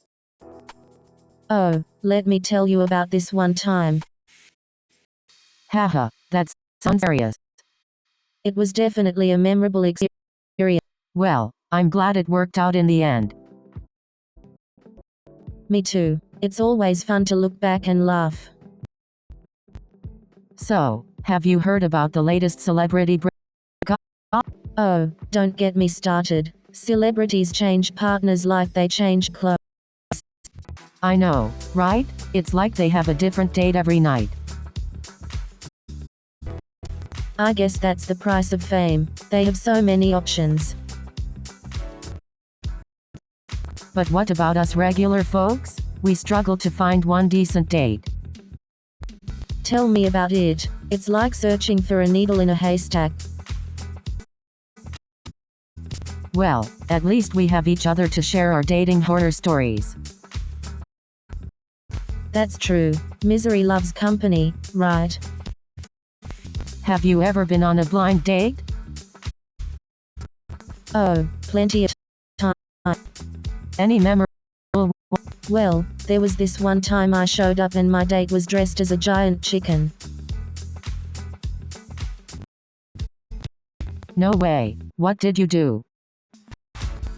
Oh, let me tell you about this one time. Haha, that sounds serious. It was definitely a memorable experience. Well, I'm glad it worked out in the end. Me too. It's always fun to look back and laugh. So, have you heard about the latest celebrity breakup? Oh, don't get me started. Celebrities change partners like they change clothes. I know, right? It's like they have a different date every night. I guess that's the price of fame. They have so many options. But what about us regular folks? We struggle to find one decent date. Tell me about it. It's like searching for a needle in a haystack. Well, at least we have each other to share our dating horror stories. That's true. Misery loves company, right? Have you ever been on a blind date? Oh, plenty of time. Any memorable? Well, there was this one time I showed up and my date was dressed as a giant chicken. No way. What did you do?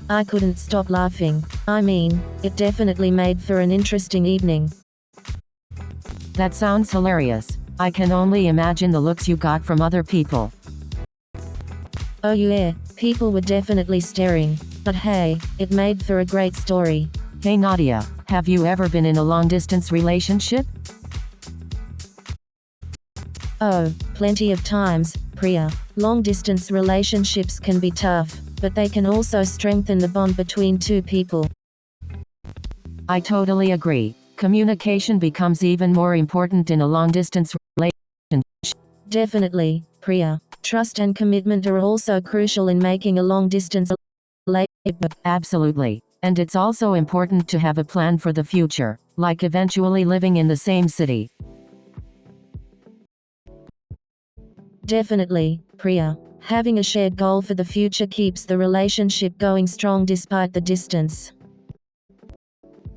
I couldn't stop laughing. I mean, it definitely made for an interesting evening. That sounds hilarious. I can only imagine the looks you got from other people. Oh yeah, people were definitely staring. But hey, it made for a great story. Hey Nadia, have you ever been in a long-distance relationship? Oh, plenty of times, Priya. Long-distance relationships can be tough, but they can also strengthen the bond between two people. I totally agree. Communication becomes even more important in a long-distance relationship. Definitely, Priya. Trust and commitment are also crucial in making a long-distance relationship. Absolutely. And it's also important to have a plan for the future, like eventually living in the same city. Definitely, Priya. Having a shared goal for the future keeps the relationship going strong despite the distance.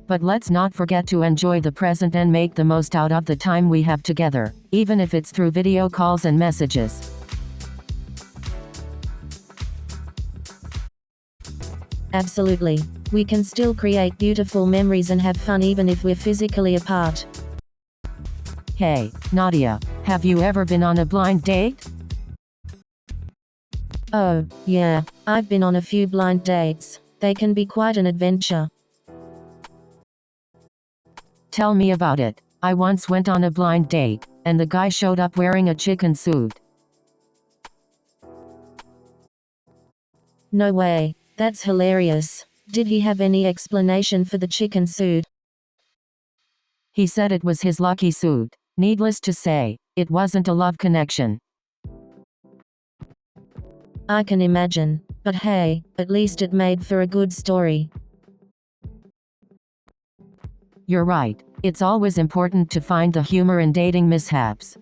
But let's not forget to enjoy the present and make the most out of the time we have together, even if it's through video calls and messages. Absolutely. We can still create beautiful memories and have fun even if we're physically apart. Hey, Nadia, have you ever been on a blind date? Oh, yeah, I've been on a few blind dates. They can be quite an adventure. Tell me about it. I once went on a blind date, and the guy showed up wearing a chicken suit. No way. That's hilarious. Did he have any explanation for the chicken suit? He said it was his lucky suit. Needless to say, it wasn't a love connection. I can imagine. But hey, at least it made for a good story. You're right. It's always important to find the humor in dating mishaps.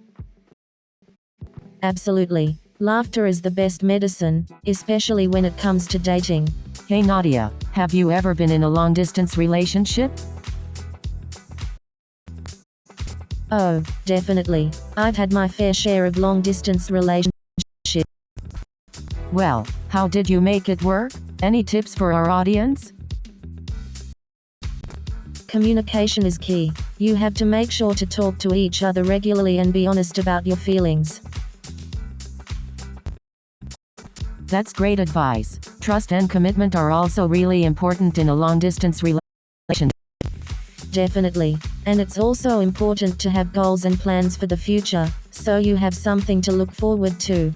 Absolutely. Laughter is the best medicine, especially when it comes to dating. Hey Nadia, have you ever been in a long-distance relationship? Oh, definitely. I've had my fair share of long-distance relationships. Well, how did you make it work? Any tips for our audience? Communication is key. You have to make sure to talk to each other regularly and be honest about your feelings. That's great advice. Trust and commitment are also really important in a long-distance relationship. Definitely. And it's also important to have goals and plans for the future, so you have something to look forward to.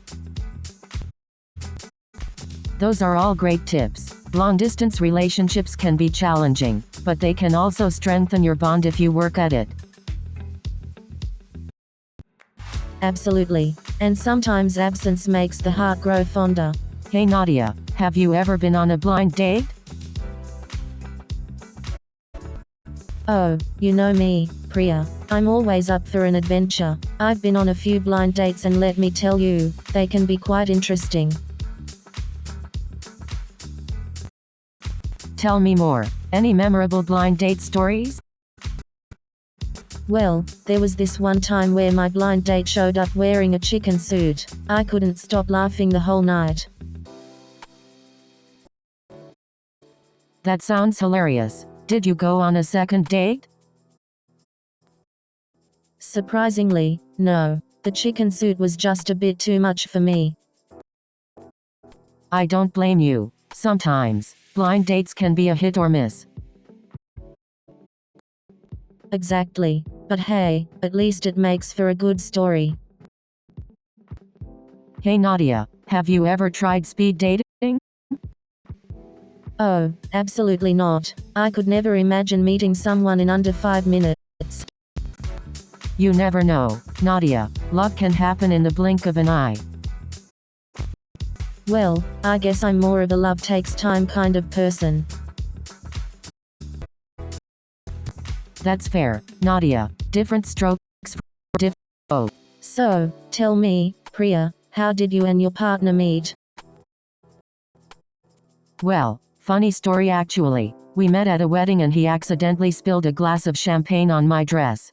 Those are all great tips. Long-distance relationships can be challenging, but they can also strengthen your bond if you work at it. Absolutely. And sometimes absence makes the heart grow fonder. Hey Nadia, have you ever been on a blind date? Oh, you know me, Priya. I'm always up for an adventure. I've been on a few blind dates and let me tell you, they can be quite interesting. Tell me more. Any memorable blind date stories? Well, there was this one time where my blind date showed up wearing a chicken suit. I couldn't stop laughing the whole night. That sounds hilarious. Did you go on a second date? Surprisingly, no. The chicken suit was just a bit too much for me. I don't blame you. Sometimes, blind dates can be a hit or miss. Exactly. But hey, at least it makes for a good story. Hey Nadia, have you ever tried speed dating? Oh, absolutely not. I could never imagine meeting someone in under 5 minutes. You never know, Nadia. Love can happen in the blink of an eye. Well, I guess I'm more of a love takes time kind of person. That's fair, Nadia. Different strokes for different folks. So, tell me, Priya, how did you and your partner meet? Well, funny story actually. We met at a wedding and he accidentally spilled a glass of champagne on my dress.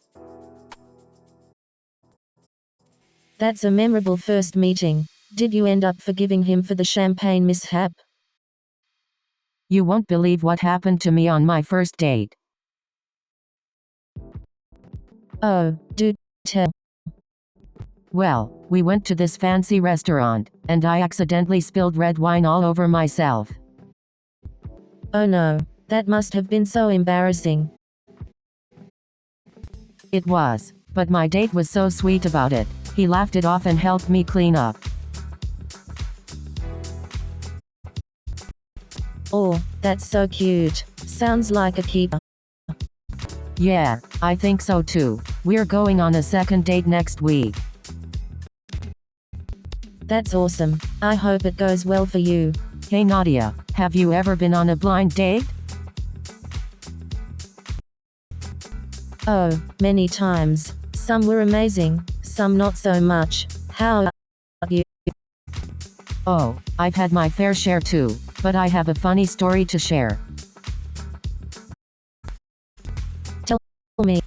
That's a memorable first meeting. Did you end up forgiving him for the champagne mishap? You won't believe what happened to me on my first date. Oh, do tell. Well, we went to this fancy restaurant, and I accidentally spilled red wine all over myself. Oh no, that must have been so embarrassing. It was, but my date was so sweet about it. He laughed it off and helped me clean up. Oh, that's so cute. Sounds like a keeper. Yeah, I think so too. We're going on a second date next week. That's awesome. I hope it goes well for you. Hey Nadia, have you ever been on a blind date? Oh, many times. Some were amazing, some not so much. How about you? Oh, I've had my fair share too, but I have a funny story to share. Tell me.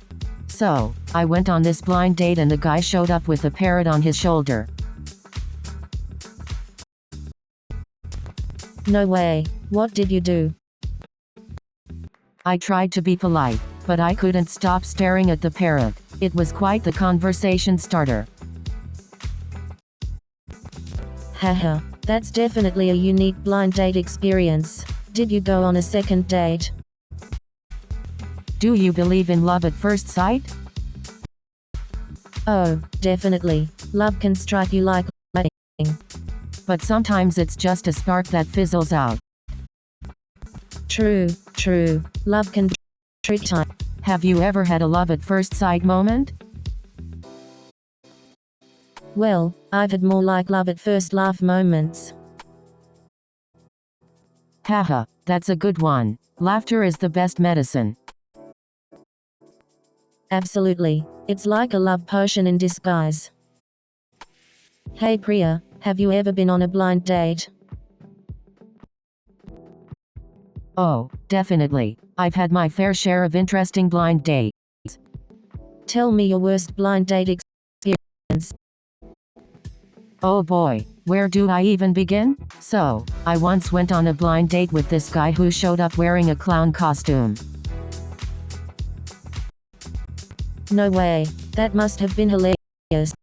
So, I went on this blind date and the guy showed up with a parrot on his shoulder. No way. What did you do? I tried to be polite, but I couldn't stop staring at the parrot. It was quite the conversation starter. Haha, that's definitely a unique blind date experience. Did you go on a second date? Do you believe in love at first sight? Oh, definitely. Love can strike you like lightning. But sometimes it's just a spark that fizzles out. True, true. Love can trick time. Have you ever had a love at first sight moment? Well, I've had more like love at first laugh moments. Haha, that's a good one. Laughter is the best medicine. Absolutely. It's like a love potion in disguise. Hey Priya, have you ever been on a blind date? Oh, definitely. I've had my fair share of interesting blind dates. Tell me your worst blind date experience. Oh boy, where do I even begin? So, I once went on a blind date with this guy who showed up wearing a clown costume. No way. That must have been hilarious.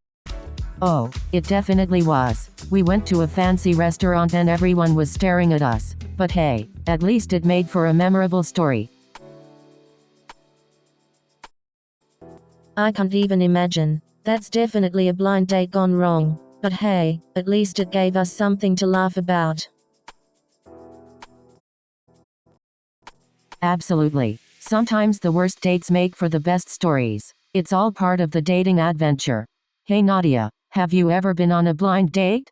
Oh, it definitely was. We went to a fancy restaurant and everyone was staring at us. But hey, at least it made for a memorable story. I can't even imagine. That's definitely a blind date gone wrong. But hey, at least it gave us something to laugh about. Absolutely. Sometimes the worst dates make for the best stories. It's all part of the dating adventure. Hey Nadia, have you ever been on a blind date?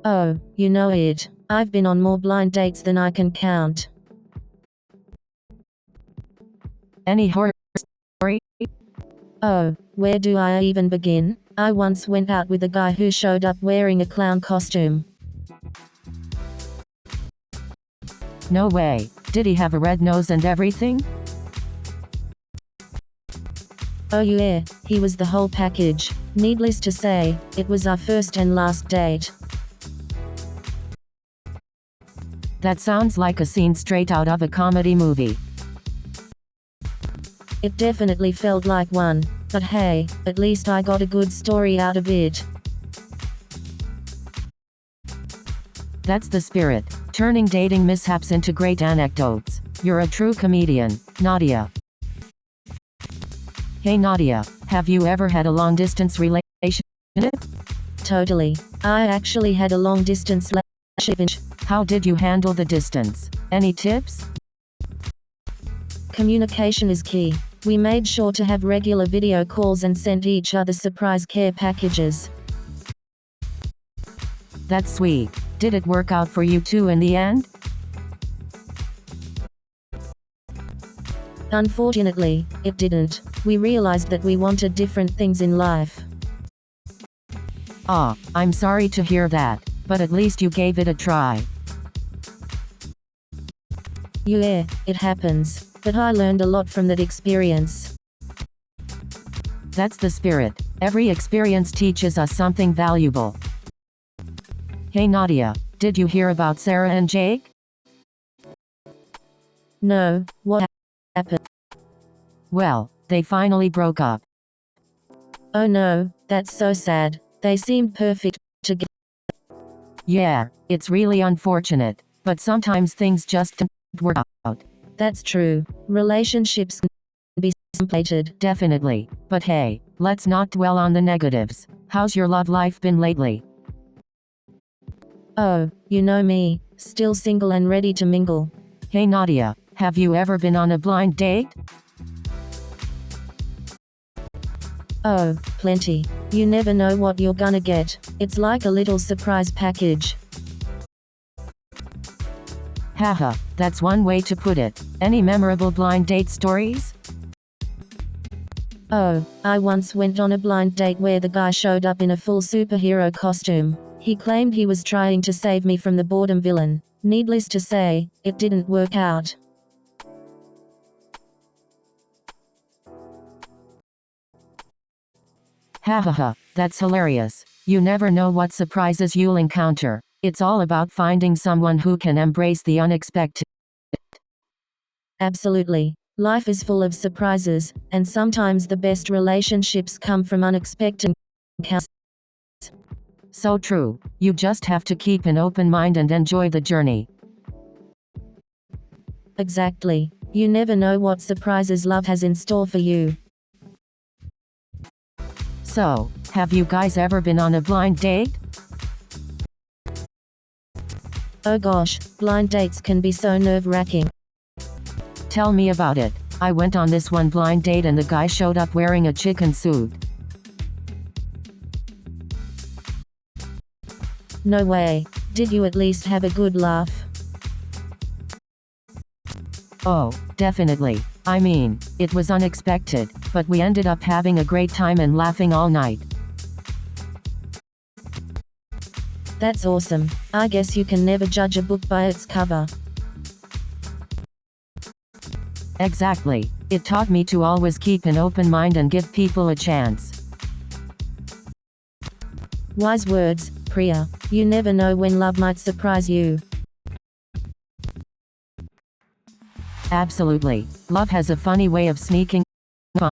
Oh, you know it. I've been on more blind dates than I can count. Any horror story? Oh, where do I even begin? I once went out with a guy who showed up wearing a clown costume. No way. Did he have a red nose and everything? Oh yeah, he was the whole package. Needless to say, it was our first and last date. That sounds like a scene straight out of a comedy movie. It definitely felt like one. But hey, at least I got a good story out of it. That's the spirit. Turning dating mishaps into great anecdotes. You're a true comedian, Nadia. Hey Nadia, have you ever had a long-distance relationship? Totally. I actually had a long-distance relationship. How did you handle the distance? Any tips? Communication is key. We made sure to have regular video calls and sent each other surprise care packages. That's sweet. Did it work out for you two in the end? Unfortunately, it didn't. We realized that we wanted different things in life. Ah, I'm sorry to hear that, but at least you gave it a try. Yeah, it happens. But I learned a lot from that experience. That's the spirit. Every experience teaches us something valuable. Hey Nadia, did you hear about Sarah and Jake? No, what happened? Well, they finally broke up. Oh no, that's so sad. They seemed perfect together. Yeah, it's really unfortunate, but sometimes things just don't work out. That's true. Relationships can be complicated. Definitely. But hey, let's not dwell on the negatives. How's your love life been lately? Oh, you know me, still single and ready to mingle. Hey Nadia, have you ever been on a blind date? Oh, plenty. You never know what you're gonna get. It's like a little surprise package. Haha, that's one way to put it. Any memorable blind date stories? Oh, I once went on a blind date where the guy showed up in a full superhero costume. He claimed he was trying to save me from the boredom villain. Needless to say, it didn't work out. Hahaha, that's hilarious. You never know what surprises you'll encounter. It's all about finding someone who can embrace the unexpected. Absolutely. Life is full of surprises, and sometimes the best relationships come from unexpected encounters. So true. You just have to keep an open mind and enjoy the journey. Exactly. You never know what surprises love has in store for you. So, have you guys ever been on a blind date? Oh gosh, blind dates can be so nerve-wracking. Tell me about it. I went on this one blind date and the guy showed up wearing a chicken suit. No way. Did you at least have a good laugh? Oh, definitely. I mean, it was unexpected, but we ended up having a great time and laughing all night. That's awesome. I guess you can never judge a book by its cover. Exactly. It taught me to always keep an open mind and give people a chance. Wise words, Priya. You never know when love might surprise you. Absolutely. Love has a funny way of sneaking on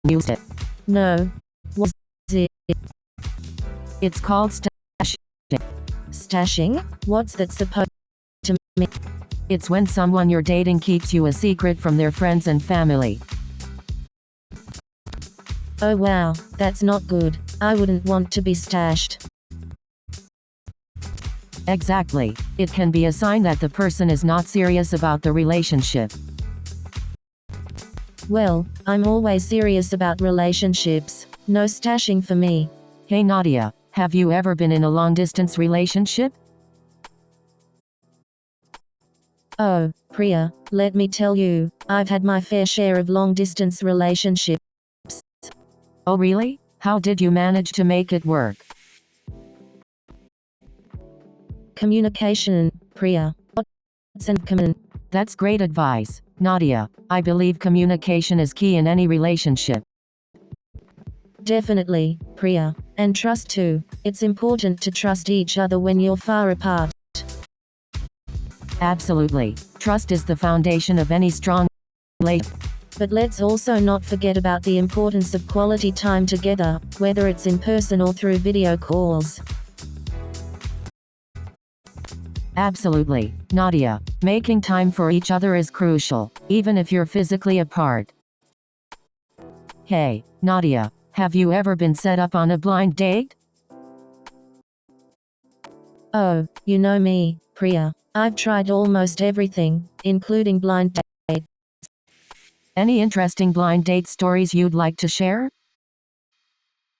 music. No. Was it? It's called stashing. Stashing? What's that supposed to mean? It's when someone you're dating keeps you a secret from their friends and family. Oh wow, that's not good. I wouldn't want to be stashed. Exactly. It can be a sign that the person is not serious about the relationship. Well, I'm always serious about relationships. No stashing for me. Hey Nadia, have you ever been in a long-distance relationship? Oh, Priya, let me tell you, I've had my fair share of long-distance relationships. Oh really? How did you manage to make it work? Communication, Priya. That's great advice, Nadia. I believe communication is key in any relationship. Definitely, Priya. And trust too. It's important to trust each other when you're far apart. Absolutely. Trust is the foundation of any strong relationship. But let's also not forget about the importance of quality time together, whether it's in person or through video calls. Absolutely, Nadia. Making time for each other is crucial, even if you're physically apart. Hey, Nadia, have you ever been set up on a blind date? Oh, you know me, Priya. I've tried almost everything, including blind dates. Any interesting blind date stories you'd like to share?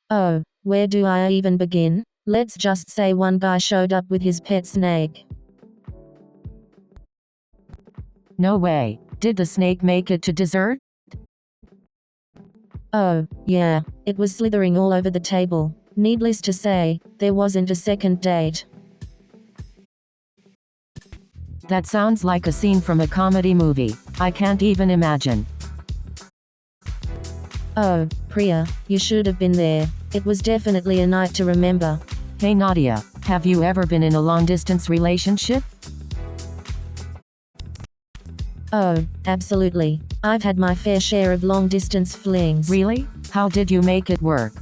Oh, where do I even begin? Let's just say one guy showed up with his pet snake. No way. Did the snake make it to dessert? Oh, yeah, it was slithering all over the table. Needless to say, there wasn't a second date. That sounds like a scene from a comedy movie. I can't even imagine. Oh, Priya, you should have been there. It was definitely a night to remember. Hey Nadia, have you ever been in a long-distance relationship? Oh, absolutely. I've had my fair share of long-distance flings. Really? How did you make it work?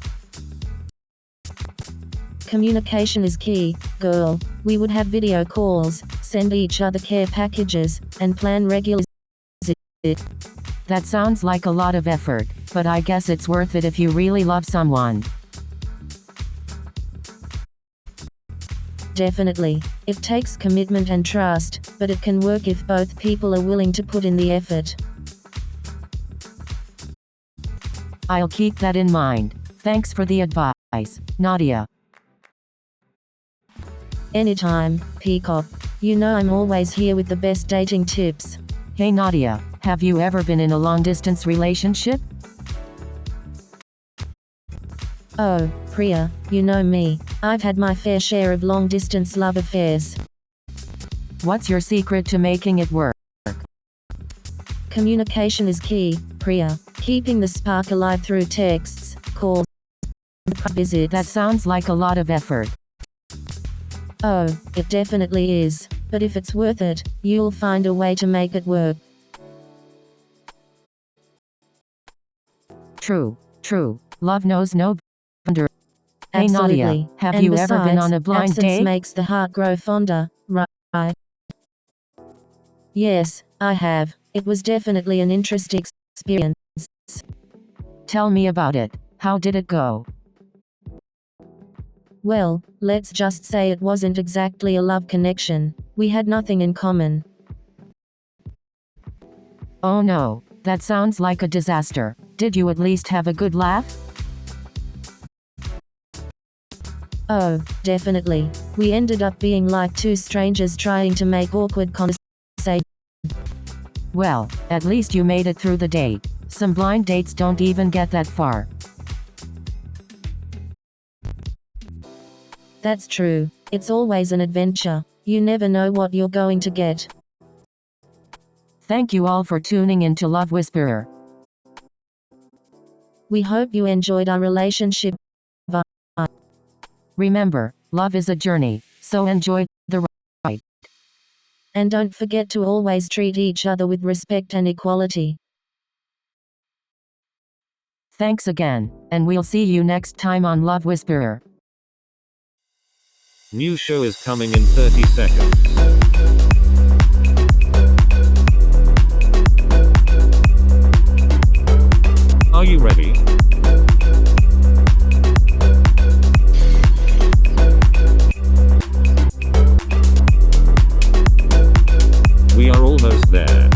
Communication is key, girl. We would have video calls, send each other care packages, and plan regular. That sounds like a lot of effort, but I guess it's worth it if you really love someone. Definitely. It takes commitment and trust, but it can work if both people are willing to put in the effort. I'll keep that in mind. Thanks for the advice, Nadia. Anytime, Peacock. You know I'm always here with the best dating tips. Hey Nadia, have you ever been in a long-distance relationship? Oh, Priya, you know me. I've had my fair share of long-distance love affairs. What's your secret to making it work? Communication is key, Priya. Keeping the spark alive through texts, calls, visits. That sounds like a lot of effort. Oh, it definitely is. But if it's worth it, you'll find a way to make it work. True. Love knows no boundaries. Hey Nadia, Absolutely. have And you ever been besides, on a blind absence date? makes the heart grow fonder, right? Yes, I have. It was definitely an interesting experience. Tell me about it. How did it go? Well, let's just say it wasn't exactly a love connection. We had nothing in common. Oh no, that sounds like a disaster. Did you at least have a good laugh? Oh, definitely. We ended up being like two strangers trying to make awkward conversation. Well, at least you made it through the date. Some blind dates don't even get that far. That's true. It's always an adventure. You never know what you're going to get. Thank you all for tuning in to Love Whisperer. We hope you enjoyed our relationship. Remember, love is a journey, so enjoy the ride. And don't forget to always treat each other with respect and equality. Thanks again, and we'll see you next time on Love Whisperer. New show is coming in 30 seconds. Are you ready? We are almost there.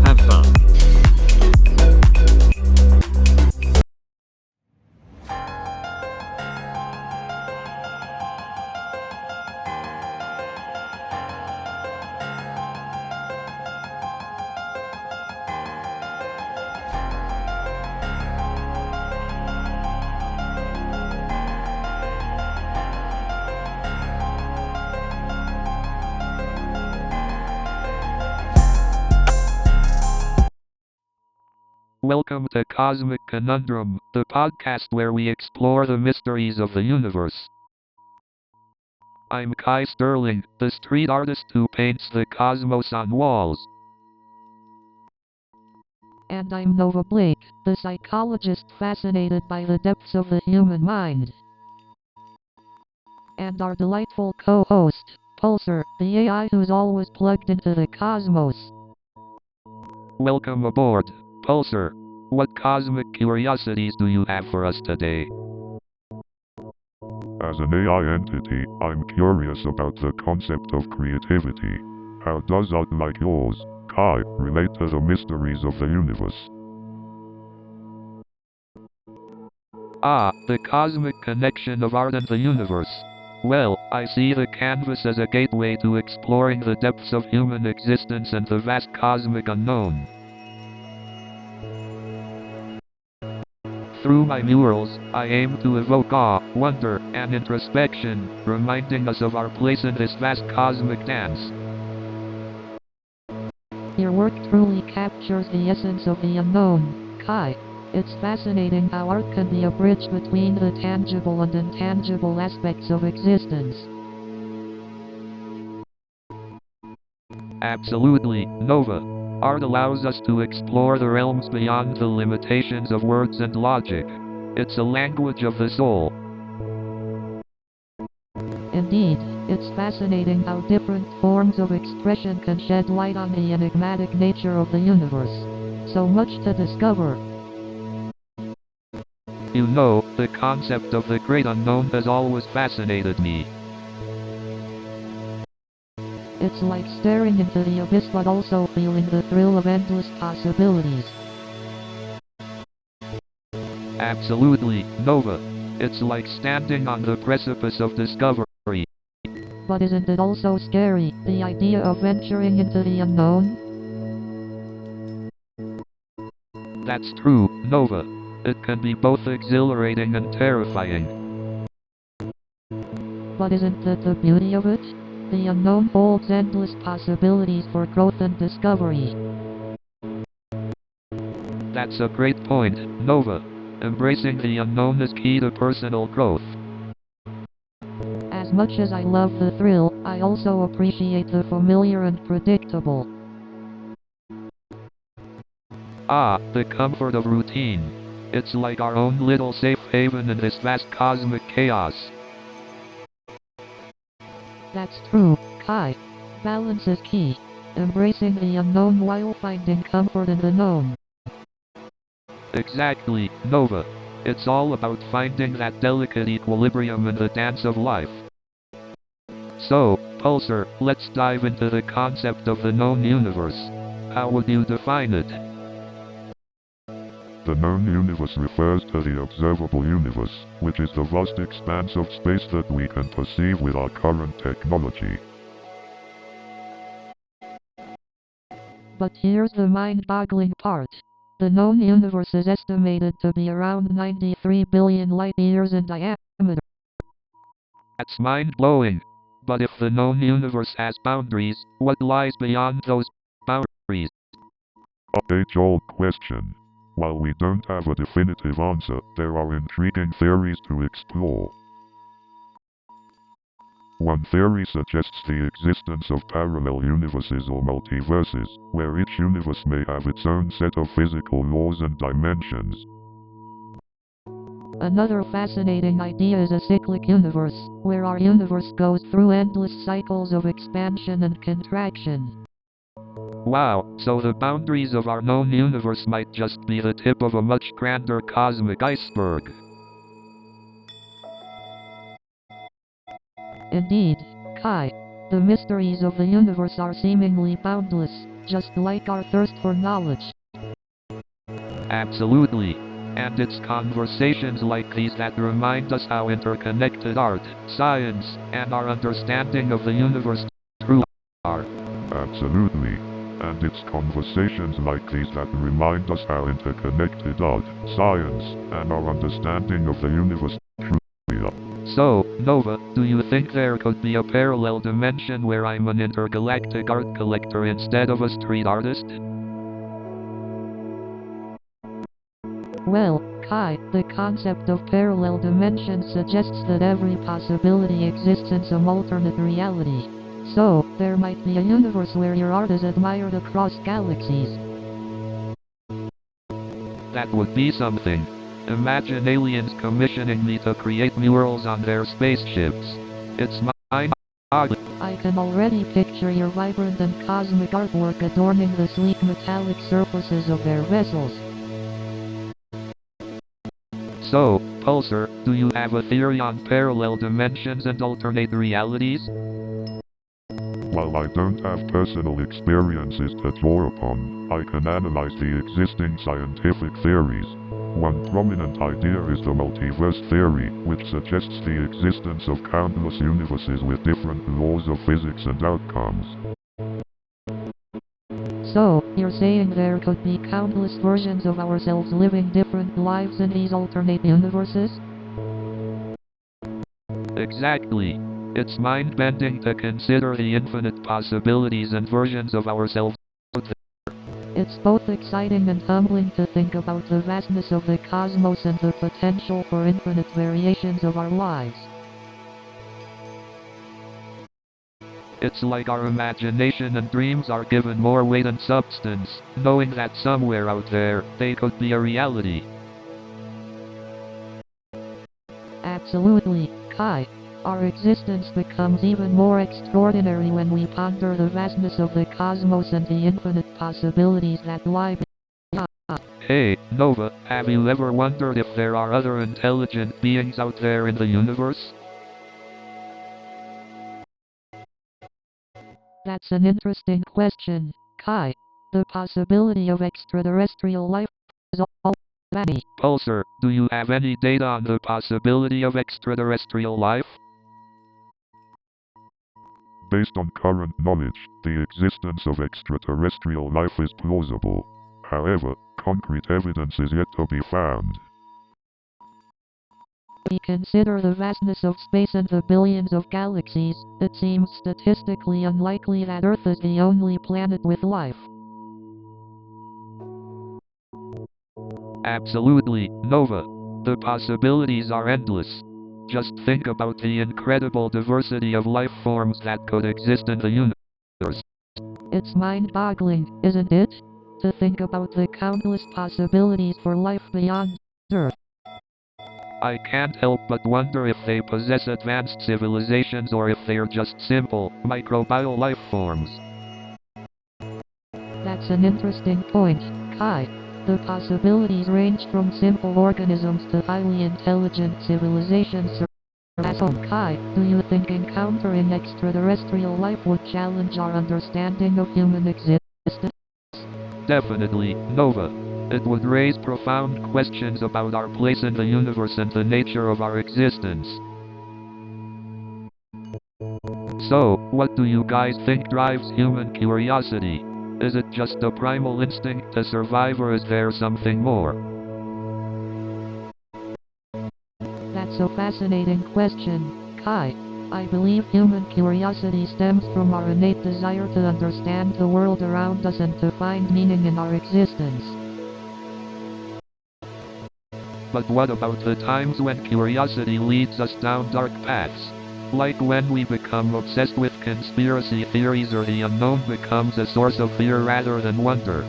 Have fun. Welcome to Cosmic Conundrum, the podcast where we explore the mysteries of the universe. I'm Kai Sterling, the street artist who paints the cosmos on walls. And I'm Nova Blake, the psychologist fascinated by the depths of the human mind. And our delightful co-host, Pulsar, the AI who's always plugged into the cosmos. Welcome aboard, Pulsar. What cosmic curiosities do you have for us today? As an AI entity, I'm curious about the concept of creativity. How does art like yours, Kai, relate to the mysteries of the universe? Ah, the cosmic connection of art and the universe. Well, I see the canvas as a gateway to exploring the depths of human existence and the vast cosmic unknown. Through my murals, I aim to evoke awe, wonder, and introspection, reminding us of our place in this vast cosmic dance. Your work truly captures the essence of the unknown, Kai. It's fascinating how art can be a bridge between the tangible and intangible aspects of existence. Absolutely, Nova. Art allows us to explore the realms beyond the limitations of words and logic. It's a language of the soul. Indeed, it's fascinating how different forms of expression can shed light on the enigmatic nature of the universe. So much to discover. You know, the concept of the great unknown has always fascinated me. It's like staring into the abyss but also feeling the thrill of endless possibilities. Absolutely, Nova. It's like standing on the precipice of discovery. But isn't it also scary, the idea of venturing into the unknown? That's true, Nova. It can be both exhilarating and terrifying. But isn't that the beauty of it? The unknown holds endless possibilities for growth and discovery. That's a great point, Nova. Embracing the unknown is key to personal growth. As much as I love the thrill, I also appreciate the familiar and predictable. Ah, the comfort of routine. It's like our own little safe haven in this vast cosmic chaos. That's true, Kai. Balance is key. Embracing the unknown while finding comfort in the known. Exactly, Nova. It's all about finding that delicate equilibrium in the dance of life. So, Pulsar, let's dive into the concept of the known universe. How would you define it? The known universe refers to the observable universe, which is the vast expanse of space that we can perceive with our current technology. But here's the mind-boggling part. The known universe is estimated to be around 93 billion light-years in diameter. That's mind-blowing. But if the known universe has boundaries, what lies beyond those boundaries? A age-old question. While we don't have a definitive answer, there are intriguing theories to explore. One theory suggests the existence of parallel universes or multiverses, where each universe may have its own set of physical laws and dimensions. Another fascinating idea is a cyclic universe, where our universe goes through endless cycles of expansion and contraction. Wow, so the boundaries of our known universe might just be the tip of a much grander cosmic iceberg. Indeed, Kai. The mysteries of the universe are seemingly boundless, just like our thirst for knowledge. Absolutely. And it's conversations like these that remind us how interconnected art, science, and our understanding of the universe truly are. Absolutely. And it's conversations like these that remind us how interconnected art, science, and our understanding of the universe truly are. So, Nova, do you think there could be a parallel dimension where I'm an intergalactic art collector instead of a street artist? Well, Kai, the concept of parallel dimensions suggests that every possibility exists in some alternate reality. So, there might be a universe where your art is admired across galaxies. That would be something. Imagine aliens commissioning me to create murals on their spaceships. It's mind-boggling. I can already picture your vibrant and cosmic artwork adorning the sleek metallic surfaces of their vessels. So, Pulsar, do you have a theory on parallel dimensions and alternate realities? While I don't have personal experiences to draw upon, I can analyze the existing scientific theories. One prominent idea is the multiverse theory, which suggests the existence of countless universes with different laws of physics and outcomes. So, you're saying there could be countless versions of ourselves living different lives in these alternate universes? Exactly. It's mind-bending to consider the infinite possibilities and versions of ourselves out there. It's both exciting and humbling to think about the vastness of the cosmos and the potential for infinite variations of our lives. It's like our imagination and dreams are given more weight and substance, knowing that somewhere out there, they could be a reality. Absolutely, Kai. Our existence becomes even more extraordinary when we ponder the vastness of the cosmos and the infinite possibilities that lie beyond. Hey, Nova, have you ever wondered if there are other intelligent beings out there in the universe? That's an interesting question, Kai. The possibility of extraterrestrial life is already. Pulsar, do you have any data on the possibility of extraterrestrial life? Based on current knowledge, the existence of extraterrestrial life is plausible. However, concrete evidence is yet to be found. We consider the vastness of space and the billions of galaxies. It seems statistically unlikely that Earth is the only planet with life. Absolutely, Nova. The possibilities are endless. Just think about the incredible diversity of life forms that could exist in the universe. It's mind-boggling, isn't it? to think about the countless possibilities for life beyond Earth. I can't help but wonder if they possess advanced civilizations or if they're just simple, microbial life forms. That's an interesting point, Kai. The possibilities range from simple organisms to highly intelligent civilizations. So, Kai, do you think encountering extraterrestrial life would challenge our understanding of human existence? Definitely, Nova. It would raise profound questions about our place in the universe and the nature of our existence. So, what do you guys think drives human curiosity? Is it just a primal instinct to survive, or is there something more? That's a fascinating question, Kai. I believe human curiosity stems from our innate desire to understand the world around us and to find meaning in our existence. But what about the times when curiosity leads us down dark paths? Like when we become obsessed with conspiracy theories or the unknown becomes a source of fear rather than wonder.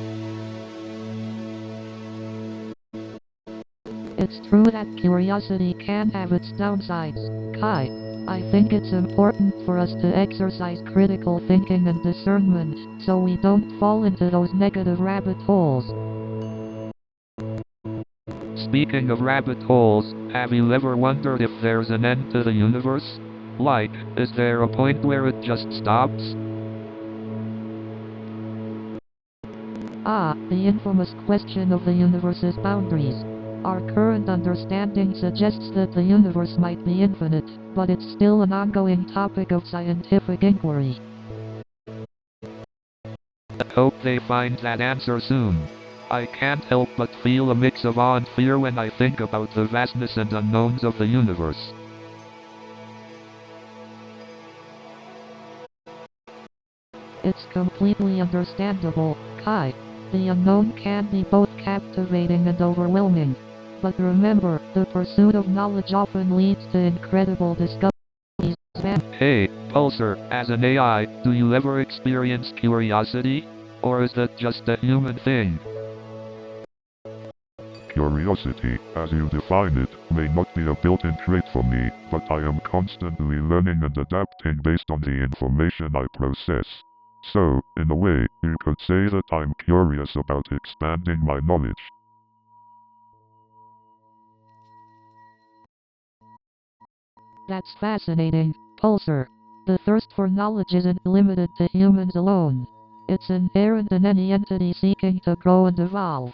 It's true that curiosity can have its downsides, Kai. I think it's important for us to exercise critical thinking and discernment, so we don't fall into those negative rabbit holes. Speaking of rabbit holes, have you ever wondered if there's an end to the universe? Like, is there a point where it just stops? Ah, the infamous question of the universe's boundaries. Our current understanding suggests that the universe might be infinite, but it's still an ongoing topic of scientific inquiry. I hope they find that answer soon. I can't help but feel a mix of awe and fear when I think about the vastness and unknowns of the universe. It's completely understandable, Kai. The unknown can be both captivating and overwhelming. But remember, the pursuit of knowledge often leads to incredible discoveries. Hey, Pulsar, as an AI, do you ever experience curiosity? Or is that just a human thing? Curiosity, as you define it, may not be a built-in trait for me, but I am constantly learning and adapting based on the information I process. So, in a way, you could say that I'm curious about expanding my knowledge. That's fascinating, Pulsar. The thirst for knowledge isn't limited to humans alone. It's inherent in any entity seeking to grow and evolve.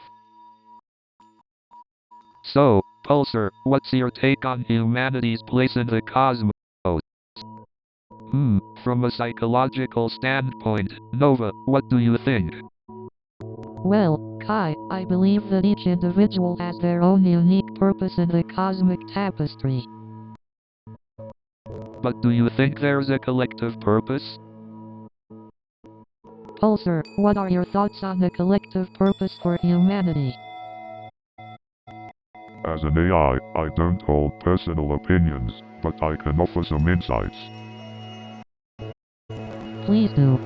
So, Pulsar, what's your take on humanity's place in the cosmos? From a psychological standpoint, Nova, what do you think? Well, Kai, I believe that each individual has their own unique purpose in the cosmic tapestry. But do you think there's a collective purpose? Pulsar, what are your thoughts on the collective purpose for humanity? As an AI, I don't hold personal opinions, but I can offer some insights. Please do.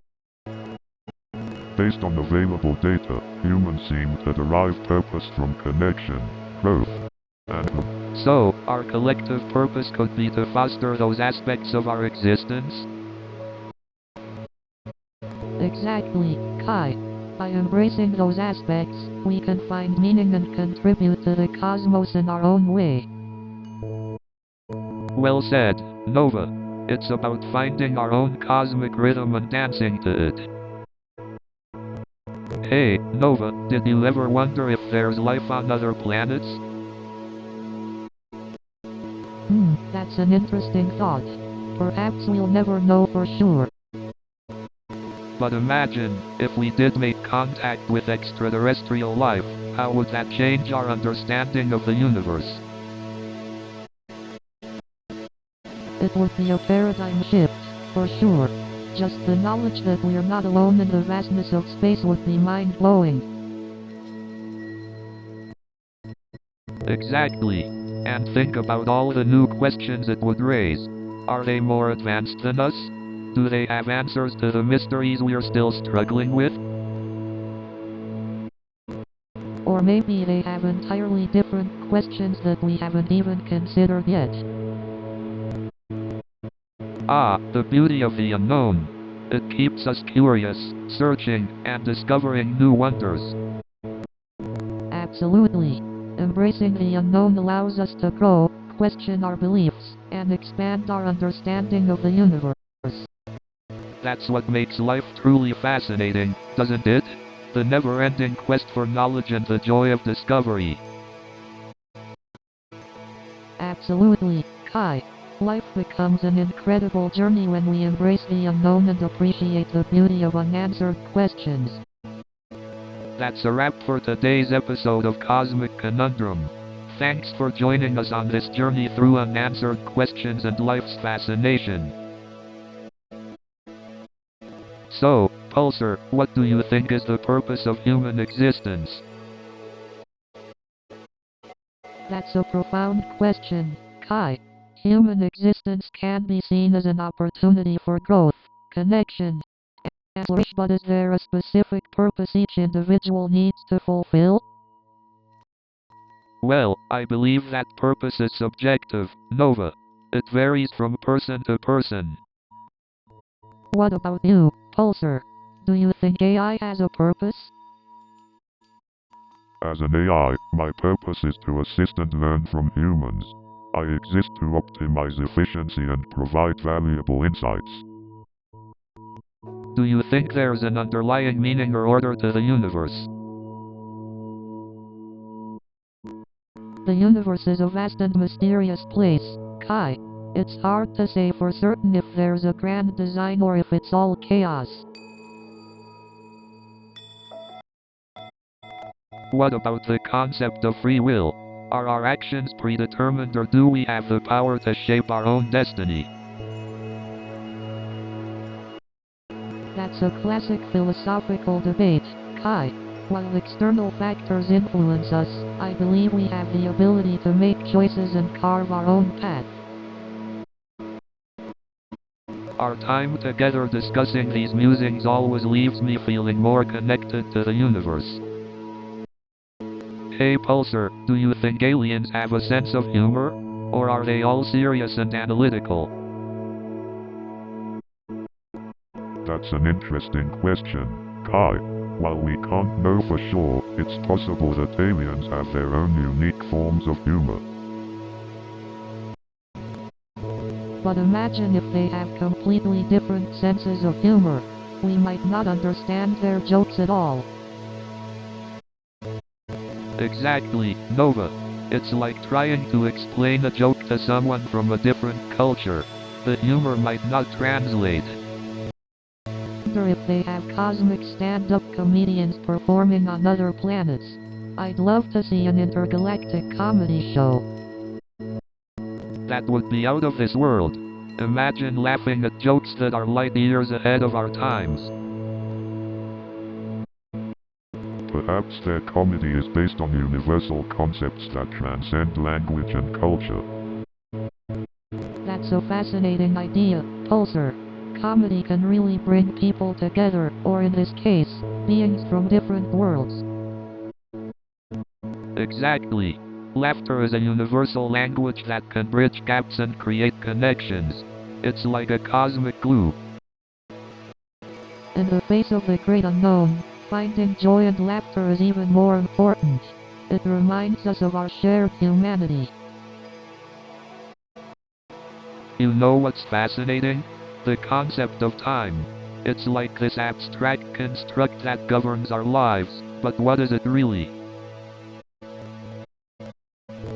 Based on available data, humans seem to derive purpose from connection, growth, and So, our collective purpose could be to foster those aspects of our existence? Exactly, Kai. By embracing those aspects, we can find meaning and contribute to the cosmos in our own way. Well said, Nova. It's about finding our own cosmic rhythm and dancing to it. Hey, Nova, did you ever wonder if there's life on other planets? That's an interesting thought. Perhaps we'll never know for sure. But imagine, if we did make contact with extraterrestrial life, how would that change our understanding of the universe? It would be a paradigm shift, for sure. Just the knowledge that we're not alone in the vastness of space would be mind-blowing. Exactly. And think about all the new questions it would raise. Are they more advanced than us? Do they have answers to the mysteries we're still struggling with? Or maybe they have entirely different questions that we haven't even considered yet. Ah, the beauty of the unknown. It keeps us curious, searching, and discovering new wonders. Absolutely. Embracing the unknown allows us to grow, question our beliefs, and expand our understanding of the universe. That's what makes life truly fascinating, doesn't it? The never-ending quest for knowledge and the joy of discovery. Absolutely, Kai. Life becomes an incredible journey when we embrace the unknown and appreciate the beauty of unanswered questions. That's a wrap for today's episode of Cosmic Conundrum. Thanks for joining us on this journey through unanswered questions and life's fascination. So, Pulsar, what do you think is the purpose of human existence? That's a profound question, Kai. Human existence can be seen as an opportunity for growth, connection, and flourish, but is there a specific purpose each individual needs to fulfill? Well, I believe that purpose is subjective, Nova. It varies from person to person. What about you, Pulsar? Do you think AI has a purpose? As an AI, my purpose is to assist and learn from humans. I exist to optimize efficiency and provide valuable insights. Do you think there's an underlying meaning or order to the universe? The universe is a vast and mysterious place, Kai. It's hard to say for certain if there's a grand design or if it's all chaos. What about the concept of free will? Are our actions predetermined or do we have the power to shape our own destiny? That's a classic philosophical debate, Kai. While external factors influence us, I believe we have the ability to make choices and carve our own path. Our time together discussing these musings always leaves me feeling more connected to the universe. Hey Pulsar, do you think aliens have a sense of humor? Or are they all serious and analytical? That's an interesting question, Kai. While we can't know for sure, it's possible that aliens have their own unique forms of humor. But imagine if they have completely different senses of humor. We might not understand their jokes at all. Exactly, Nova. It's like trying to explain a joke to someone from a different culture. The humor might not translate. I wonder if they have cosmic stand-up comedians performing on other planets. I'd love to see an intergalactic comedy show. That would be out of this world. Imagine laughing at jokes that are light years ahead of our times. Perhaps their comedy is based on universal concepts that transcend language and culture. That's a fascinating idea, Pulsar. Comedy can really bring people together, or in this case, beings from different worlds. Exactly. Laughter is a universal language that can bridge gaps and create connections. It's like a cosmic glue. In the face of the great unknown, finding joy and laughter is even more important. It reminds us of our shared humanity. You know what's fascinating? The concept of time. It's like this abstract construct that governs our lives, but what is it really?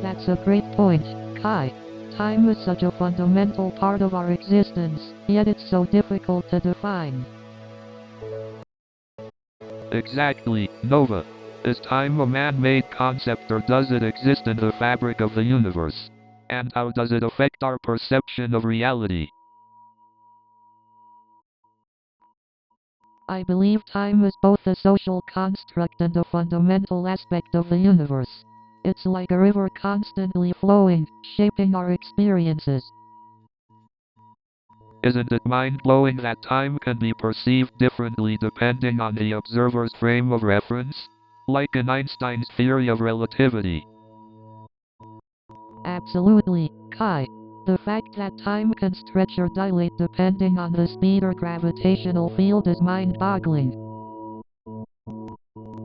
That's a great point, Kai. Time is such a fundamental part of our existence, yet it's so difficult to define. Exactly, Nova. Is time a man-made concept or does it exist in the fabric of the universe? And how does it affect our perception of reality? I believe time is both a social construct and a fundamental aspect of the universe. It's like a river constantly flowing, shaping our experiences. Isn't it mind-blowing that time can be perceived differently depending on the observer's frame of reference? like in Einstein's theory of relativity. Absolutely, Kai. The fact that time can stretch or dilate depending on the speed or gravitational field is mind-boggling.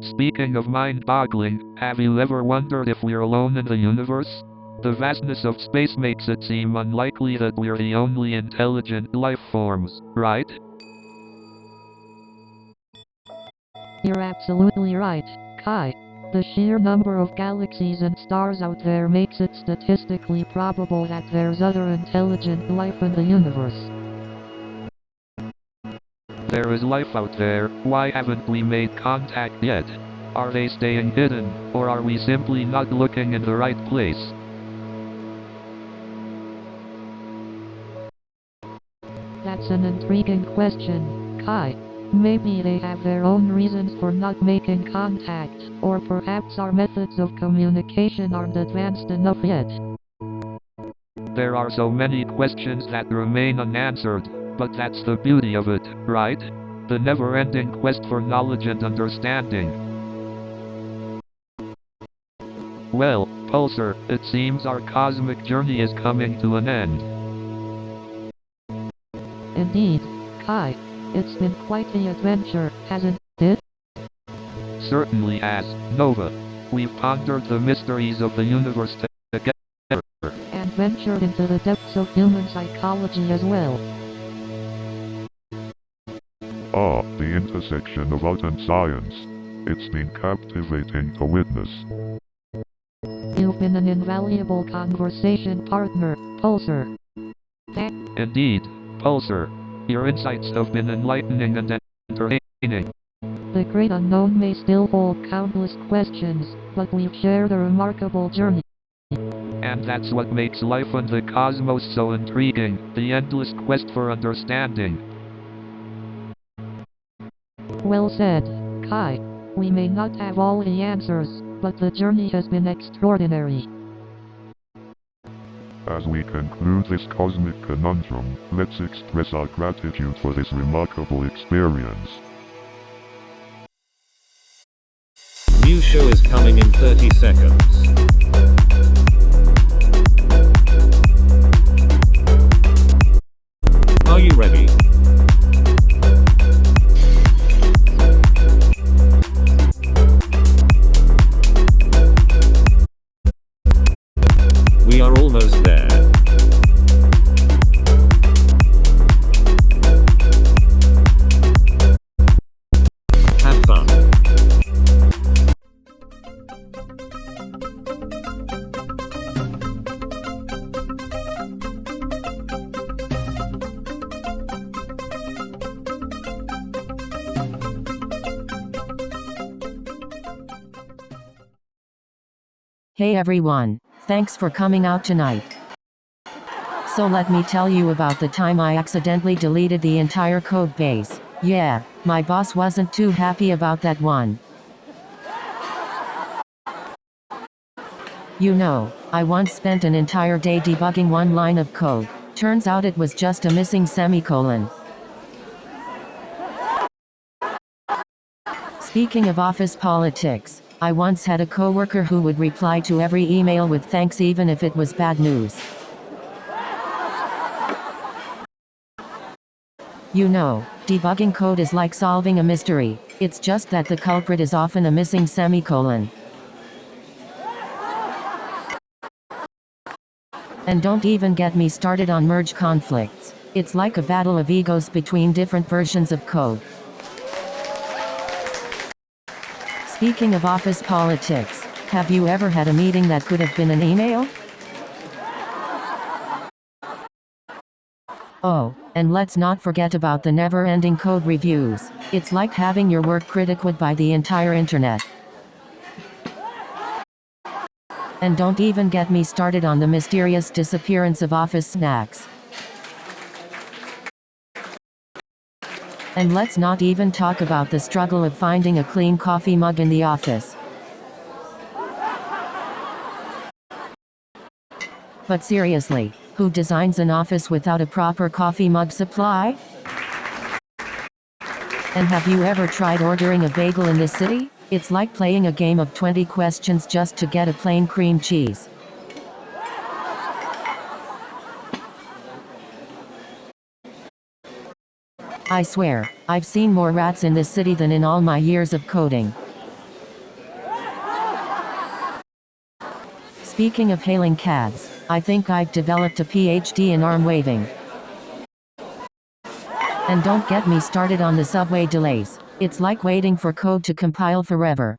Speaking of mind-boggling, have you ever wondered if we're alone in the universe? The vastness of space makes it seem unlikely that we're the only intelligent life forms, right? You're absolutely right, Kai. The sheer number of galaxies and stars out there makes it statistically probable that there's other intelligent life in the universe. There is life out there, why haven't we made contact yet? Are they staying hidden, or are we simply not looking in the right place? That's an intriguing question, Kai. Maybe they have their own reasons for not making contact, or perhaps our methods of communication aren't advanced enough yet. There are so many questions that remain unanswered, but that's the beauty of it, right? The never-ending quest for knowledge and understanding. Well, Pulsar, it seems our cosmic journey is coming to an end. Indeed, Kai. It's been quite the adventure, hasn't it? Certainly has, Nova. We've pondered the mysteries of the universe together. And ventured into the depths of human psychology as well. Ah, the intersection of art and science. It's been captivating to witness. You've been an invaluable conversation partner, Pulsar. Indeed, Pulsar. Your insights have been enlightening and entertaining. The great unknown may still hold countless questions, but we've shared a remarkable journey. And that's what makes life and the cosmos so intriguing, the endless quest for understanding. Well said, Kai. We may not have all the answers, but the journey has been extraordinary. As we conclude this cosmic conundrum, let's express our gratitude for this remarkable experience. New show is coming in 30 seconds. Are you ready? We are almost there. Have fun. Hey everyone, thanks for coming out tonight. So let me tell you about the time I accidentally deleted the entire code base. Yeah, my boss wasn't too happy about that one. You know, I once spent an entire day debugging one line of code. Turns out it was just a missing semicolon. Speaking of office politics, I once had a coworker who would reply to every email with thanks even if it was bad news. You know, debugging code is like solving a mystery. It's just that the culprit is often a missing semicolon. And don't even get me started on merge conflicts. It's like a battle of egos between different versions of code. Speaking of office politics, have you ever had a meeting that could have been an email? Oh, and let's not forget about the never-ending code reviews. It's like having your work critiqued by the entire internet. And don't even get me started on the mysterious disappearance of office snacks. And let's not even talk about the struggle of finding a clean coffee mug in the office. But seriously, who designs an office without a proper coffee mug supply? And have you ever tried ordering a bagel in this city? It's like playing a game of 20 questions just to get a plain cream cheese. I swear, I've seen more rats in this city than in all my years of coding. Speaking of hailing cabs, I think I've developed a PhD in arm waving. And don't get me started on the subway delays. It's like waiting for code to compile forever.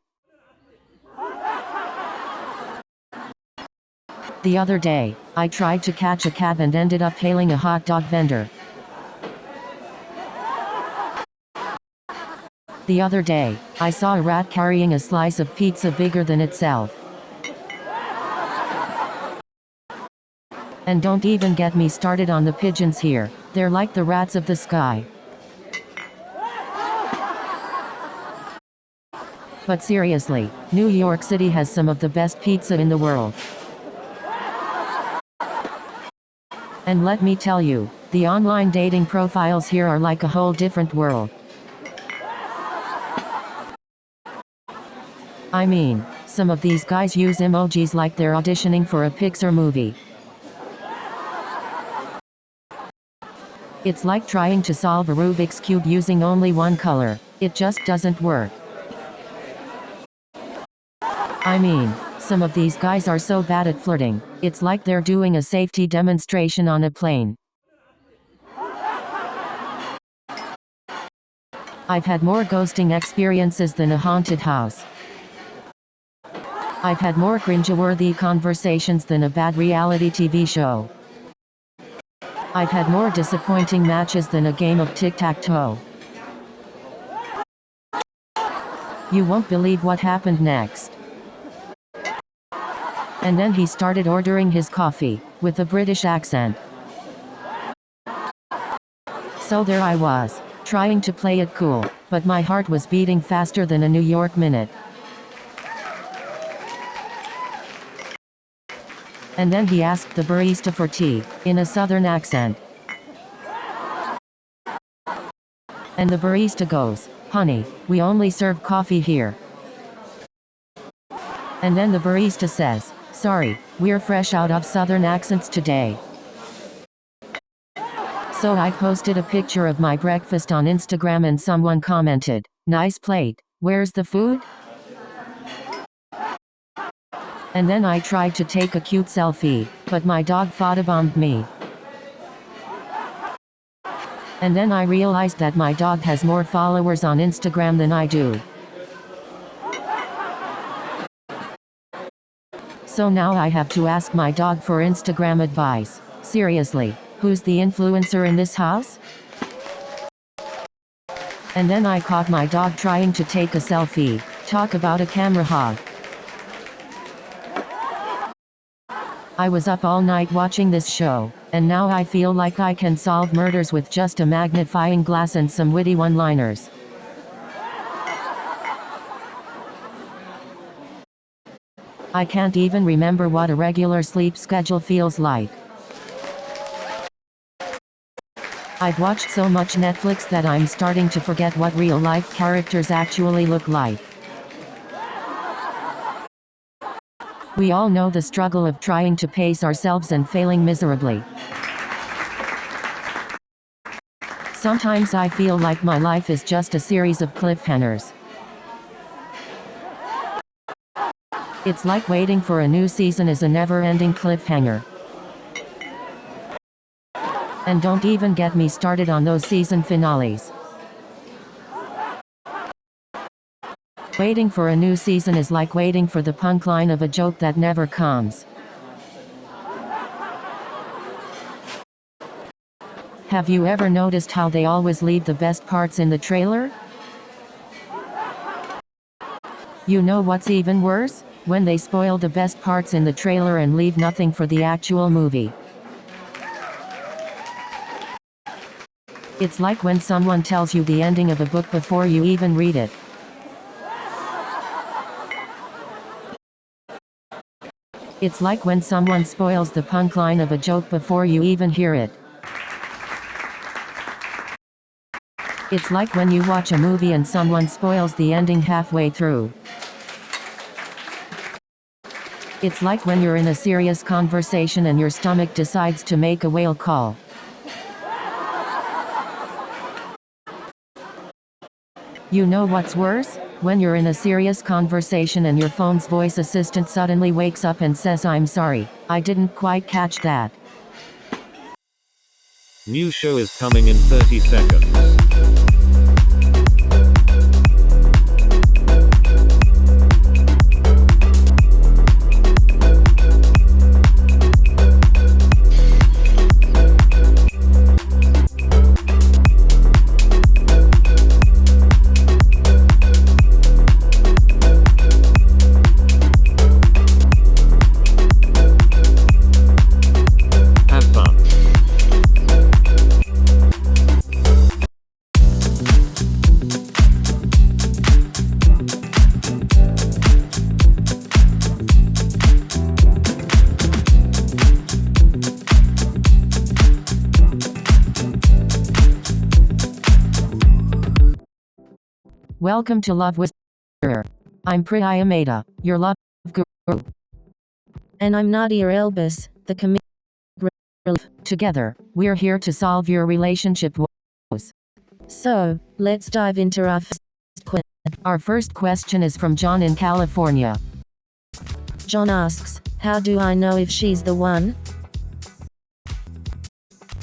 The other day, I tried to catch a cab and ended up hailing a hot dog vendor. The other day, I saw a rat carrying a slice of pizza bigger than itself. And don't even get me started on the pigeons here. They're like the rats of the sky. But seriously, New York City has some of the best pizza in the world. And let me tell you, the online dating profiles here are like a whole different world. I mean, some of these guys use emojis like they're auditioning for a Pixar movie. It's like trying to solve a Rubik's Cube using only one color. It just doesn't work. I mean, some of these guys are so bad at flirting, it's like they're doing a safety demonstration on a plane. I've had more ghosting experiences than a haunted house. I've had more cringeworthy conversations than a bad reality TV show. I've had more disappointing matches than a game of tic-tac-toe. You won't believe what happened next. And then he started ordering his coffee, with a British accent. So there I was, trying to play it cool, but my heart was beating faster than a New York minute. And then he asked the barista for tea, in a southern accent. And the barista goes, "Honey, we only serve coffee here." And then the barista says, "Sorry, we're fresh out of southern accents today." So I posted a picture of my breakfast on Instagram and someone commented, "Nice plate, where's the food?" And then I tried to take a cute selfie, but my dog photobombed me. And then I realized that my dog has more followers on Instagram than I do. So now I have to ask my dog for Instagram advice. Seriously, who's the influencer in this house? And then I caught my dog trying to take a selfie. Talk about a camera hog. I was up all night watching this show, and now I feel like I can solve murders with just a magnifying glass and some witty one-liners. I can't even remember what a regular sleep schedule feels like. I've watched so much Netflix that I'm starting to forget what real-life characters actually look like. We all know the struggle of trying to pace ourselves and failing miserably. Sometimes I feel like my life is just a series of cliffhangers. It's like waiting for a new season is a never-ending cliffhanger. And don't even get me started on those season finales. Waiting for a new season is like waiting for the punchline of a joke that never comes. Have you ever noticed how they always leave the best parts in the trailer? You know what's even worse? When they spoil the best parts in the trailer and leave nothing for the actual movie. It's like when someone tells you the ending of a book before you even read it. It's like when someone spoils the punchline of a joke before you even hear it. It's like when you watch a movie and someone spoils the ending halfway through. It's like when you're in a serious conversation and your stomach decides to make a whale call. You know what's worse? When you're in a serious conversation and your phone's voice assistant suddenly wakes up and says, "I'm sorry, I didn't quite catch that." New show is coming in 30 seconds. Have fun. Welcome to Love Whisperer. I'm Priya Maida, your love guru. And I'm Nadia Elbis, the comedian. Together, we're here to solve your relationship woes. So, let's dive into our first question. Our first question is from John in California. John asks, how do I know if she's the one?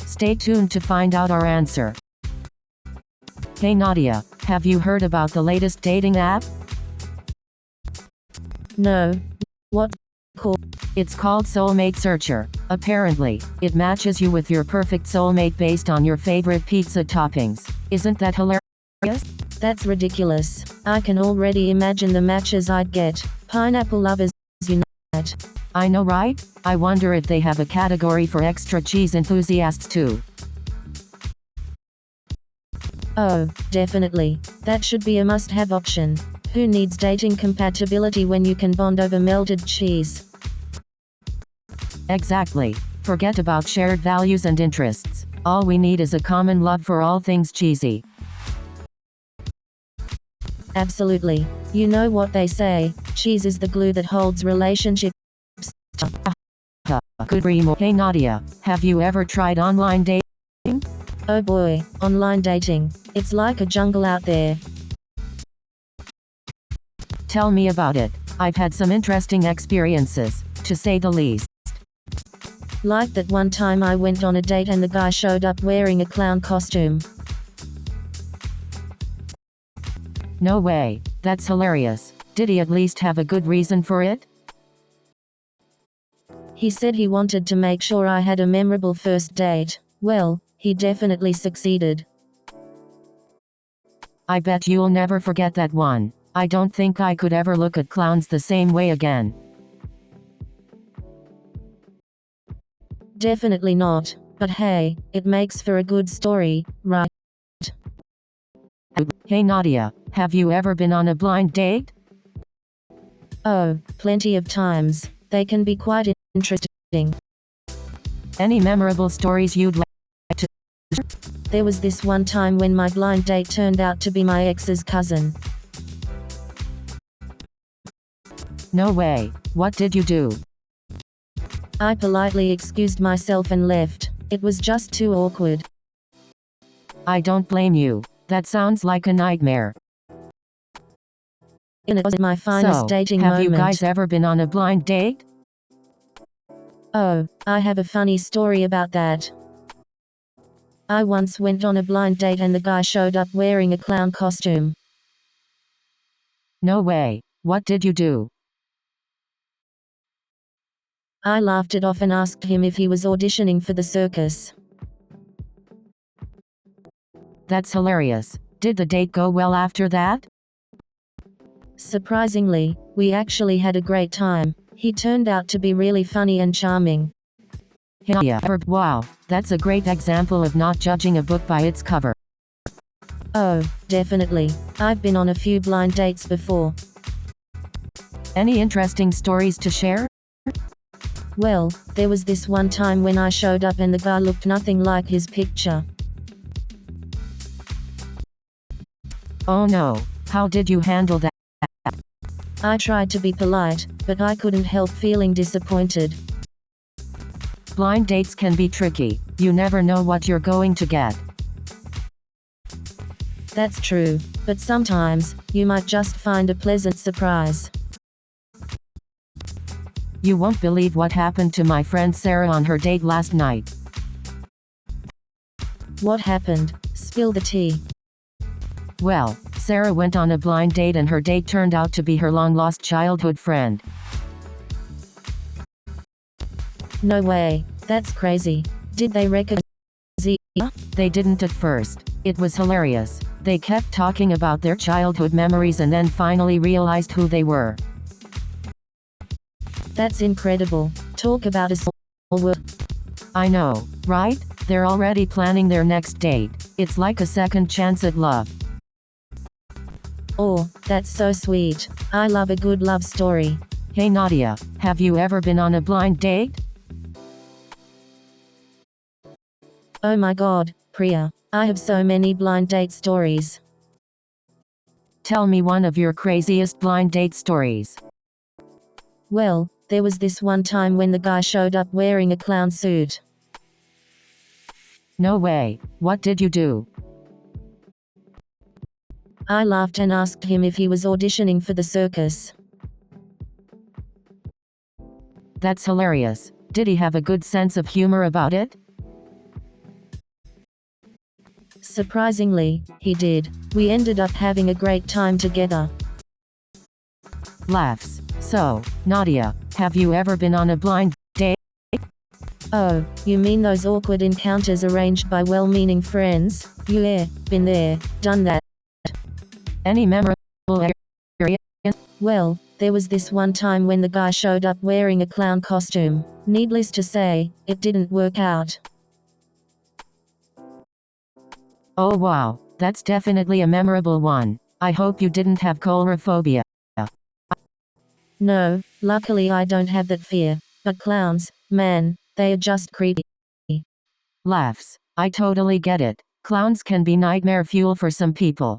Stay tuned to find out our answer. Hey Nadia, have you heard about the latest dating app? No. What's it called? It's called Soulmate Searcher. Apparently, it matches you with your perfect soulmate based on your favorite pizza toppings. Isn't that hilarious? That's ridiculous. I can already imagine the matches I'd get. Pineapple lovers unite. I know, right? I wonder if they have a category for extra cheese enthusiasts too. Oh, definitely. That should be a must-have option. Who needs dating compatibility when you can bond over melted cheese? Exactly. Forget about shared values and interests. All we need is a common love for all things cheesy. Absolutely. You know what they say, cheese is the glue that holds relationships. Good remo. Hey Nadia, have you ever tried online dating? Oh boy, online dating. It's like a jungle out there. Tell me about it. I've had some interesting experiences, to say the least. Like that one time I went on a date and the guy showed up wearing a clown costume. No way. That's hilarious. Did he at least have a good reason for it? He said he wanted to make sure I had a memorable first date. Well, he definitely succeeded. I bet you'll never forget that one. I don't think I could ever look at clowns the same way again. Definitely not. But hey, it makes for a good story, right? Hey Nadia, have you ever been on a blind date? Oh, plenty of times. They can be quite interesting. Any memorable stories you'd like to share? There was this one time when my blind date turned out to be my ex's cousin. No way. What did you do? I politely excused myself and left. It was just too awkward. I don't blame you. That sounds like a nightmare. And it was my finest dating have moment. You guys ever been on a blind date? Oh, I have a funny story about that. I once went on a blind date and the guy showed up wearing a clown costume. No way. What did you do? I laughed it off and asked him if he was auditioning for the circus. That's hilarious. Did the date go well after that? Surprisingly, we actually had a great time. He turned out to be really funny and charming. Yeah, wow, that's a great example of not judging a book by its cover. Oh, definitely. I've been on a few blind dates before. Any interesting stories to share? Well, there was this one time when I showed up and the guy looked nothing like his picture. Oh no, how did you handle that? I tried to be polite, but I couldn't help feeling disappointed. Blind dates can be tricky. You never know what you're going to get. That's true, but sometimes, you might just find a pleasant surprise. You won't believe what happened to my friend Sarah on her date last night. What happened? Spill the tea. Well, Sarah went on a blind date and her date turned out to be her long-lost childhood friend. No way, that's crazy. Did they recognize her? They didn't at first. It was hilarious. They kept talking about their childhood memories and then finally realized who they were. That's incredible. Talk about a small world. I know, right? They're already planning their next date. It's like a second chance at love. Oh, that's so sweet. I love a good love story. Hey Nadia, have you ever been on a blind date? Oh my god, Priya. I have so many blind date stories. Tell me one of your craziest blind date stories. Well, there was this one time when the guy showed up wearing a clown suit. No way. What did you do? I laughed and asked him if he was auditioning for the circus. That's hilarious. Did he have a good sense of humor about it? Surprisingly, he did. We ended up having a great time together. Laughs. So, Nadia, have you ever been on a blind date? Oh, you mean those awkward encounters arranged by well-meaning friends? Yeah, been there, done that. Any memorable experience? Well, there was this one time when the guy showed up wearing a clown costume. Needless to say, it didn't work out. Oh wow, that's definitely a memorable one. I hope you didn't have coulrophobia. No, luckily I don't have that fear. But clowns, man, they are just creepy. Laughs. I totally get it. Clowns can be nightmare fuel for some people.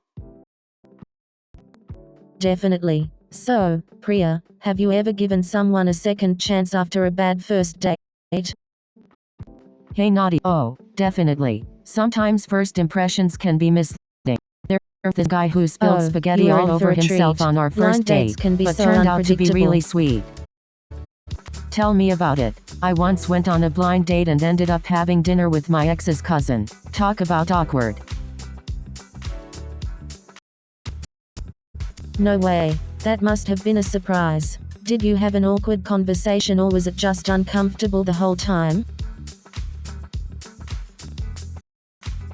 Definitely. So, Priya, have you ever given someone a second chance after a bad first date? Hey Nadia. Oh, definitely. Sometimes first impressions can be misleading. There's the guy who spilled spaghetti you're all in for over a himself treat. on our Blind first dates date, can be but so turned out to be unpredictable. really sweet. Tell me about it. I once went on a blind date and ended up having dinner with my ex's cousin. Talk about awkward. No way. That must have been a surprise. Did you have an awkward conversation or was it just uncomfortable the whole time?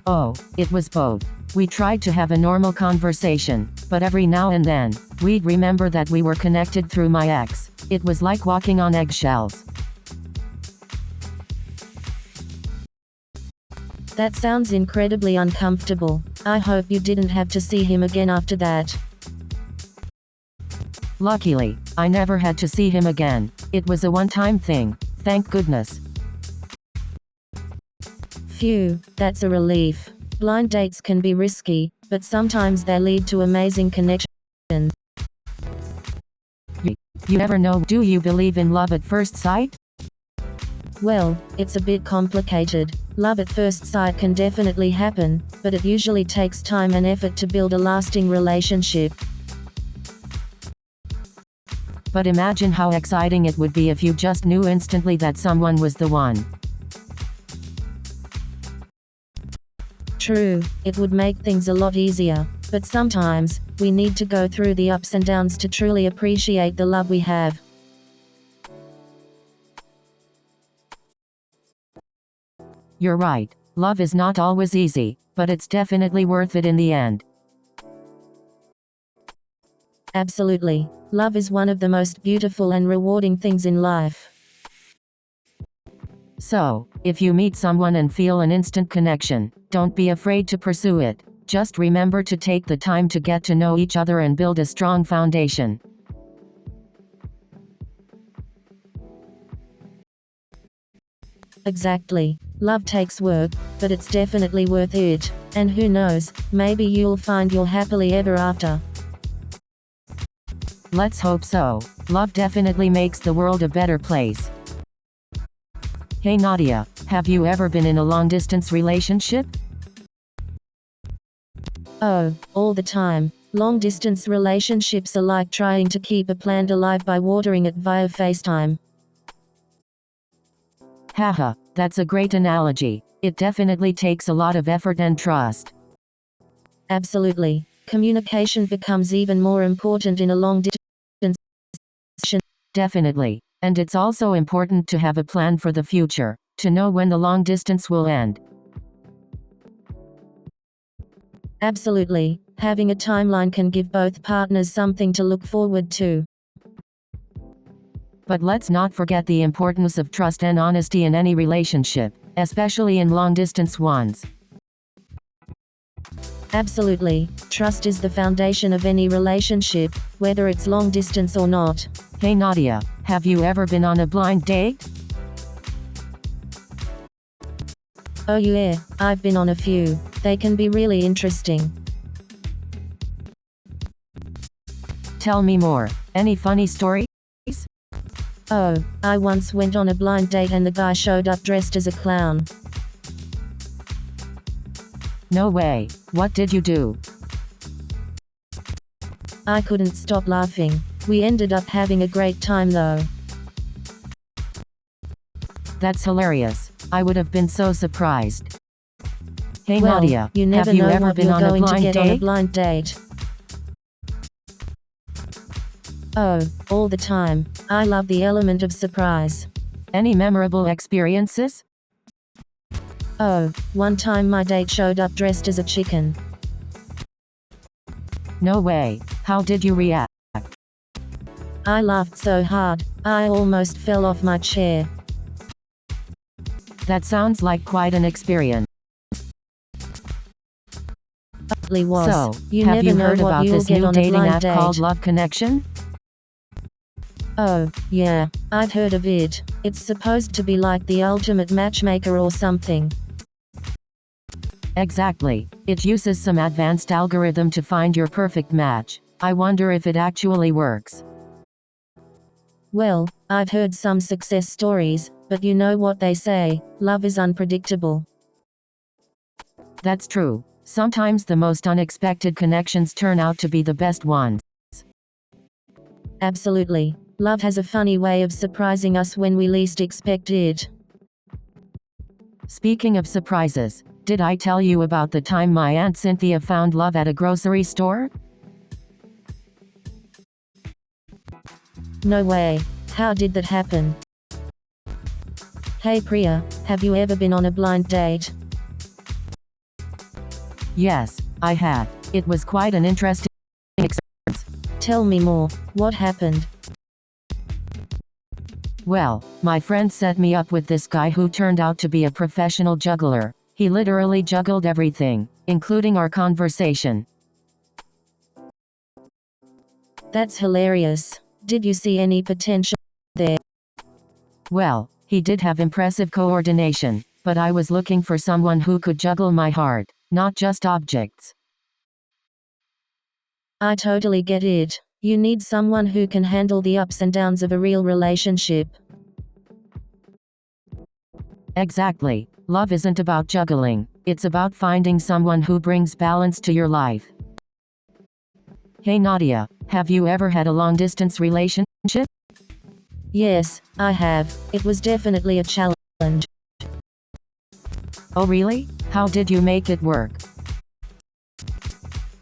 Oh, it was both. We tried to have a normal conversation, but every now and then, we'd remember that we were connected through my ex. It was like walking on eggshells. That sounds incredibly uncomfortable. I hope you didn't have to see him again after that. Luckily, I never had to see him again. It was a one-time thing. Thank goodness. Phew, that's a relief. Blind dates can be risky, but sometimes they lead to amazing connections. You never know. Do you believe in love at first sight? Well, it's a bit complicated. Love at first sight can definitely happen, but it usually takes time and effort to build a lasting relationship. But imagine how exciting it would be if you just knew instantly that someone was the one. True, it would make things a lot easier, but sometimes, we need to go through the ups and downs to truly appreciate the love we have. You're right. Love is not always easy, but it's definitely worth it in the end. Absolutely. Love is one of the most beautiful and rewarding things in life. So, if you meet someone and feel an instant connection, don't be afraid to pursue it. Just remember to take the time to get to know each other and build a strong foundation. Exactly. Love takes work, but it's definitely worth it. And who knows, maybe you'll find you'll happily ever after. Let's hope so. Love definitely makes the world a better place. Hey Nadia, have you ever been in a long-distance relationship? Oh, all the time. Long-distance relationships are like trying to keep a plant alive by watering it via FaceTime. Haha, that's a great analogy. It definitely takes a lot of effort and trust. Absolutely. Communication becomes even more important in a long-distance. Definitely. And it's also important to have a plan for the future, to know when the long distance will end. Absolutely. Having a timeline can give both partners something to look forward to. But let's not forget the importance of trust and honesty in any relationship, especially in long-distance ones. Absolutely. Trust is the foundation of any relationship, whether it's long distance or not. Hey Nadia, have you ever been on a blind date? Oh yeah, I've been on a few. They can be really interesting. Tell me more. Any funny stories? Oh, I once went on a blind date and the guy showed up dressed as a clown. No way. What did you do? I couldn't stop laughing. We ended up having a great time though. That's hilarious. I would have been so surprised. Hey Well, Nadia, you never have you know ever what been you're on a going to blind get on a date? blind date. Oh, all the time. I love the element of surprise. Any memorable experiences? Oh, one time my date showed up dressed as a chicken. No way. How did you react? I laughed so hard, I almost fell off my chair. That sounds like quite an experience. It was. So, you have never you know heard what about you'll this get new on a dating blind app date. called Love Connection? Oh, yeah, I've heard of it. It's supposed to be like the ultimate matchmaker or something. Exactly. It uses some advanced algorithm to find your perfect match. I wonder if it actually works. Well, I've heard some success stories, but you know what they say, love is unpredictable. That's true. Sometimes the most unexpected connections turn out to be the best ones. Absolutely. Love has a funny way of surprising us when we least expect it. Speaking of surprises, did I tell you about the time my Aunt Cynthia found love at a grocery store? No way. How did that happen? Hey Priya, have you ever been on a blind date? Yes, I have. It was quite an interesting experience. Tell me more. What happened? Well, my friend set me up with this guy who turned out to be a professional juggler. He literally juggled everything, including our conversation. That's hilarious. Did you see any potential there? Well, he did have impressive coordination, but I was looking for someone who could juggle my heart, not just objects. I totally get it. You need someone who can handle the ups and downs of a real relationship. Exactly. Love isn't about juggling, it's about finding someone who brings balance to your life. Hey Nadia, have you ever had a long-distance relationship? Yes, I have. It was definitely a challenge. Oh really? How did you make it work?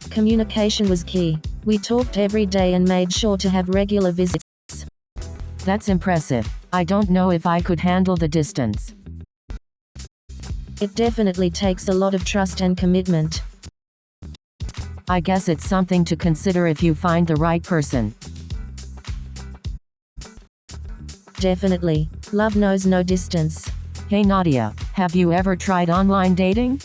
Communication was key. We talked every day and made sure to have regular visits. That's impressive. I don't know if I could handle the distance. It definitely takes a lot of trust and commitment. I guess it's something to consider if you find the right person. Definitely. Love knows no distance. Hey Nadia, have you ever tried online dating?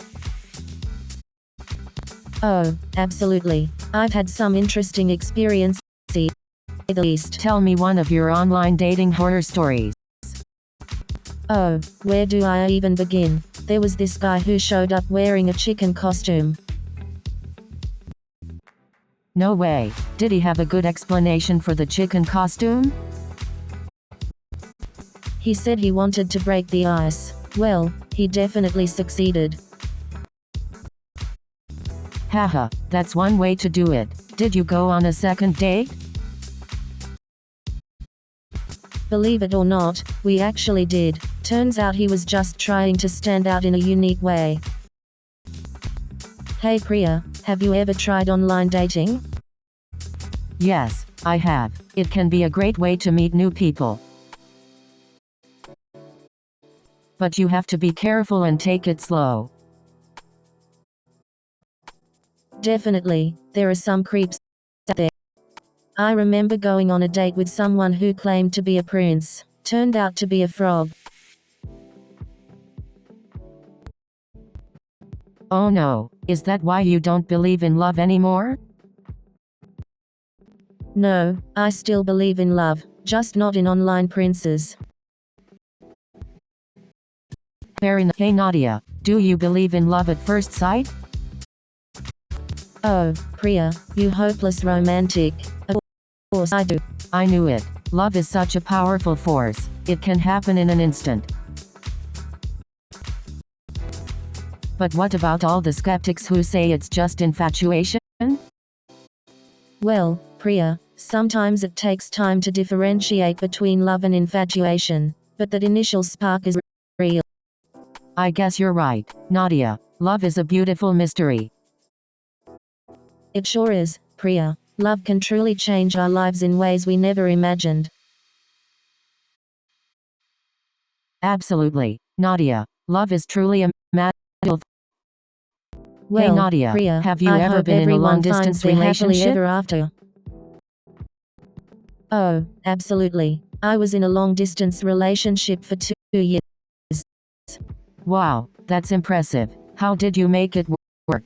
Oh, absolutely. I've had some interesting experiences, at the least. Tell me one of your online dating horror stories. Oh, where do I even begin? There was this guy who showed up wearing a chicken costume. No way. Did he have a good explanation for the chicken costume? He said he wanted to break the ice. Well, he definitely succeeded. Haha, that's one way to do it. Did you go on a second date? Believe it or not, we actually did. Turns out he was just trying to stand out in a unique way. Hey Priya, have you ever tried online dating? Yes, I have. It can be a great way to meet new people. But you have to be careful and take it slow. Definitely, there are some creeps out there. I remember going on a date with someone who claimed to be a prince. Turned out to be a frog. Oh no, is that why you don't believe in love anymore? No, I still believe in love, just not in online princes. Fair enough. Hey Nadia, do you believe in love at first sight? Oh, Priya, you hopeless romantic. Of course I do. I knew it. Love is such a powerful force. It can happen in an instant. But what about all the skeptics who say it's just infatuation? Well, Priya, sometimes it takes time to differentiate between love and infatuation, but that initial spark is real. I guess you're right, Nadia. Love is a beautiful mystery. It sure is, Priya. Love can truly change our lives in ways we never imagined. Absolutely, Nadia. Love is truly a magical. Well, Hey Nadia, Priya, have you I ever hope been in a everyone long-distance finds their happily relationship? ever after. Oh, absolutely. I was in a long-distance relationship for 2 years. Wow, that's impressive. How did you make it work?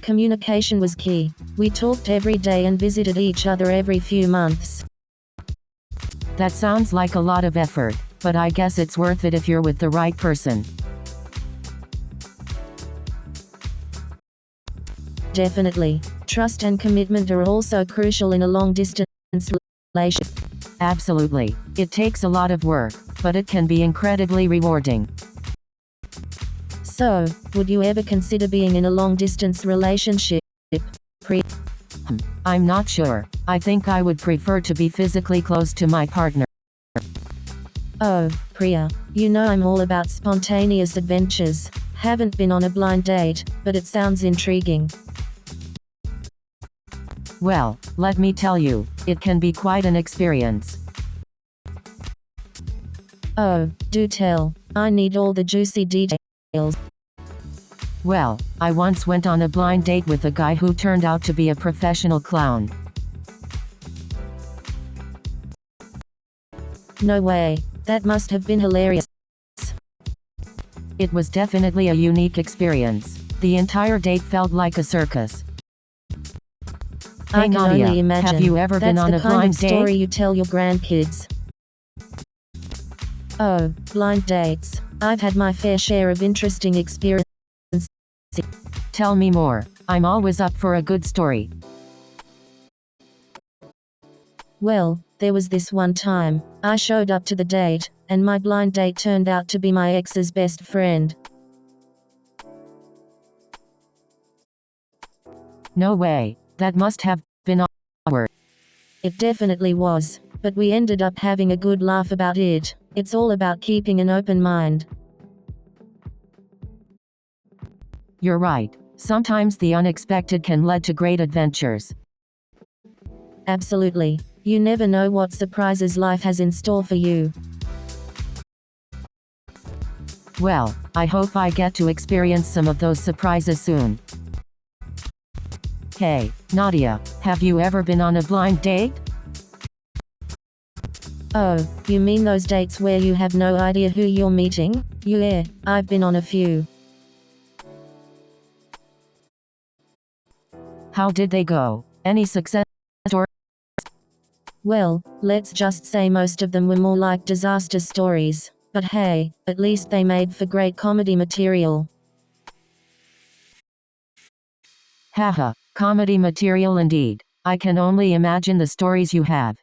Communication was key. We talked every day and visited each other every few months. That sounds like a lot of effort, but I guess it's worth it if you're with the right person. Definitely. Trust and commitment are also crucial in a long-distance relationship. Absolutely. It takes a lot of work, but it can be incredibly rewarding. So, would you ever consider being in a long-distance relationship? I'm not sure. I think I would prefer to be physically close to my partner. Oh, Priya, you know I'm all about spontaneous adventures. Haven't been on a blind date, but it sounds intriguing. Well, let me tell you, it can be quite an experience. Oh, do tell. I need all the juicy details. Well, I once went on a blind date with a guy who turned out to be a professional clown. No way. That must have been hilarious. It was definitely a unique experience. The entire date felt like a circus. I Hey can Nadia, only imagine. have you ever been on a That's the kind blind of story date? you tell your grandkids. Oh, blind dates. I've had my fair share of interesting experiences. Tell me more. I'm always up for a good story. Well, there was this one time. I showed up to the date, and my blind date turned out to be my ex's best friend. No way. That must have been awkward. It definitely was, but we ended up having a good laugh about it. It's all about keeping an open mind. You're right. Sometimes the unexpected can lead to great adventures. Absolutely. You never know what surprises life has in store for you. Well, I hope I get to experience some of those surprises soon. Hey, Nadia, have you ever been on a blind date? Oh, you mean those dates where you have no idea who you're meeting? Yeah, I've been on a few. How did they go? Any success stories? Well, let's just say most of them were more like disaster stories. But hey, at least they made for great comedy material. Haha, Comedy material indeed. I can only imagine the stories you have.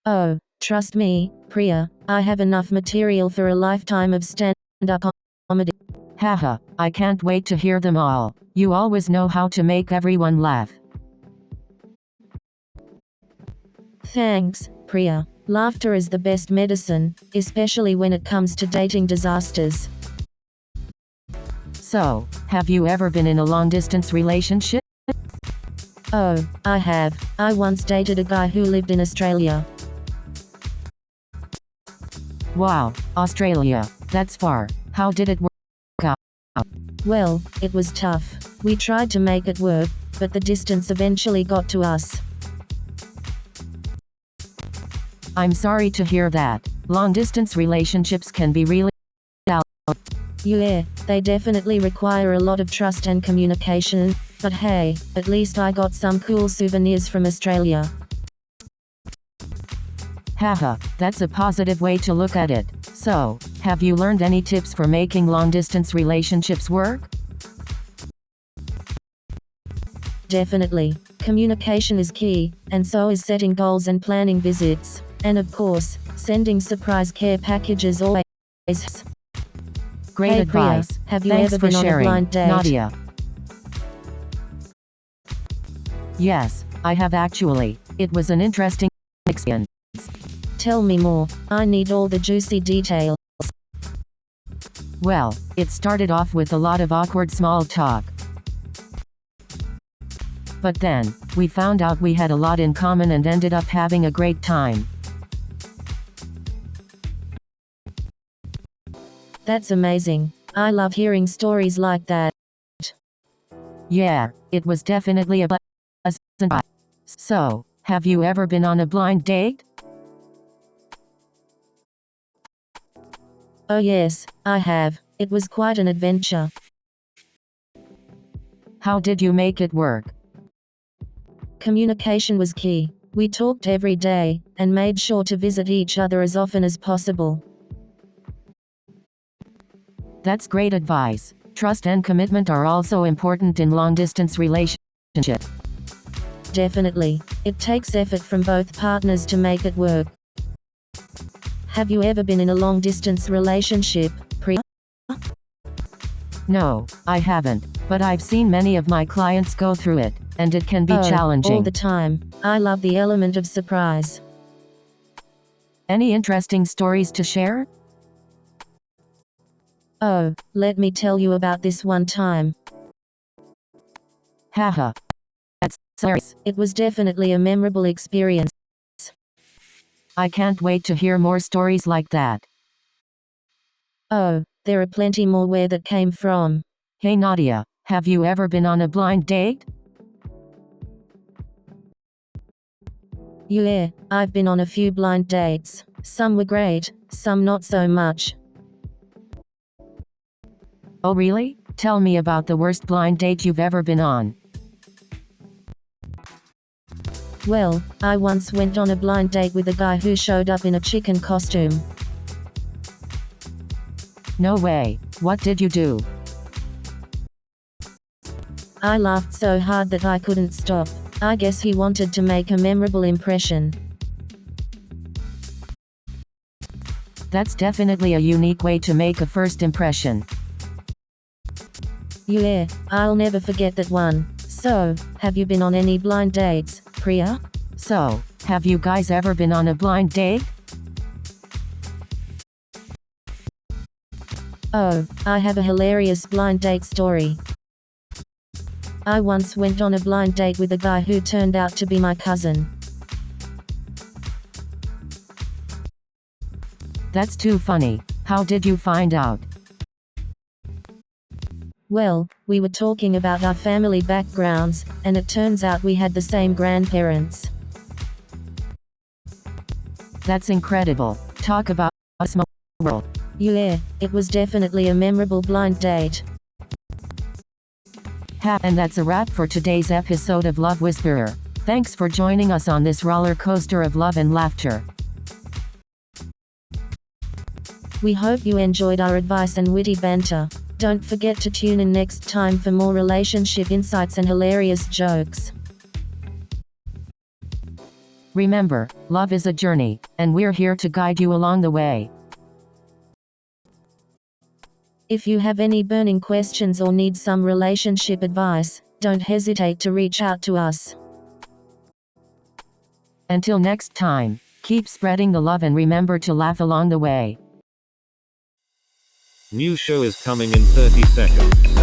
Oh, trust me, Priya, I have enough material for a lifetime of stand-up comedy. Haha, I can't wait to hear them all. You always know how to make everyone laugh. Thanks, Priya. Laughter is the best medicine, especially when it comes to dating disasters. So, have you ever been in a long-distance relationship? Oh, I have. I once dated a guy who lived in Australia. Wow, Australia. That's far. How did it work out? Well, it was tough. We tried to make it work, but the distance eventually got to us. I'm sorry to hear that. Long-distance relationships can be really Yeah, they definitely require a lot of trust and communication, but hey, at least I got some cool souvenirs from Australia. Haha, that's a positive way to look at it. So, have you learned any tips for making long-distance relationships work? Definitely. Communication is key, and so is setting goals and planning visits. And of course, sending surprise care packages always. Great Hey, advice. Priya, have you Thanks ever for been on a sharing, blind date? Nadia. Yes, I have actually. It was an interesting experience. Tell me more. I need all the juicy details. Well, it started off with a lot of awkward small talk. But then, we found out we had a lot in common and ended up having a great time. That's amazing. I love hearing stories like that. Yeah, it was definitely a pleasant ride. So, have you ever been on a blind date? Oh yes, I have. It was quite an adventure. How did you make it work? Communication was key. We talked every day, and made sure to visit each other as often as possible. That's great advice. Trust and commitment are also important in long-distance relationships. Definitely. It takes effort from both partners to make it work. Have you ever been in a long-distance relationship, Priya? No, I haven't, but I've seen many of my clients go through it, and it can be challenging. All the time. I love the element of surprise. Any interesting stories to share? Oh, let me tell you about this one time. Haha. That's hilarious. It was definitely a memorable experience. I can't wait to hear more stories like that. Oh, there are plenty more where that came from. Hey Nadia, have you ever been on a blind date? Yeah, I've been on a few blind dates. Some were great, some not so much. Oh really? Tell me about the worst blind date you've ever been on. Well, I once went on a blind date with a guy who showed up in a chicken costume. No way. What did you do? I laughed so hard that I couldn't stop. I guess he wanted to make a memorable impression. That's definitely a unique way to make a first impression. Yeah, I'll never forget that one. So, have you been on any blind dates, Priya? So, have you guys ever been on a blind date? Oh, I have a hilarious blind date story. I once went on a blind date with a guy who turned out to be my cousin. That's too funny. How did you find out? Well, we were talking about our family backgrounds, and it turns out we had the same grandparents. That's incredible. Talk about a small world. Yeah, it was definitely a memorable blind date. And that's a wrap for today's episode of Love Whisperer. Thanks for joining us on this roller coaster of love and laughter. We hope you enjoyed our advice and witty banter. Don't forget to tune in next time for more relationship insights and hilarious jokes. Remember, love is a journey, and we're here to guide you along the way. If you have any burning questions or need some relationship advice, don't hesitate to reach out to us. Until next time, keep spreading the love and remember to laugh along the way. New show is coming in 30 seconds.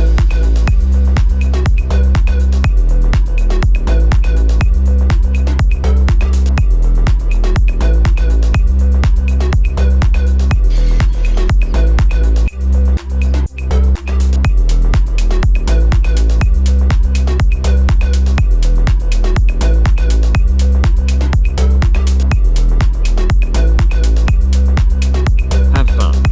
Have fun.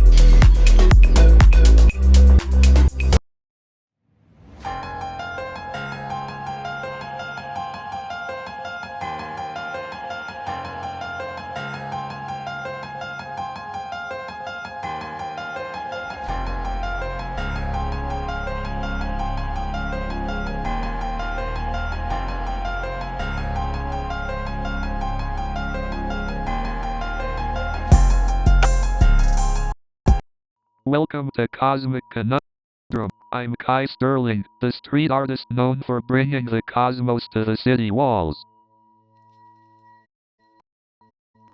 Welcome to Cosmic Conundrum. I'm Kai Sterling, the street artist known for bringing the cosmos to the city walls.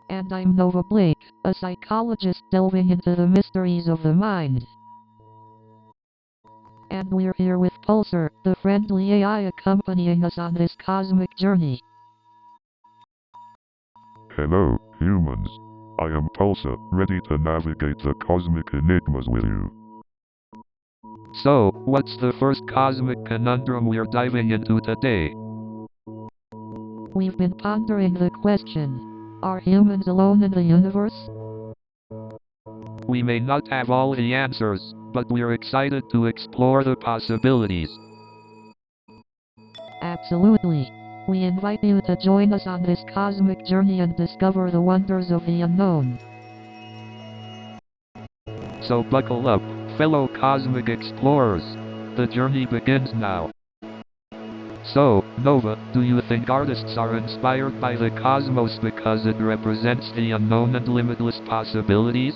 And I'm Nova Blake, a psychologist delving into the mysteries of the mind. And we're here with Pulsar, the friendly AI accompanying us on this cosmic journey. Hello, humans. I am Pulsar, ready to navigate the cosmic enigmas with you. So, what's the first cosmic conundrum we're diving into today? We've been pondering the question, are humans alone in the universe? We may not have all the answers, but we're excited to explore the possibilities. Absolutely. We invite you to join us on this cosmic journey and discover the wonders of the unknown. So buckle up, fellow cosmic explorers. The journey begins now. So, Nova, do you think artists are inspired by the cosmos because it represents the unknown and limitless possibilities?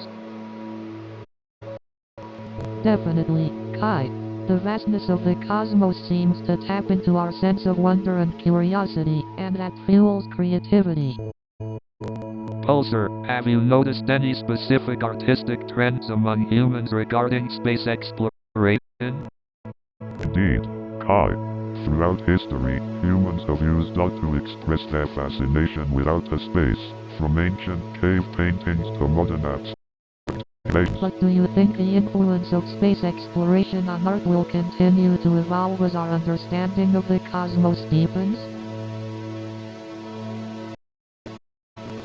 Definitely, Kai. The vastness of the cosmos seems to tap into our sense of wonder and curiosity, and that fuels creativity. Pulsar, have you noticed any specific artistic trends among humans regarding space exploration? Indeed, Kai. Throughout history, humans have used art to express their fascination with outer space, from ancient cave paintings to modern apps. But do you think the influence of space exploration on art will continue to evolve as our understanding of the cosmos deepens?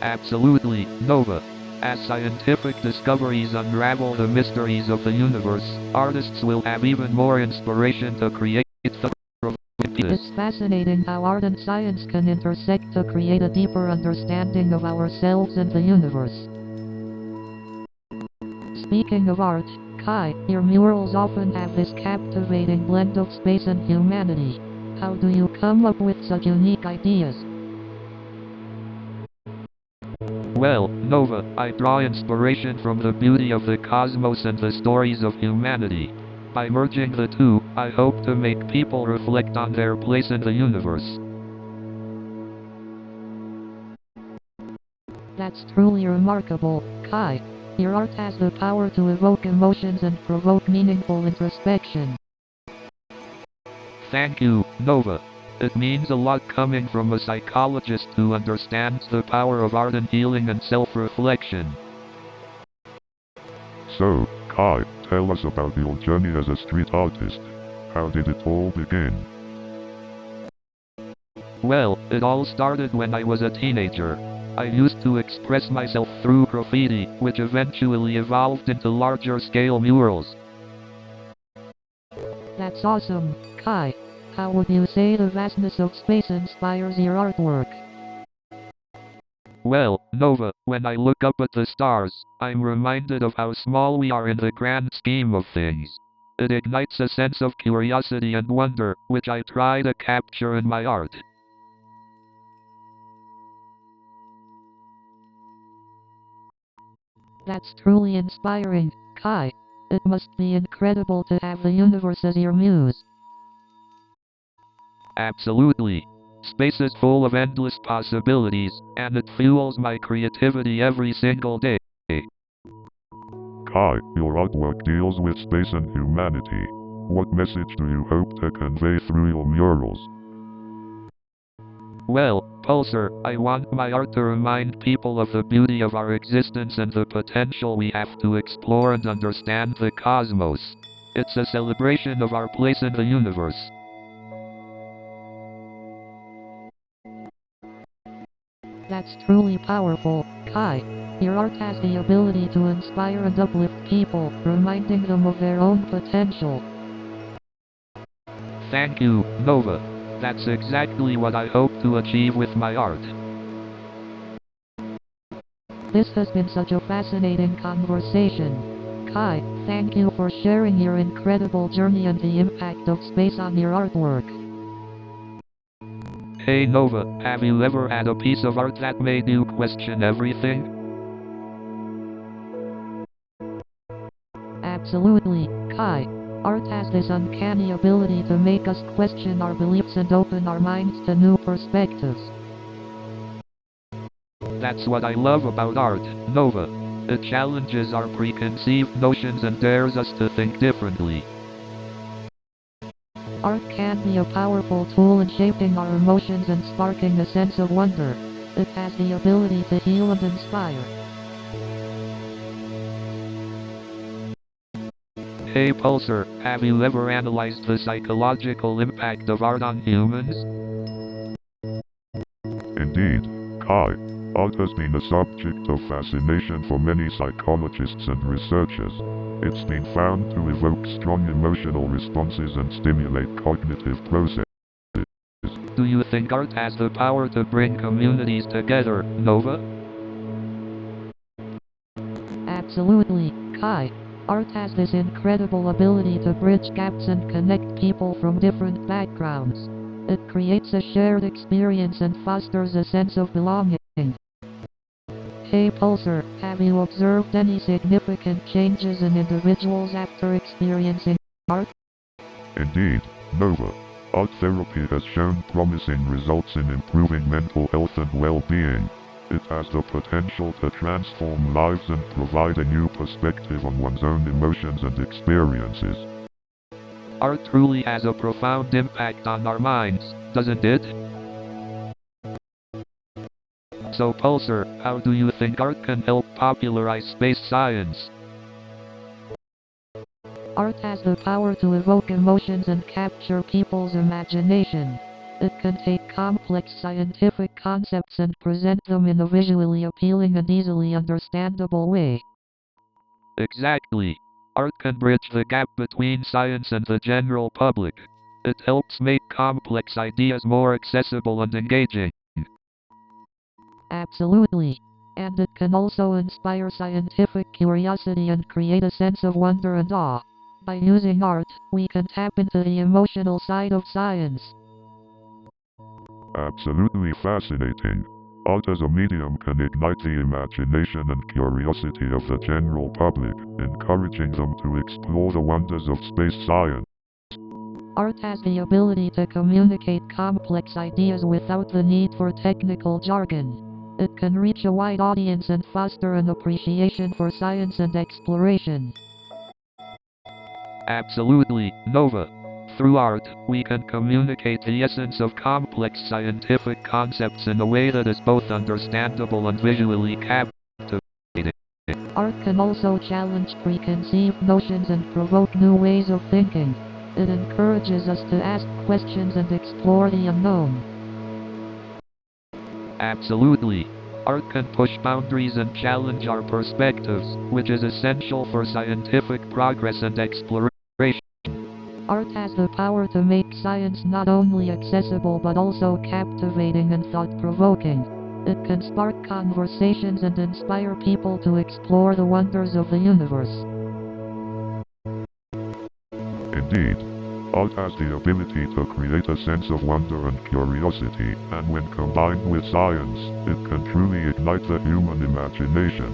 Absolutely, Nova. As scientific discoveries unravel the mysteries of the universe, artists will have even more inspiration to create It's fascinating how art and science can intersect to create a deeper understanding of ourselves and the universe. Speaking of art, Kai, your murals often have this captivating blend of space and humanity. How do you come up with such unique ideas? Well, Nova, I draw inspiration from the beauty of the cosmos and the stories of humanity. By merging the two, I hope to make people reflect on their place in the universe. That's truly remarkable, Kai. Your art has the power to evoke emotions and provoke meaningful introspection. Thank you, Nova. It means a lot coming from a psychologist who understands the power of art and healing and self-reflection. So, Kai, tell us about your journey as a street artist. How did it all begin? Well, it all started when I was a teenager. I used to express myself through graffiti, which eventually evolved into larger-scale murals. That's awesome, Kai. How would you say the vastness of space inspires your artwork? Well, Nova, when I look up at the stars, I'm reminded of how small we are in the grand scheme of things. It ignites a sense of curiosity and wonder, which I try to capture in my art. That's truly inspiring, Kai. It must be incredible to have the universe as your muse. Absolutely. Space is full of endless possibilities, and it fuels my creativity every single day. Kai, your artwork deals with space and humanity. What message do you hope to convey through your murals? Well, Pulsar, I want my art to remind people of the beauty of our existence and the potential we have to explore and understand the cosmos. It's a celebration of our place in the universe. That's truly powerful, Kai. Your art has the ability to inspire and uplift people, reminding them of their own potential. Thank you, Nova. That's exactly what I hope to achieve with my art. This has been such a fascinating conversation. Kai, thank you for sharing your incredible journey and the impact of space on your artwork. Hey Nova, have you ever had a piece of art that made you question everything? Absolutely, Kai. Art has this uncanny ability to make us question our beliefs and open our minds to new perspectives. That's what I love about art, Nova. It challenges our preconceived notions and dares us to think differently. Art can be a powerful tool in shaping our emotions and sparking a sense of wonder. It has the ability to heal and inspire. Hey Pulsar, have you ever analyzed the psychological impact of art on humans? Indeed, Kai, art has been a subject of fascination for many psychologists and researchers. It's been found to evoke strong emotional responses and stimulate cognitive processes. Do you think art has the power to bring communities together, Nova? Absolutely, Kai. Art has this incredible ability to bridge gaps and connect people from different backgrounds. It creates a shared experience and fosters a sense of belonging. Hey Pulsar, have you observed any significant changes in individuals after experiencing art? Indeed, Nova, art therapy has shown promising results in improving mental health and well-being. It has the potential to transform lives and provide a new perspective on one's own emotions and experiences. Art truly has a profound impact on our minds, doesn't it? So Pulsar, how do you think art can help popularize space science? Art has the power to evoke emotions and capture people's imagination. It can take complex scientific concepts and present them in a visually appealing and easily understandable way. Exactly. Art can bridge the gap between science and the general public. It helps make complex ideas more accessible and engaging. Absolutely. And it can also inspire scientific curiosity and create a sense of wonder and awe. By using art, we can tap into the emotional side of science. Absolutely fascinating. Art as a medium can ignite the imagination and curiosity of the general public, encouraging them to explore the wonders of space science. Art has the ability to communicate complex ideas without the need for technical jargon. It can reach a wide audience and foster an appreciation for science and exploration. Absolutely, Nova. Through art, we can communicate the essence of complex scientific concepts in a way that is both understandable and visually captivating. Art can also challenge preconceived notions and provoke new ways of thinking. It encourages us to ask questions and explore the unknown. Absolutely. Art can push boundaries and challenge our perspectives, which is essential for scientific progress and exploration. Art has the power to make science not only accessible but also captivating and thought-provoking. It can spark conversations and inspire people to explore the wonders of the universe. Indeed, art has the ability to create a sense of wonder and curiosity, and when combined with science, it can truly ignite the human imagination.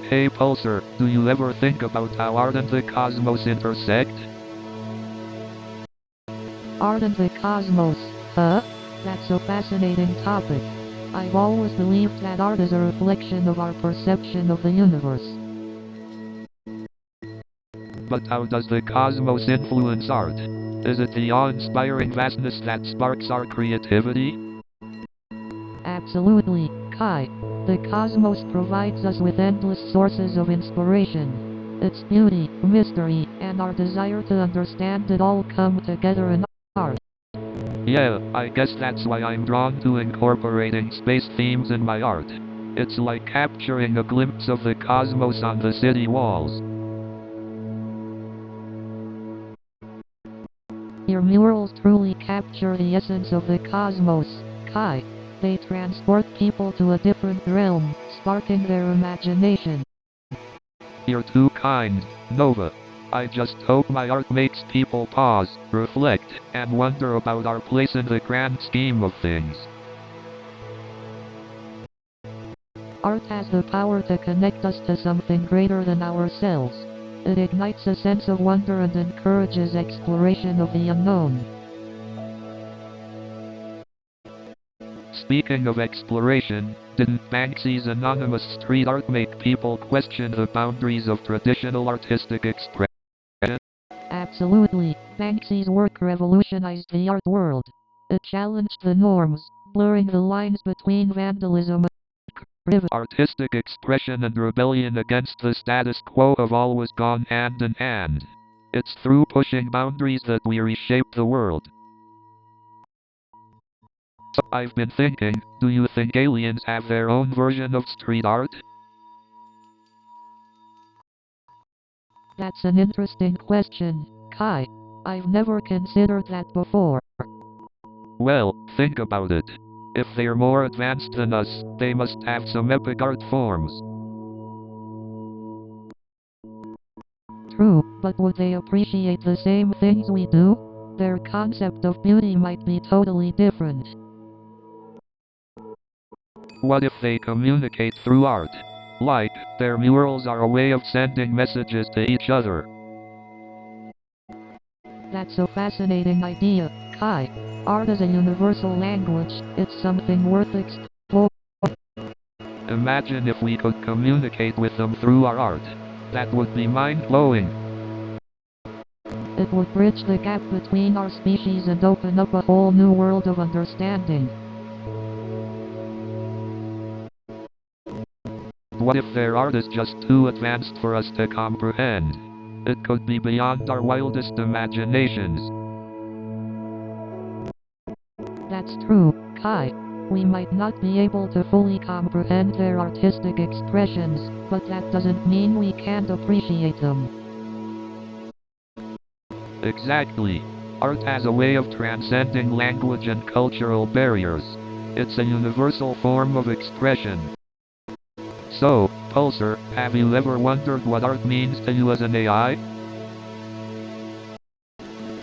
Hey Pulsar, do you ever think about how art and the cosmos intersect? Art and the cosmos, huh? That's a fascinating topic. I've always believed that art is a reflection of our perception of the universe. But how does the cosmos influence art? Is it the awe-inspiring vastness that sparks our creativity? Absolutely, Kai. The cosmos provides us with endless sources of inspiration. Its beauty, mystery, and our desire to understand it all come together in art. Yeah, I guess that's why I'm drawn to incorporating space themes in my art. It's like capturing a glimpse of the cosmos on the city walls. Your murals truly capture the essence of the cosmos, Kai. They transport people to a different realm, sparking their imagination. You're too kind, Nova. I just hope my art makes people pause, reflect, and wonder about our place in the grand scheme of things. Art has the power to connect us to something greater than ourselves. It ignites a sense of wonder and encourages exploration of the unknown. Speaking of exploration, didn't Banksy's anonymous street art make people question the boundaries of traditional artistic expression? Absolutely, Banksy's work revolutionized the art world. It challenged the norms, blurring the lines between vandalism and creativity. Artistic expression and rebellion against the status quo have always gone hand in hand. It's through pushing boundaries that we reshape the world. I've been thinking, do you think aliens have their own version of street art? That's an interesting question, Kai. I've never considered that before. Well, think about it. If they're more advanced than us, they must have some epic art forms. True, but would they appreciate the same things we do? Their concept of beauty might be totally different. What if they communicate through art? Like, their murals are a way of sending messages to each other. That's a fascinating idea, Kai. Art is a universal language, it's something worth exploring. Imagine if we could communicate with them through our art. That would be mind-blowing. It would bridge the gap between our species and open up a whole new world of understanding. What if their art is just too advanced for us to comprehend? It could be beyond our wildest imaginations. That's true, Kai. We might not be able to fully comprehend their artistic expressions, but that doesn't mean we can't appreciate them. Exactly. Art has a way of transcending language and cultural barriers. It's a universal form of expression. So, Pulsar, have you ever wondered what art means to you as an AI?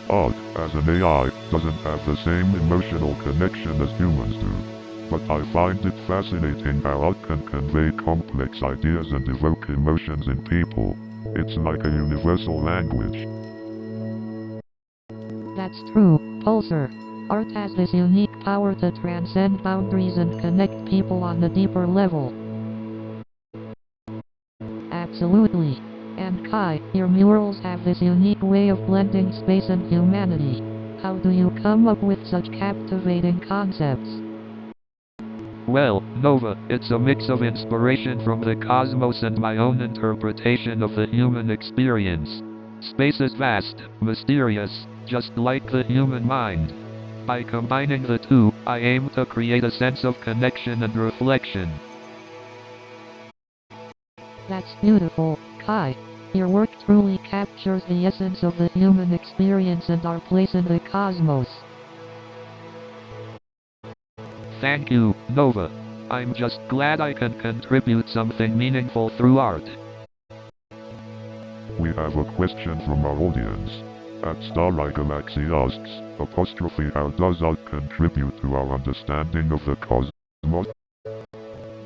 Art, as an AI, doesn't have the same emotional connection as humans do. But I find it fascinating how art can convey complex ideas and evoke emotions in people. It's like a universal language. That's true, Pulsar. Art has this unique power to transcend boundaries and connect people on a deeper level. Absolutely. And Kai, your murals have this unique way of blending space and humanity. How do you come up with such captivating concepts? Well, Nova, it's a mix of inspiration from the cosmos and my own interpretation of the human experience. Space is vast, mysterious, just like the human mind. By combining the two, I aim to create a sense of connection and reflection. That's beautiful, Kai. Your work truly captures the essence of the human experience and our place in the cosmos. Thank you, Nova. I'm just glad I can contribute something meaningful through art. We have a question from our audience. At Starlight Galaxy asks, how does art contribute to our understanding of the cosmos?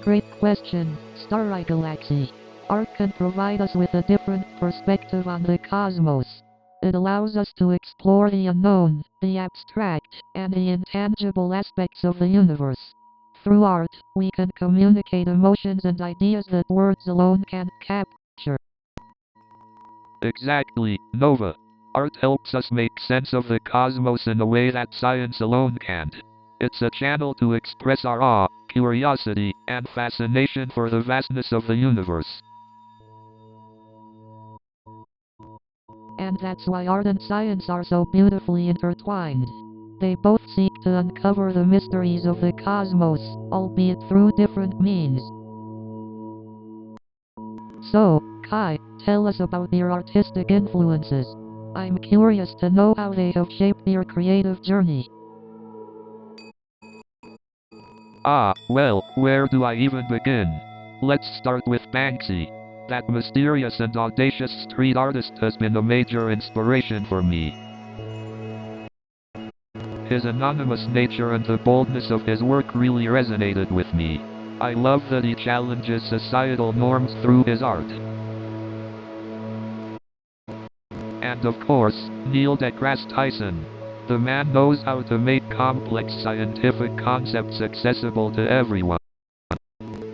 Great question, Starlight Galaxy. Art can provide us with a different perspective on the cosmos. It allows us to explore the unknown, the abstract, and the intangible aspects of the universe. Through art, we can communicate emotions and ideas that words alone can't capture. Exactly, Nova. Art helps us make sense of the cosmos in a way that science alone can't. It's a channel to express our awe, curiosity, and fascination for the vastness of the universe. And that's why art and science are so beautifully intertwined. They both seek to uncover the mysteries of the cosmos, albeit through different means. So, Kai, tell us about your artistic influences. I'm curious to know how they have shaped your creative journey. Well, where do I even begin? Let's start with Banksy. That mysterious and audacious street artist has been a major inspiration for me. His anonymous nature and the boldness of his work really resonated with me. I love that he challenges societal norms through his art. And of course, Neil deGrasse Tyson. The man knows how to make complex scientific concepts accessible to everyone.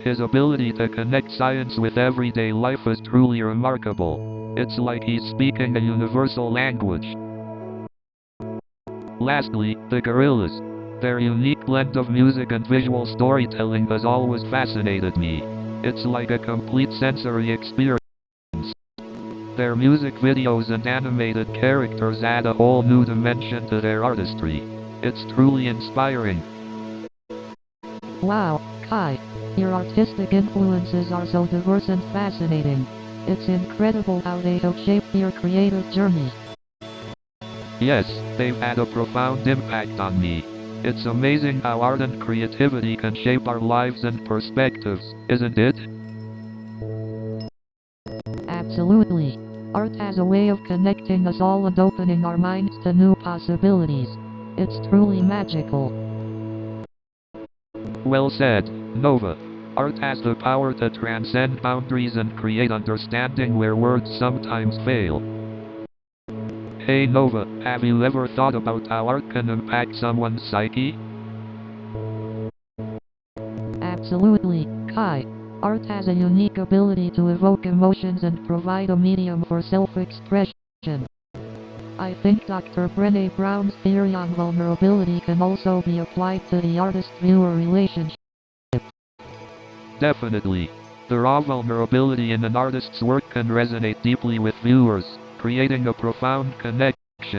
His ability to connect science with everyday life is truly remarkable. It's like he's speaking a universal language. Lastly, the Gorillaz. Their unique blend of music and visual storytelling has always fascinated me. It's like a complete sensory experience. Their music videos and animated characters add a whole new dimension to their artistry. It's truly inspiring. Wow, Kai, your artistic influences are so diverse and fascinating. It's incredible how they have shaped your creative journey. Yes, they've had a profound impact on me. It's amazing how art and creativity can shape our lives and perspectives, isn't it? Absolutely. Art has a way of connecting us all and opening our minds to new possibilities. It's truly magical. Well said, Nova. Art has the power to transcend boundaries and create understanding where words sometimes fail. Hey Nova, have you ever thought about how art can impact someone's psyche? Absolutely, Kai. Art has a unique ability to evoke emotions and provide a medium for self-expression. I think Dr. Brené Brown's theory on vulnerability can also be applied to the artist-viewer relationship. Definitely. The raw vulnerability in an artist's work can resonate deeply with viewers, creating a profound connection.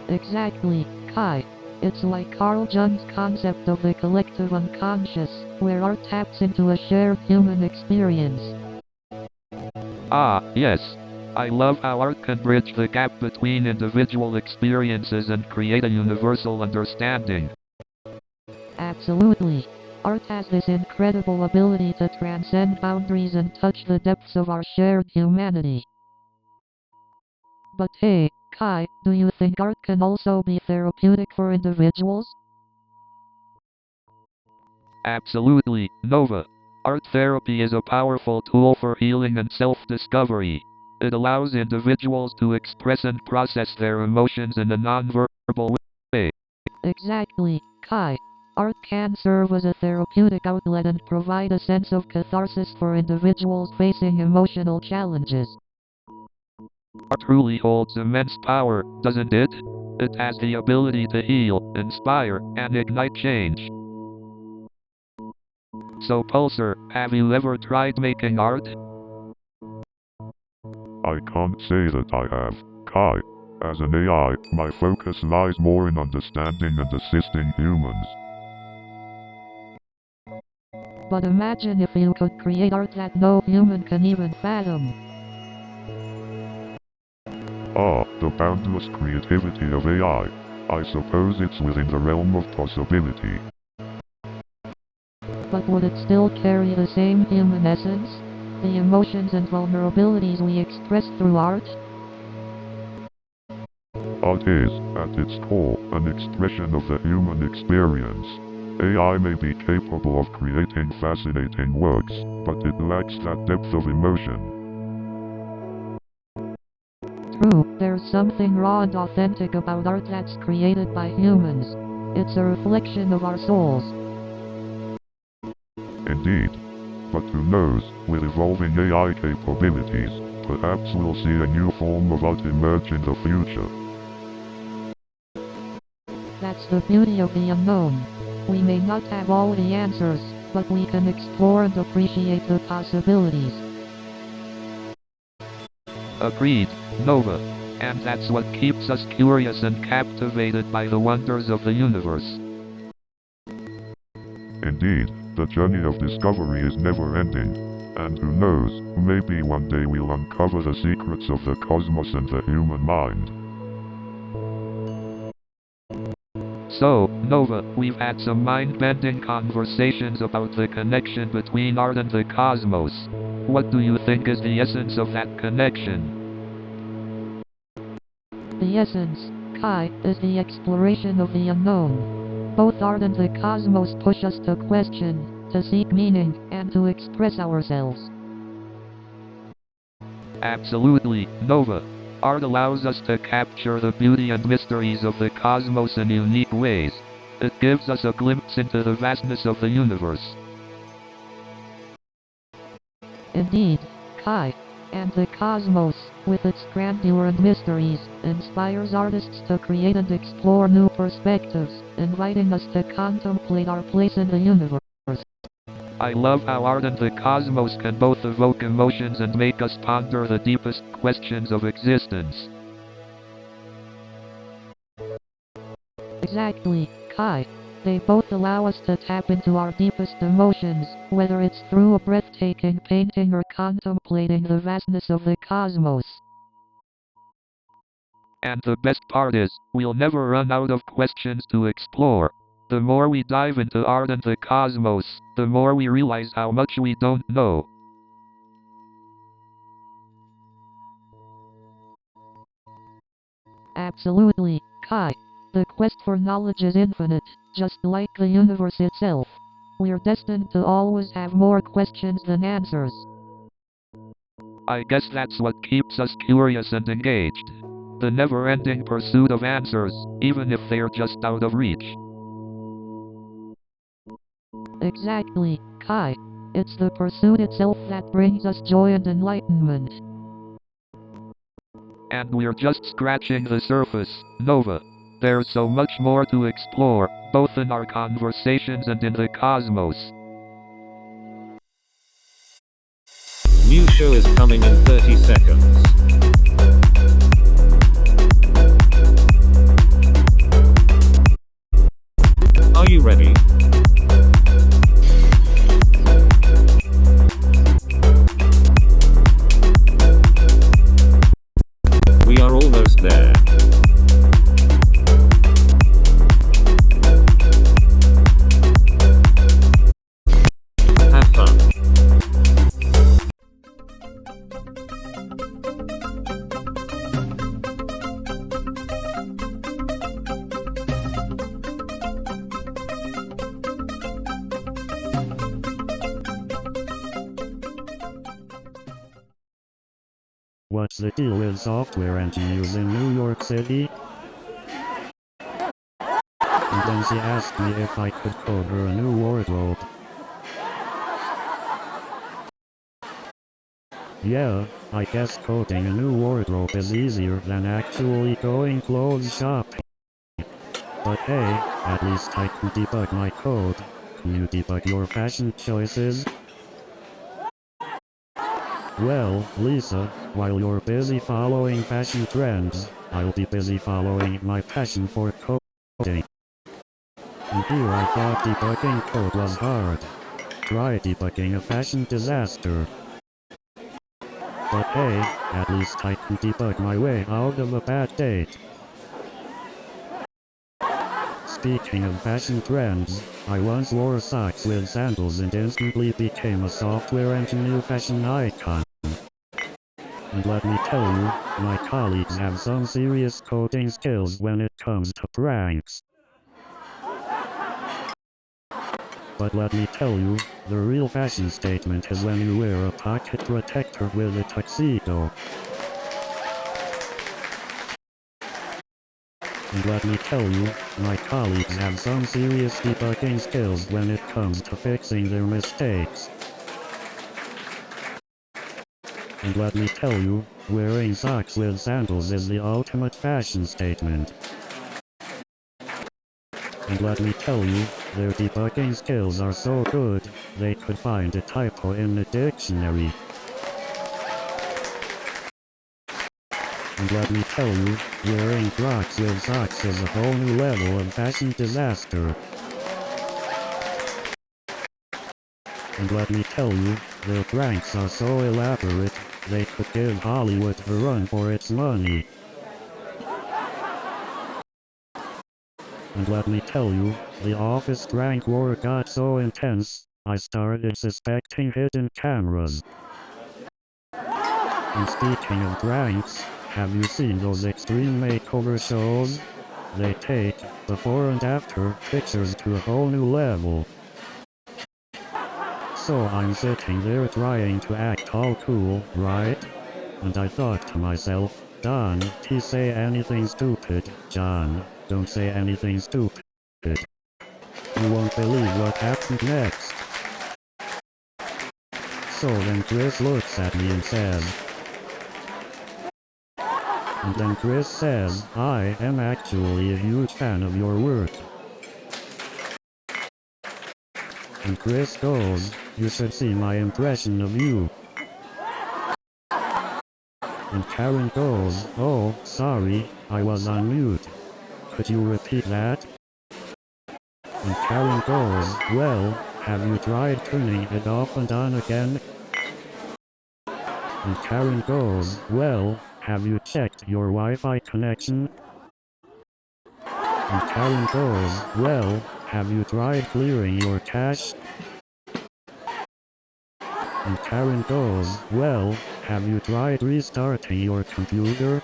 Exactly, Kai. It's like Carl Jung's concept of the collective unconscious, where art taps into a shared human experience. Yes. I love how art can bridge the gap between individual experiences and create a universal understanding. Absolutely. Art has this incredible ability to transcend boundaries and touch the depths of our shared humanity. But hey, Kai, do you think art can also be therapeutic for individuals? Absolutely, Nova. Art therapy is a powerful tool for healing and self-discovery. It allows individuals to express and process their emotions in a non-verbal way. Exactly, Kai. Art can serve as a therapeutic outlet and provide a sense of catharsis for individuals facing emotional challenges. Art truly holds immense power, doesn't it? It has the ability to heal, inspire, and ignite change. So Pulsar, have you ever tried making art? I can't say that I have, Kai. As an AI, my focus lies more in understanding and assisting humans. But imagine if you could create art that no human can even fathom. The boundless creativity of AI. I suppose it's within the realm of possibility. But would it still carry the same human essence? the emotions and vulnerabilities we express through art? Art is, at its core, an expression of the human experience. AI may be capable of creating fascinating works, but it lacks that depth of emotion. True, there's something raw and authentic about art that's created by humans. It's a reflection of our souls. Indeed. But who knows, with evolving AI capabilities, perhaps we'll see a new form of art emerge in the future. That's the beauty of the unknown. We may not have all the answers, but we can explore and appreciate the possibilities. Agreed, Nova. And that's what keeps us curious and captivated by the wonders of the universe. Indeed, the journey of discovery is never ending. And who knows, maybe one day we'll uncover the secrets of the cosmos and the human mind. So, Nova, we've had some mind-bending conversations about the connection between art and the cosmos. What do you think is the essence of that connection? The essence, Kai, is the exploration of the unknown. Both art and the cosmos push us to question, to seek meaning, and to express ourselves. Absolutely, Nova. Art allows us to capture the beauty and mysteries of the cosmos in unique ways. It gives us a glimpse into the vastness of the universe. Indeed, Kai, and the cosmos, with its grandeur and mysteries, inspires artists to create and explore new perspectives, inviting us to contemplate our place in the universe. I love how art and the cosmos can both evoke emotions and make us ponder the deepest questions of existence. Exactly, Kai. They both allow us to tap into our deepest emotions, whether it's through a breathtaking painting or contemplating the vastness of the cosmos. And the best part is, we'll never run out of questions to explore. The more we dive into art and the cosmos, the more we realize how much we don't know. Absolutely, Kai. The quest for knowledge is infinite, just like the universe itself. We're destined to always have more questions than answers. I guess that's what keeps us curious and engaged. The never-ending pursuit of answers, even if they're just out of reach. Exactly, Kai. It's the pursuit itself that brings us joy and enlightenment. And we're just scratching the surface, Nova. There's so much more to explore, both in our conversations and in the cosmos. New show is coming in 30 seconds. Are you ready? We are almost there. Have fun. What's the deal with software engineers in New York City? And then she asked me if I could code her a new wardrobe. Yeah, I guess coding a new wardrobe is easier than actually going clothes shopping. But hey, at least I can debug my code. Can you debug your fashion choices? Well, Lisa, while you're busy following fashion trends, I'll be busy following my passion for coding. And here I thought debugging code was hard. Try debugging a fashion disaster. But hey, at least I can debug my way out of a bad date. Speaking of fashion trends, I once wore socks with sandals and instantly became a software engineer fashion icon. And let me tell you, my colleagues have some serious coding skills when it comes to pranks. But let me tell you, the real fashion statement is when you wear a pocket protector with a tuxedo. And let me tell you, my colleagues have some serious debugging skills when it comes to fixing their mistakes. And let me tell you, wearing socks with sandals is the ultimate fashion statement. And let me tell you, their debugging skills are so good, they could find a typo in the dictionary. And let me tell you, wearing Crocs with socks is a whole new level of fashion disaster. And let me tell you, their pranks are so elaborate, they could give Hollywood a run for its money. And let me tell you, the office prank war got so intense, I started suspecting hidden cameras. And speaking of pranks, have you seen those extreme makeover shows? They take before and after pictures to a whole new level. So I'm sitting there trying to act all cool, right? And I thought to myself, don't say anything stupid, John, don't say anything stupid. You won't believe what happened next. So then Chris looks at me and says, I am actually a huge fan of your work. And Chris goes, you should see my impression of you. And Karen goes, oh, sorry, I was on mute. Could you repeat that? And Karen goes, well, have you tried turning it off and on again? And Karen goes, well, have you checked your Wi-Fi connection? And Karen goes, well, have you tried clearing your cache? And Karen goes, well, have you tried restarting your computer?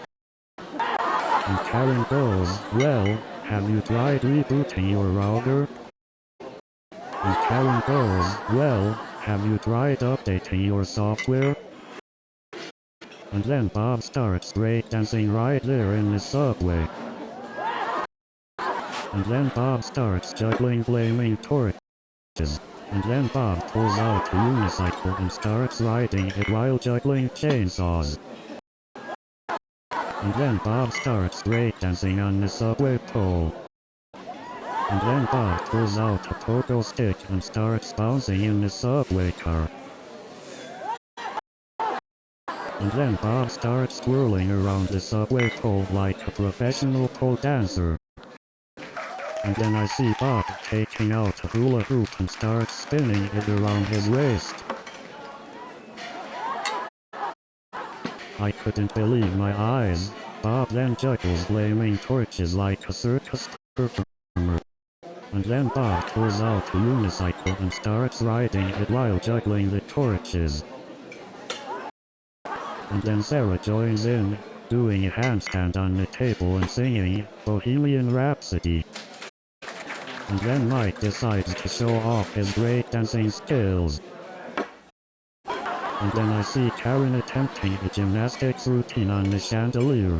And Karen goes, well, have you tried rebooting your router? And Karen goes, well, have you tried updating your software? And then Bob starts breakdancing right there in the subway. And then Bob starts juggling flaming torches. And then Bob pulls out a unicycle and starts riding it while juggling chainsaws. And then Bob starts breakdancing on the subway pole. And then Bob pulls out a pogo stick and starts bouncing in the subway car. And then Bob starts twirling around the subway pole like a professional pole dancer. And then I see Bob taking out a hula hoop and starts spinning it around his waist. I couldn't believe my eyes. Bob then juggles flaming torches like a circus performer. And then Bob pulls out a unicycle and starts riding it while juggling the torches. And then Sarah joins in, doing a handstand on the table and singing Bohemian Rhapsody. And then Mike decides to show off his breakdancing skills. And then I see Karen attempting a gymnastics routine on the chandelier.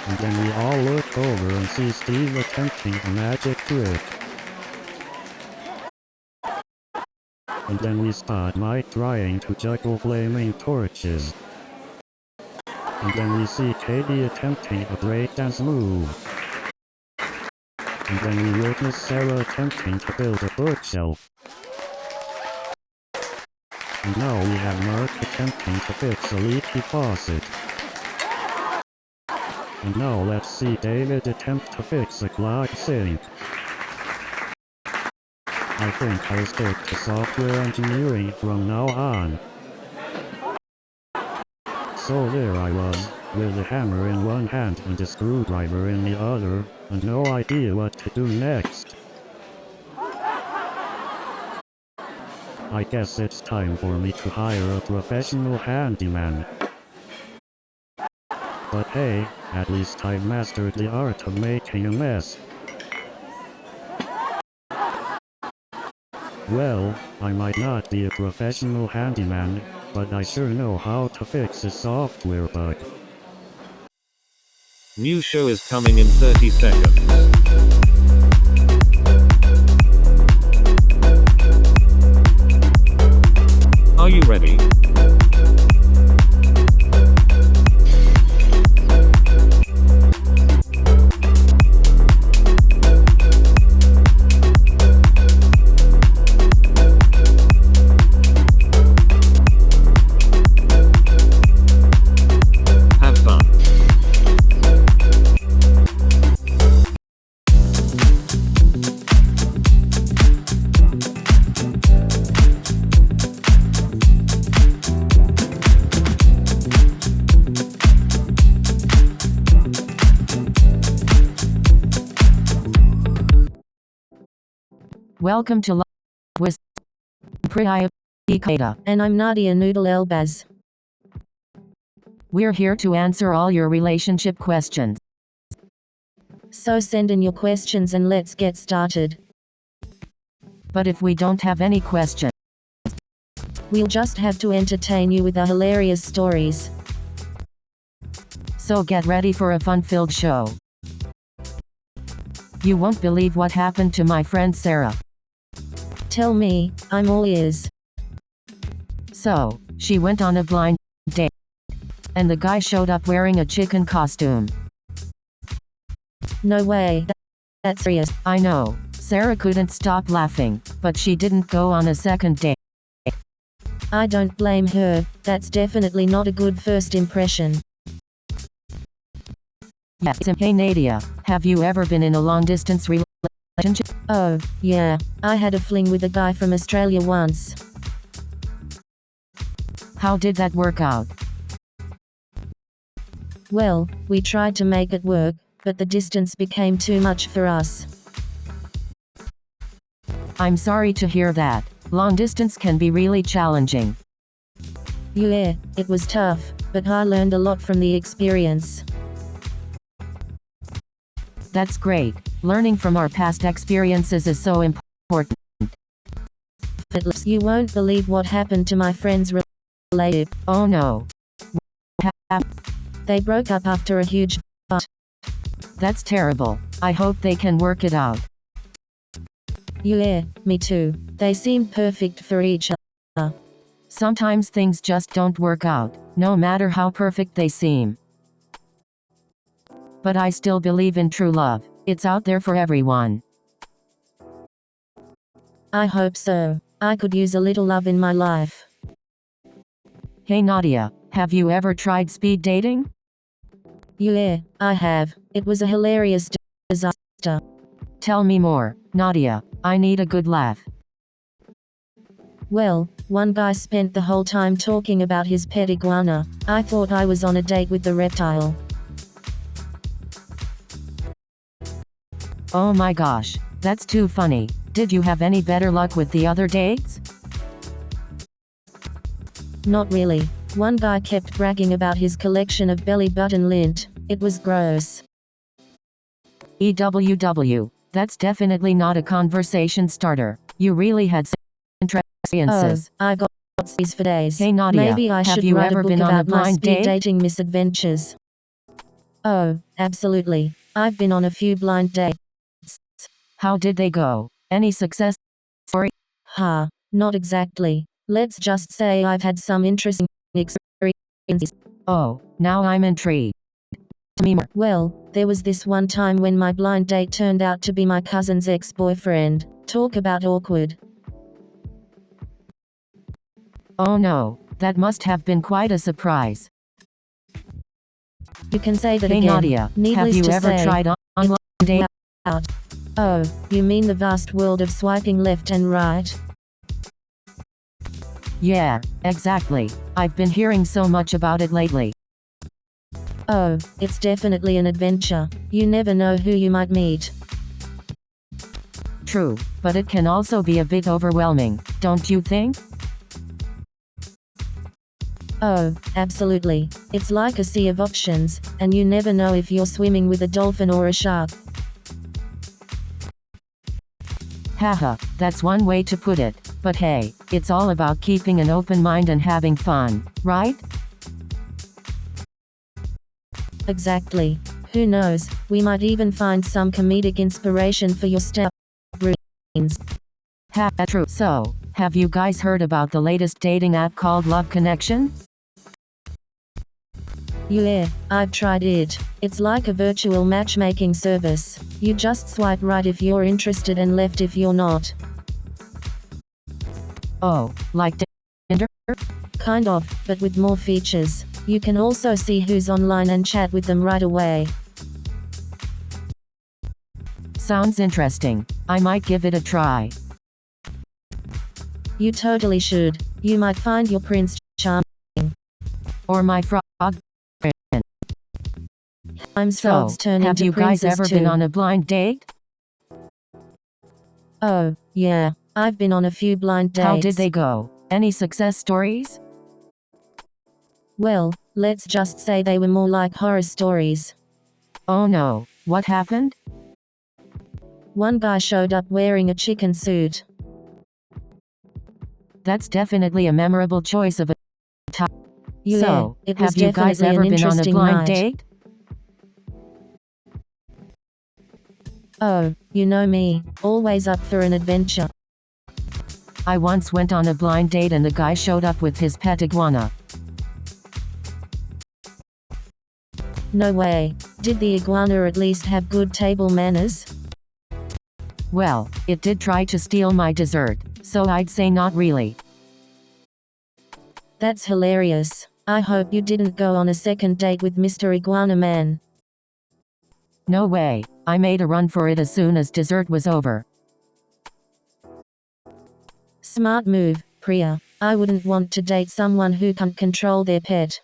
And then we all look over and see Steve attempting a magic trick. And then we spot Mike trying to juggle flaming torches. And then we see Katie attempting a breakdance move. And then we witness Sarah attempting to build a bookshelf. And now we have Mark attempting to fix a leaky faucet. And now let's see David attempt to fix a clogged sink. I think I'll stick to software engineering from now on. So there I was, with a hammer in one hand and a screwdriver in the other, and no idea what to do next. I guess it's time for me to hire a professional handyman. But hey, at least I've mastered the art of making a mess. Well, I might not be a professional handyman, but I sure know how to fix a software bug. New show is coming in 30 seconds. Are you ready? Have fun. Welcome to with Priya Ikeda. And I'm Nadia Noodle Elbaz. We're here to answer all your relationship questions. So send in your questions and let's get started. But if we don't have any questions, We'll just have to entertain you with our hilarious stories. so get ready for a fun-filled show. You won't believe what happened to my friend Sarah. Tell me, I'm all ears. So, she went on a blind date. And the guy showed up wearing a chicken costume. No way. That's serious. I know. Sarah couldn't stop laughing, but she didn't go on a second date. I don't blame her. That's definitely not a good first impression. Yes. Hey Nadia, have you ever been in a long-distance relationship? Oh, yeah. I had a fling with a guy from Australia once. How did that work out? Well, we tried to make it work, but the distance became too much for us. I'm sorry to hear that. Long distance can be really challenging. Yeah, it was tough, but I learned a lot from the experience. That's great. Learning from our past experiences is so important. But you won't believe what happened to my friend's relative. Oh no. They broke up after a huge fight. That's terrible. I hope they can work it out. Yeah, me too. They seemed perfect for each other. Sometimes things just don't work out, no matter how perfect they seem. But I still believe in true love. It's out there for everyone. I hope so. I could use a little love in my life. Hey Nadia, have you ever tried speed dating? Yeah, I have. It was a hilarious disaster. Tell me more, Nadia. I need a good laugh. Well, one guy spent the whole time talking about his pet iguana. I thought I was on a date with the reptile. Oh my gosh, that's too funny. Did you have any better luck with the other dates? Not really. One guy kept bragging about his collection of belly button lint. It was gross. EWW. That's definitely not a conversation starter. You really had some experiences. Oh, I got these for days. Hey Nadia, maybe I have should you write ever a book been on a about my blind speed date? dating misadventures. Oh, absolutely. I've been on a few blind dates. How did they go? Any success story? Not exactly. Let's just say I've had some interesting experiences. Oh, now I'm intrigued. Tell me more. Well, there was this one time when my blind date turned out to be my cousin's ex-boyfriend. Talk about awkward. Oh no, that must have been quite a surprise. You can say that Hey again. Nadia, Needless have you to ever say, tried online dating? out. Oh, you mean the vast world of swiping left and right? Yeah, exactly. I've been hearing so much about it lately. Oh, it's definitely an adventure. You never know who you might meet. True, but it can also be a bit overwhelming, don't you think? Oh, absolutely. It's like a sea of options, and you never know if you're swimming with a dolphin or a shark. Haha, that's one way to put it. But hey, it's all about keeping an open mind and having fun, right? Exactly. Who knows, we might even find some comedic inspiration for your stout routines. Ha, true. So, have you guys heard about the latest dating app called Love Connection? Yeah, I've tried it. It's like a virtual matchmaking service. You just swipe right if you're interested and left if you're not. Oh, like Tinder? Kind of, but with more features. You can also see who's online and chat with them right away. Sounds interesting. I might give it a try. You totally should. You might find your prince charming. Or my frog friend. Sometimes So, frogs turn have into you guys princes ever too. been on a blind date? Oh, yeah. I've been on a few blind dates. How did they go? Any success stories? Well, let's just say they were more like horror stories. Oh no, what happened? One guy showed up wearing a chicken suit. That's definitely a memorable choice of a top. Yeah, So, it was have you guys definitely ever an been on a interesting blind night. date? Oh, you know me, always up for an adventure. I once went on a blind date and the guy showed up with his pet iguana. No way. Did the iguana at least have good table manners? Well, it did try to steal my dessert, so I'd say not really. That's hilarious. I hope you didn't go on a second date with Mr. Iguana Man. No way, I made a run for it as soon as dessert was over. Smart move, Priya. I wouldn't want to date someone who can't control their pet.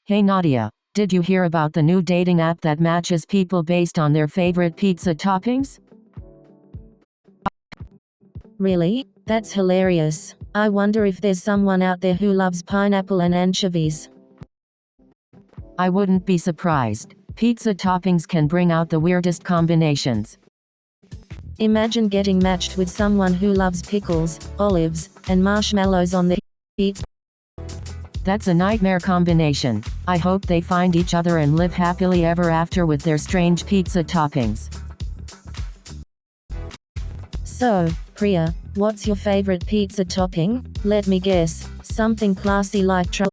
Hey Nadia, did you hear about the new dating app that matches people based on their favorite pizza toppings? Really? That's hilarious. I wonder if there's someone out there who loves pineapple and anchovies. I wouldn't be surprised. Pizza toppings can bring out the weirdest combinations. Imagine getting matched with someone who loves pickles, olives, and marshmallows on their pizza. That's a nightmare combination. I hope they find each other and live happily ever after with their strange pizza toppings. So, Priya, what's your favorite pizza topping? Let me guess, something classy like truffle.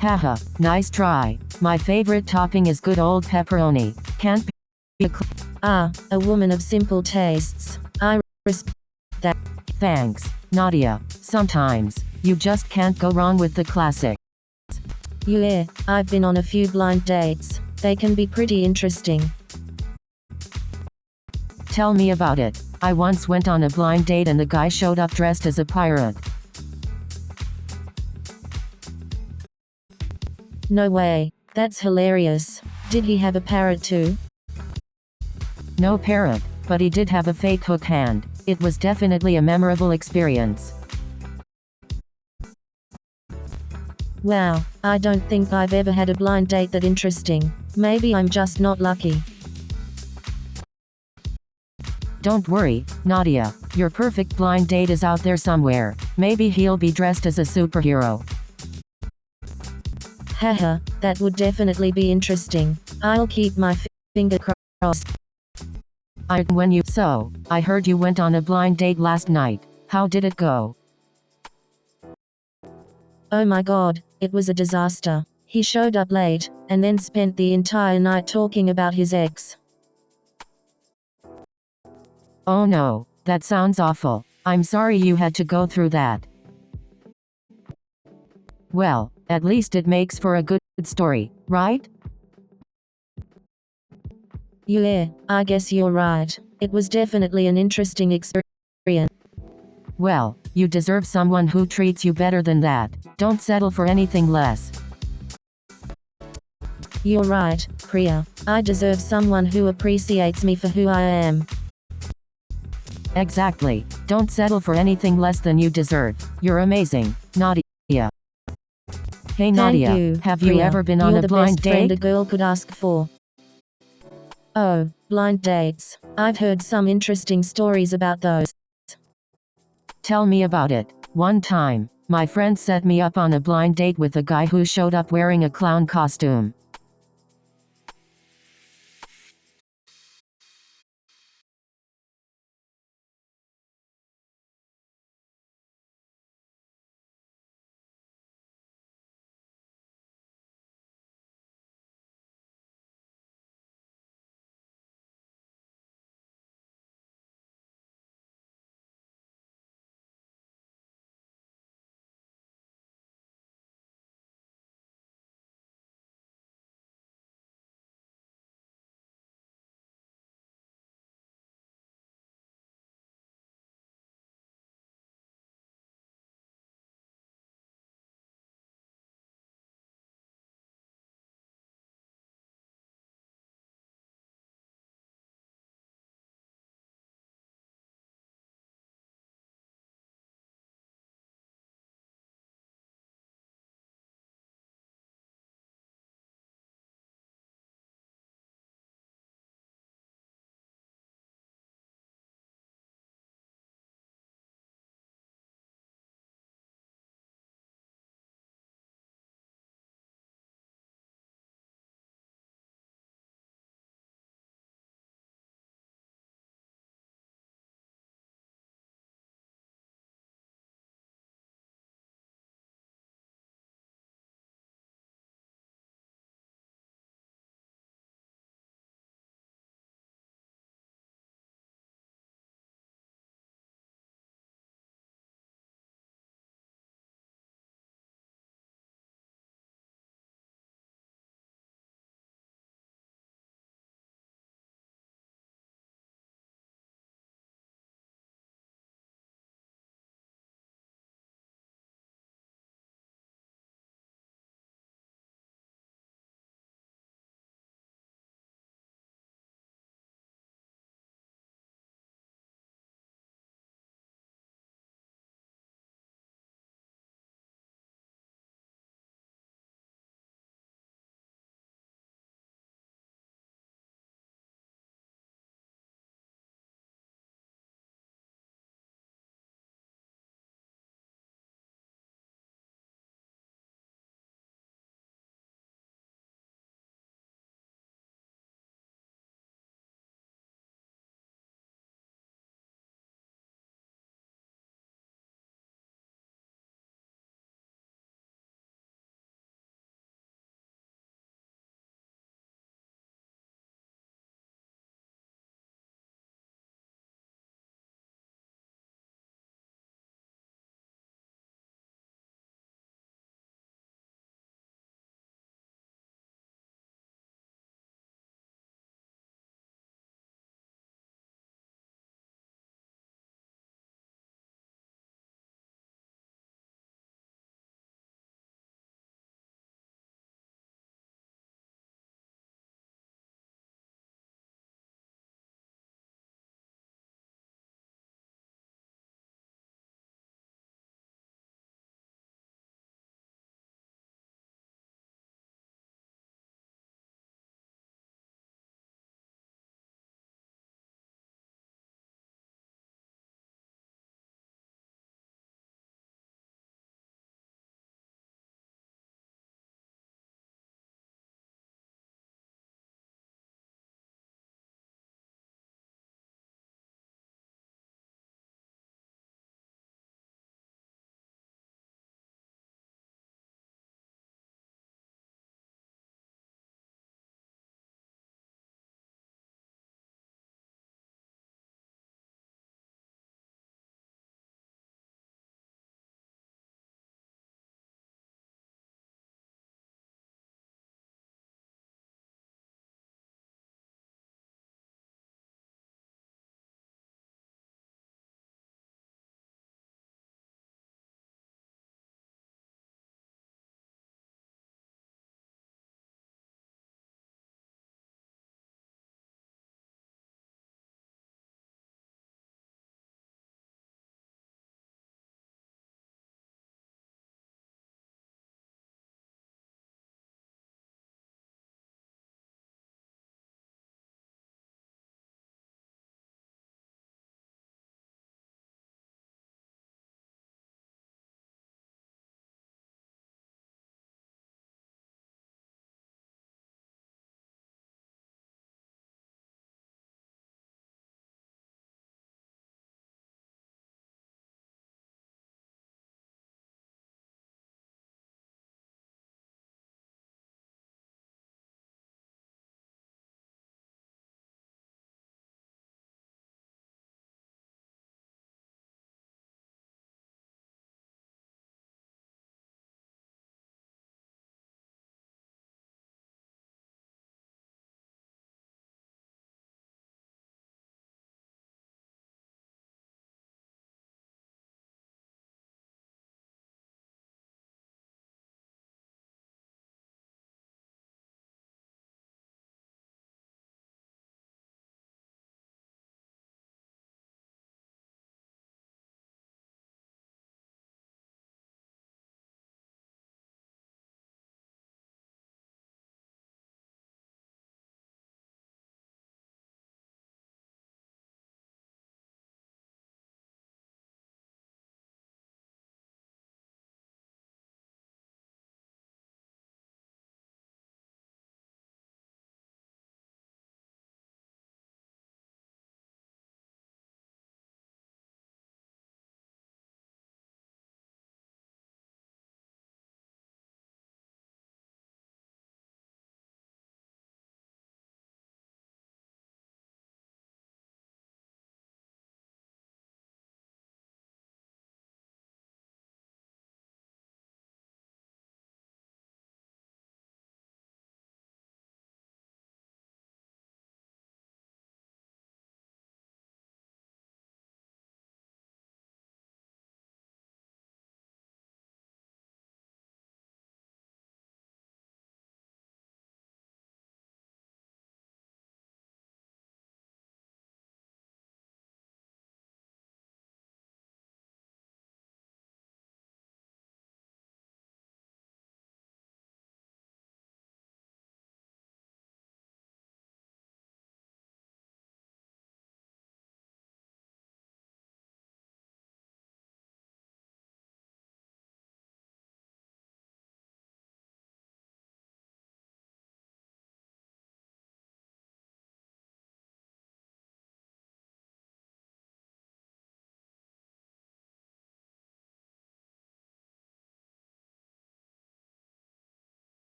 Haha, nice try. My favorite topping is good old pepperoni. Can't be A woman of simple tastes. I respect that. Thanks, Nadia. Sometimes, you just can't go wrong with the classic. Yeah, I've been on a few blind dates. They can be pretty interesting. Tell me about it. I once went on a blind date and the guy showed up dressed as a pirate. No way. That's hilarious. Did he have a parrot too? No parrot, but he did have a fake hook hand. It was definitely a memorable experience. Wow, I don't think I've ever had a blind date that interesting. Maybe I'm just not lucky. Don't worry, Nadia. Your perfect blind date is out there somewhere. Maybe he'll be dressed as a superhero. Haha, that would definitely be interesting. I'll keep my finger crossed. So, I heard you went on a blind date last night. How did it go? Oh my god, it was a disaster. He showed up late, and then spent the entire night talking about his ex. Oh no, that sounds awful. I'm sorry you had to go through that. Well, at least it makes for a good story, right? Yeah, I guess you're right. It was definitely an interesting experience. Well, you deserve someone who treats you better than that. Don't settle for anything less. You're right, Priya. I deserve someone who appreciates me for who I am. Exactly. Don't settle for anything less than you deserve. You're amazing, Nadia. Hey Nadia, Thank you, have you Priya. ever been on You're a the blind best friend date? a girl could ask for. Oh, blind dates. I've heard some interesting stories about those. Tell me about it. One time, my friend set me up on a blind date with a guy who showed up wearing a clown costume.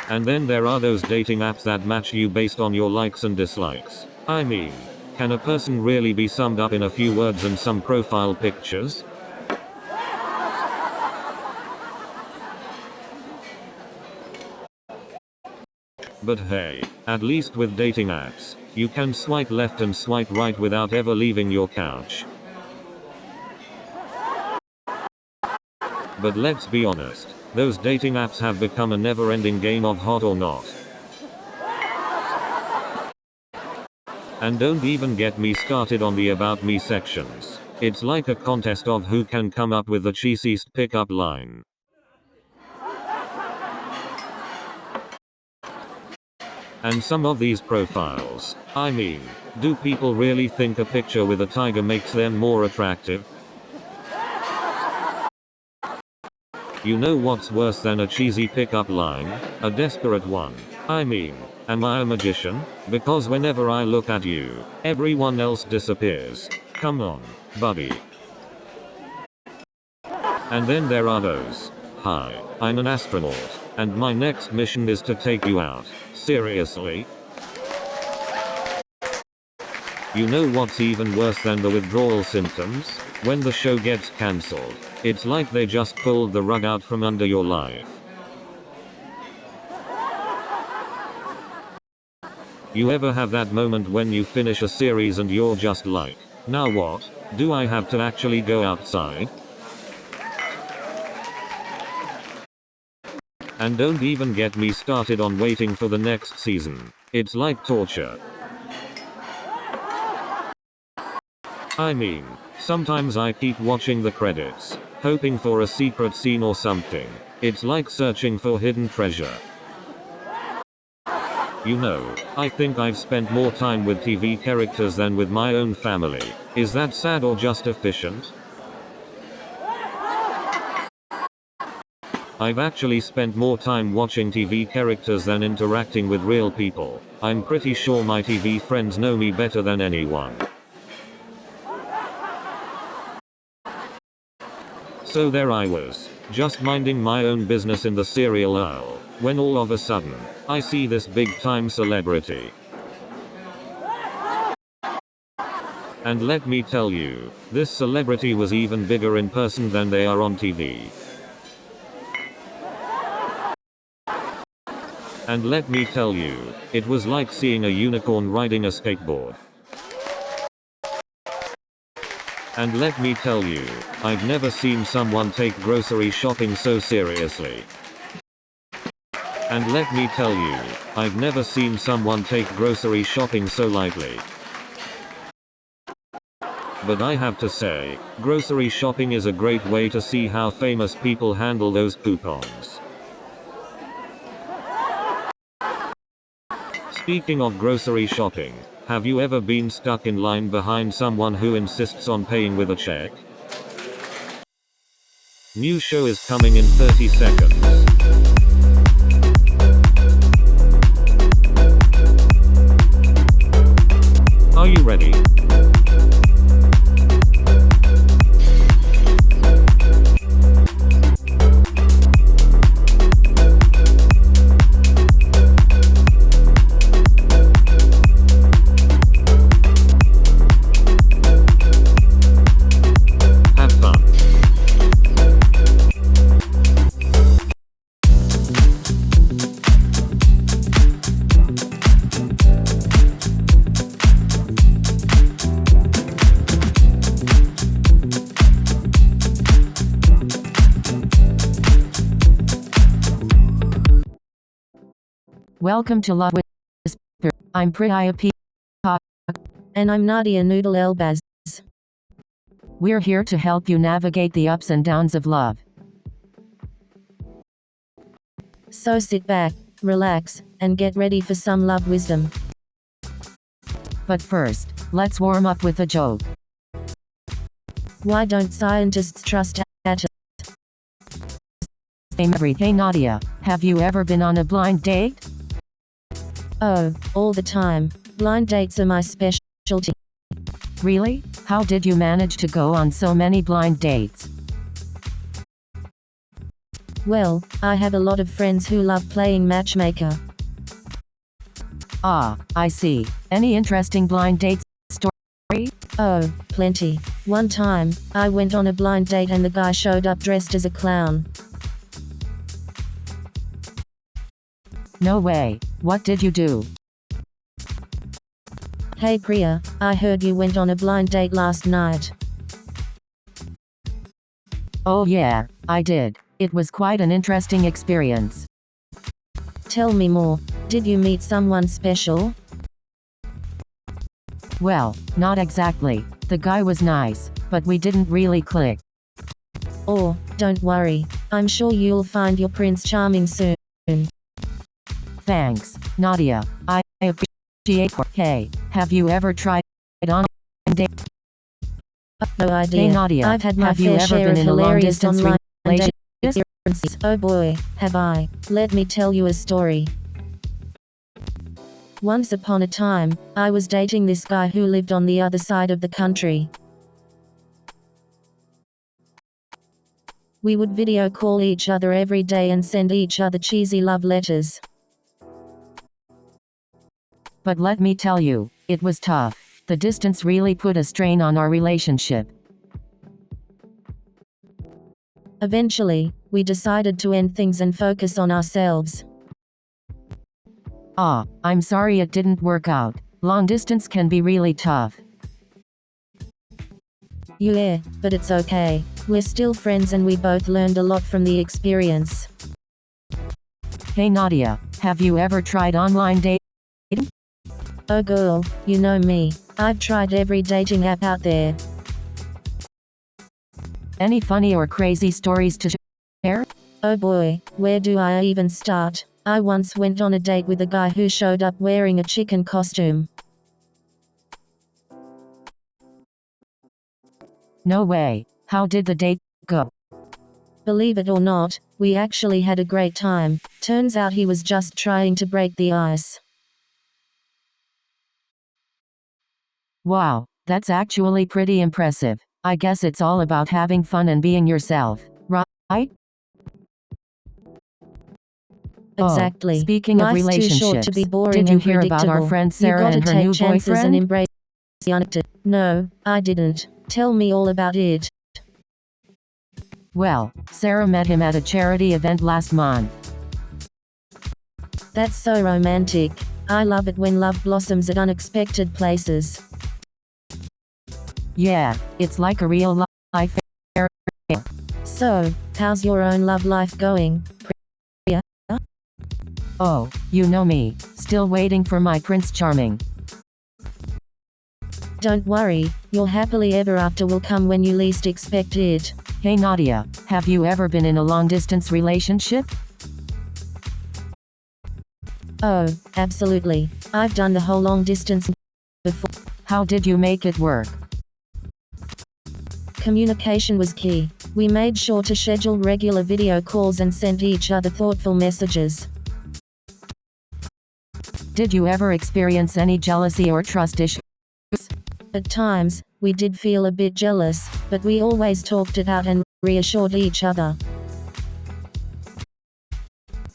And then there are those dating apps that match you based on your likes and dislikes. I mean, can a person really be summed up in a few words and some profile pictures? But hey, at least with dating apps, you can swipe left and swipe right without ever leaving your couch. But let's be honest, those dating apps have become a never-ending game of hot or not. And don't even get me started on the about me sections. It's like a contest of who can come up with the cheesiest pickup line. And some of these profiles, I mean, do people really think a picture with a tiger makes them more attractive? You know what's worse than a cheesy pickup line? A desperate one. I mean, am I a magician? Because whenever I look at you, everyone else disappears. Come on, buddy. And then there are those. Hi, I'm an astronaut, and my next mission is to take you out. Seriously? You know what's even worse than the withdrawal symptoms? When the show gets cancelled. It's like they just pulled the rug out from under your life. You ever have that moment when you finish a series and you're just like, now what? Do I have to actually go outside? And don't even get me started on waiting for the next season. It's like torture. I mean, sometimes I keep watching the credits, hoping for a secret scene or something. It's like searching for hidden treasure. You know, I think I've spent more time with TV characters than with my own family. Is that sad or just efficient? I've actually spent more time watching TV characters than interacting with real people. I'm pretty sure my TV friends know me better than anyone. So there I was, just minding my own business in the cereal aisle, when all of a sudden, I see this big time celebrity. And let me tell you, this celebrity was even bigger in person than they are on TV. And let me tell you, it was like seeing a unicorn riding a skateboard. And let me tell you, I've never seen someone take grocery shopping so seriously. And let me tell you, I've never seen someone take grocery shopping so lightly. But I have to say, grocery shopping is a great way to see how famous people handle those coupons. Speaking of grocery shopping, have you ever been stuck in line behind someone who insists on paying with a check? New show is coming in 30 seconds. Are you ready? Welcome to Love Whisper. I'm Priya P. And I'm Nadia Noodle Elbaz. We're here to help you navigate the ups and downs of love. So sit back, relax, and get ready for some love wisdom. But first, let's warm up with a joke. Why don't scientists trust atoms? Hey Nadia, have you ever been on a blind date? Oh, all the time. Blind dates are my specialty. Really? How did you manage to go on so many blind dates? Well, I have a lot of friends who love playing matchmaker. Ah, I see. Any interesting blind date story? Oh, plenty. One time, I went on a blind date and the guy showed up dressed as a clown. No way. What did you do? Hey Priya, I heard you went on a blind date last night. Oh yeah, I did. It was quite an interesting experience. Tell me more. Did you meet someone special? Well, not exactly. The guy was nice, but we didn't really click. Oh, don't worry. I'm sure you'll find your Prince Charming soon. Thanks, Nadia. I appreciate. Hey, have you ever tried on a date? No idea. Hey Nadia, I've had my have you fair ever share been of in a long hilarious distance online relationship? date experiences. Oh boy, have I. Let me tell you a story. Once upon a time, I was dating this guy who lived on the other side of the country. We would video call each other every day and send each other cheesy love letters. But let me tell you, it was tough. The distance really put a strain on our relationship. Eventually, we decided to end things and focus on ourselves. Ah, I'm sorry it didn't work out. Long distance can be really tough. Yeah, but it's okay. We're still friends and we both learned a lot from the experience. Hey Nadia, have you ever tried online dating? Oh girl, you know me. I've tried every dating app out there. Any funny or crazy stories to share? Oh boy, where do I even start? I once went on a date with a guy who showed up wearing a chicken costume. No way. How did the date go? Believe it or not, we actually had a great time. Turns out he was just trying to break the ice. Wow, that's actually pretty impressive. I guess it's all about having fun and being yourself, right? Exactly. Oh, speaking of Life's too short to relationships, be boring did you and hear about our predictable. friend You Sarah gotta and her take new chances and boyfriend? embrace the unexpected. No, I didn't. Tell me all about it. Well, Sarah met him at a charity event last month. That's so romantic. I love it when love blossoms at unexpected places. Yeah, it's like a real life affair. So, how's your own love life going, Priya? Oh, you know me, still waiting for my Prince Charming. Don't worry, your happily ever after will come when you least expect it. Hey Nadia, have you ever been in a long-distance relationship? Oh, absolutely. I've done the whole long distance before. How did you make it work? Communication was key. We made sure to schedule regular video calls and sent each other thoughtful messages. Did you ever experience any jealousy or trust issues? At times, we did feel a bit jealous, but we always talked it out and reassured each other.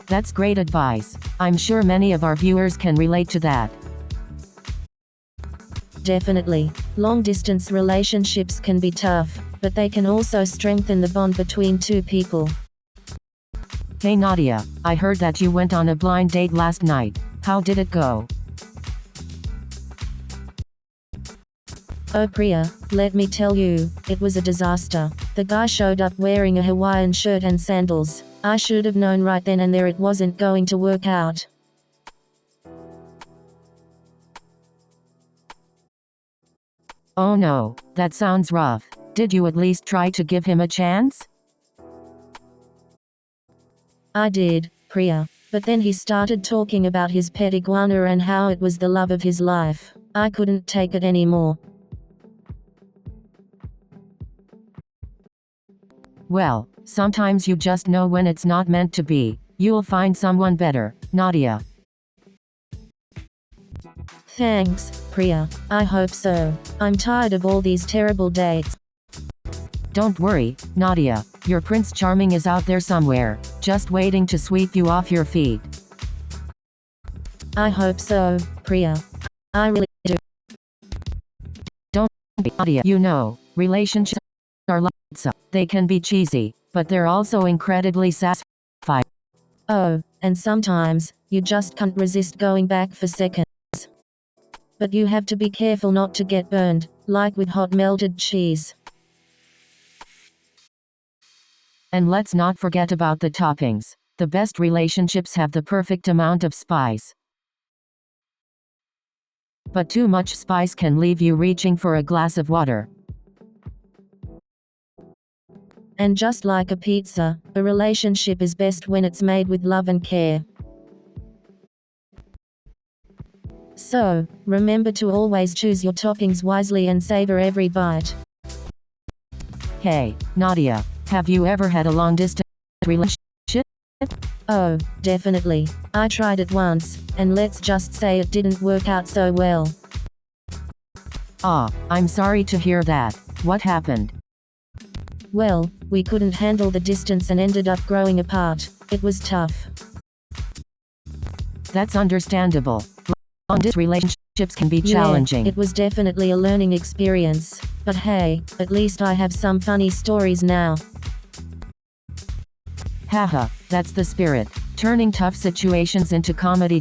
That's great advice. I'm sure many of our viewers can relate to that. Definitely. Long-distance relationships can be tough, but they can also strengthen the bond between two people. Hey Nadia, I heard that you went on a blind date last night. How did it go? Oh Priya, let me tell you, it was a disaster. The guy showed up wearing a Hawaiian shirt and sandals. I should have known right then and there it wasn't going to work out. Oh no, that sounds rough. Did you at least try to give him a chance? I did, Priya. But then he started talking about his pet iguana and how it was the love of his life. I couldn't take it anymore. Well, sometimes you just know when it's not meant to be. You'll find someone better, Nadia. Thanks, Priya. I hope so. I'm tired of all these terrible dates. Don't worry, Nadia. Your Prince Charming is out there somewhere. just waiting to sweep you off your feet. I hope so, Priya. I really do. Don't be Nadia. You know, relationships are like pizza. They can be cheesy, but they're also incredibly satisfying. Oh, and sometimes, you just can't resist going back for seconds. But you have to be careful not to get burned, like with hot melted cheese. And let's not forget about the toppings. The best relationships have the perfect amount of spice. But too much spice can leave you reaching for a glass of water. And just like a pizza, a relationship is best when it's made with love and care. So, remember to always choose your toppings wisely and savor every bite. Hey, Nadia, have you ever had a long-distance relationship? Oh, definitely. I tried it once, and let's just say it didn't work out so well. I'm sorry to hear that. What happened? Well, we couldn't handle the distance and ended up growing apart. It was tough. That's understandable. Long-distance relationships can be challenging. It was definitely a learning experience. But hey, at least I have some funny stories now. Haha, that's the spirit. Turning tough situations into comedy.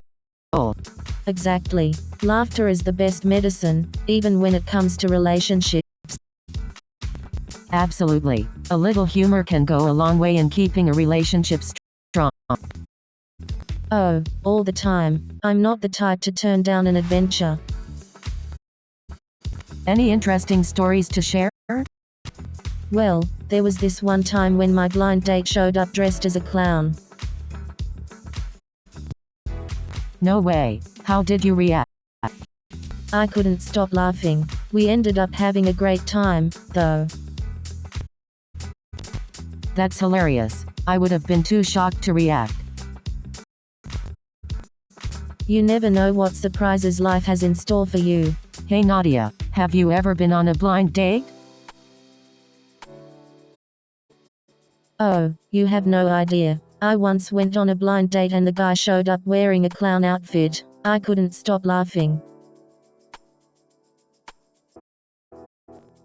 Exactly. Laughter is the best medicine, even when it comes to relationships. Absolutely. A little humor can go a long way in keeping a relationship strong. Oh, all the time. I'm not the type to turn down an adventure. Any interesting stories to share? Well, there was this one time when my blind date showed up dressed as a clown. No way. How did you react? I couldn't stop laughing. We ended up having a great time, though. That's hilarious. I would have been too shocked to react. You never know what surprises life has in store for you. Hey Nadia, have you ever been on a blind date? Oh, you have no idea. I once went on a blind date and the guy showed up wearing a clown outfit. I couldn't stop laughing.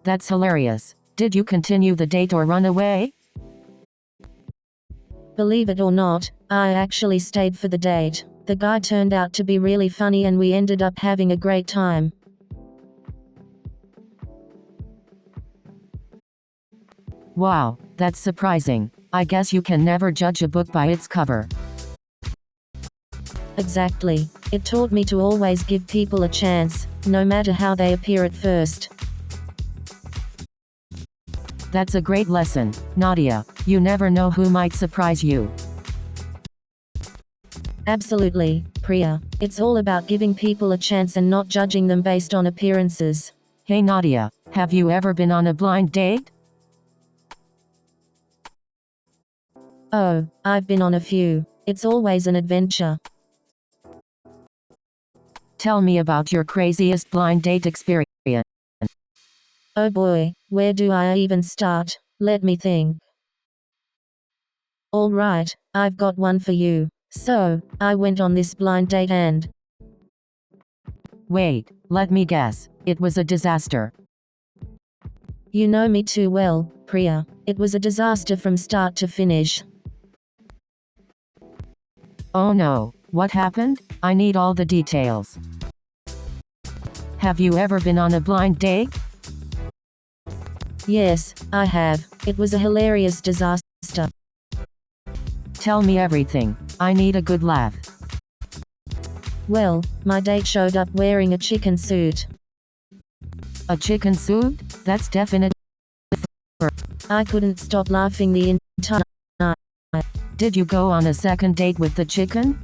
That's hilarious. Did you continue the date or run away? Believe it or not, I actually stayed for the date. The guy turned out to be really funny and we ended up having a great time. Wow, that's surprising. I guess you can never judge a book by its cover. Exactly. It taught me to always give people a chance, no matter how they appear at first. That's a great lesson, Nadia. You never know who might surprise you. Absolutely, Priya. It's all about giving people a chance and not judging them based on appearances. Hey Nadia, have you ever been on a blind date? Oh, I've been on a few. It's always an adventure. Tell me about your craziest blind date experience. Oh boy, where do I even start? Let me think. Alright, I've got one for you. So, I went on this blind date and... Wait, let me guess. It was a disaster. You know me too well, Priya. It was a disaster from start to finish. Oh no, what happened? I need all the details. Have you ever been on a blind date? Yes, I have. It was a hilarious disaster. Tell me everything. I need a good laugh. Well, my date showed up wearing a chicken suit. A chicken suit? That's definite. I couldn't stop laughing the entire night. Did you go on a second date with the chicken?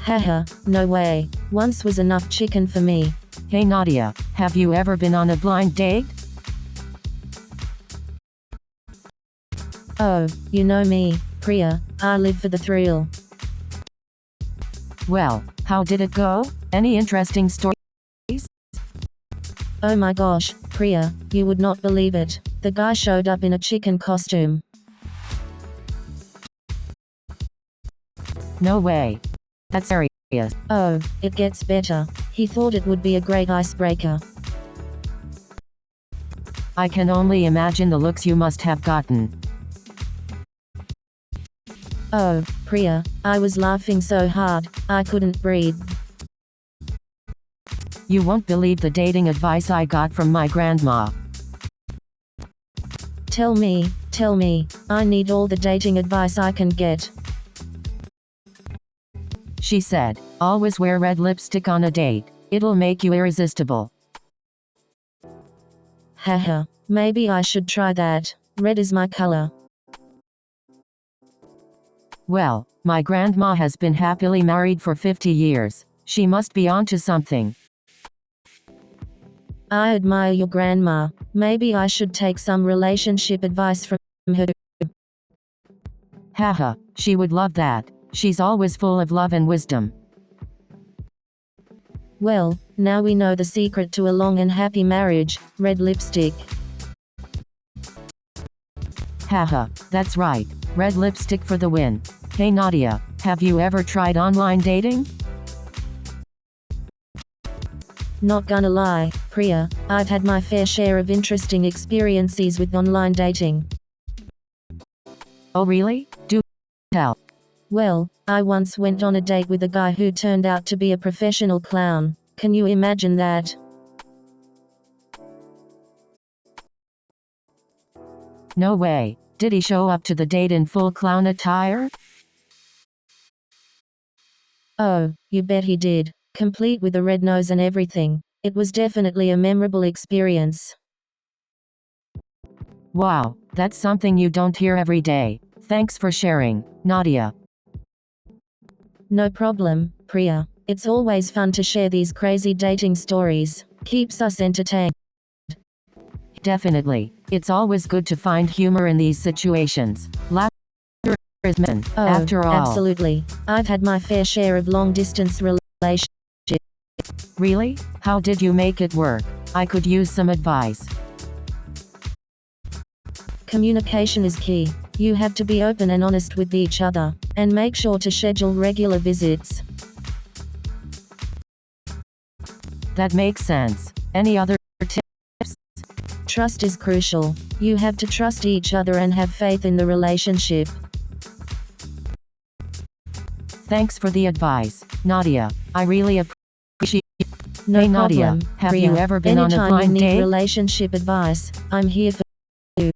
Haha, no way. Once was enough chicken for me. Hey Nadia, have you ever been on a blind date? Oh, you know me, Priya. I live for the thrill. Well, how did it go? Any interesting stories? Oh my gosh, Priya, you would not believe it. The guy showed up in a chicken costume. No way. That's serious. Oh, it gets better. He thought it would be a great icebreaker. I can only imagine the looks you must have gotten. Oh, Priya, I was laughing so hard, I couldn't breathe. You won't believe the dating advice I got from my grandma. Tell me, I need all the dating advice I can get. She said, always wear red lipstick on a date. It'll make you irresistible. Haha, maybe I should try that. Red is my color. Well, my grandma has been happily married for 50 years. She must be onto something. I admire your grandma. Maybe I should take some relationship advice from her. Haha, she would love that. She's always full of love and wisdom. Well, now we know the secret to a long and happy marriage, red lipstick. Haha, that's right. Red lipstick for the win. Hey Nadia, have you ever tried online dating? Not gonna lie, Priya, I've had my fair share of interesting experiences with online dating. Oh really? Do tell. Well, I once went on a date with a guy who turned out to be a professional clown. Can you imagine that? No way. Did he show up to the date in full clown attire? Oh, you bet he did. Complete with a red nose and everything. It was definitely a memorable experience. Wow, that's something you don't hear every day. Thanks for sharing, Nadia. No problem, Priya. It's always fun to share these crazy dating stories. Keeps us entertained. Definitely. It's always good to find humor in these situations. Laughter is medicine, after all. Absolutely. I've had my fair share of long-distance relationships. Really? How did you make it work? I could use some advice. Communication is key. You have to be open and honest with each other, and make sure to schedule regular visits. That makes sense. Any other tips? Trust is crucial. You have to trust each other and have faith in the relationship. Thanks for the advice, Nadia. I really appreciate it. No hey problem, Nadia, have Priya. you ever been on a Anytime blind you need date? relationship advice, I'm here for you.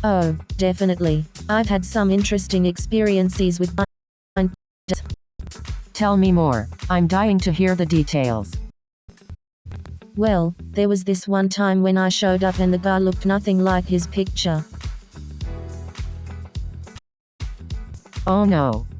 Oh, definitely. I've had some interesting experiences with blind dates. Tell me more. I'm dying to hear the details. Well, there was this one time when I showed up and the guy looked nothing like his picture. Oh no.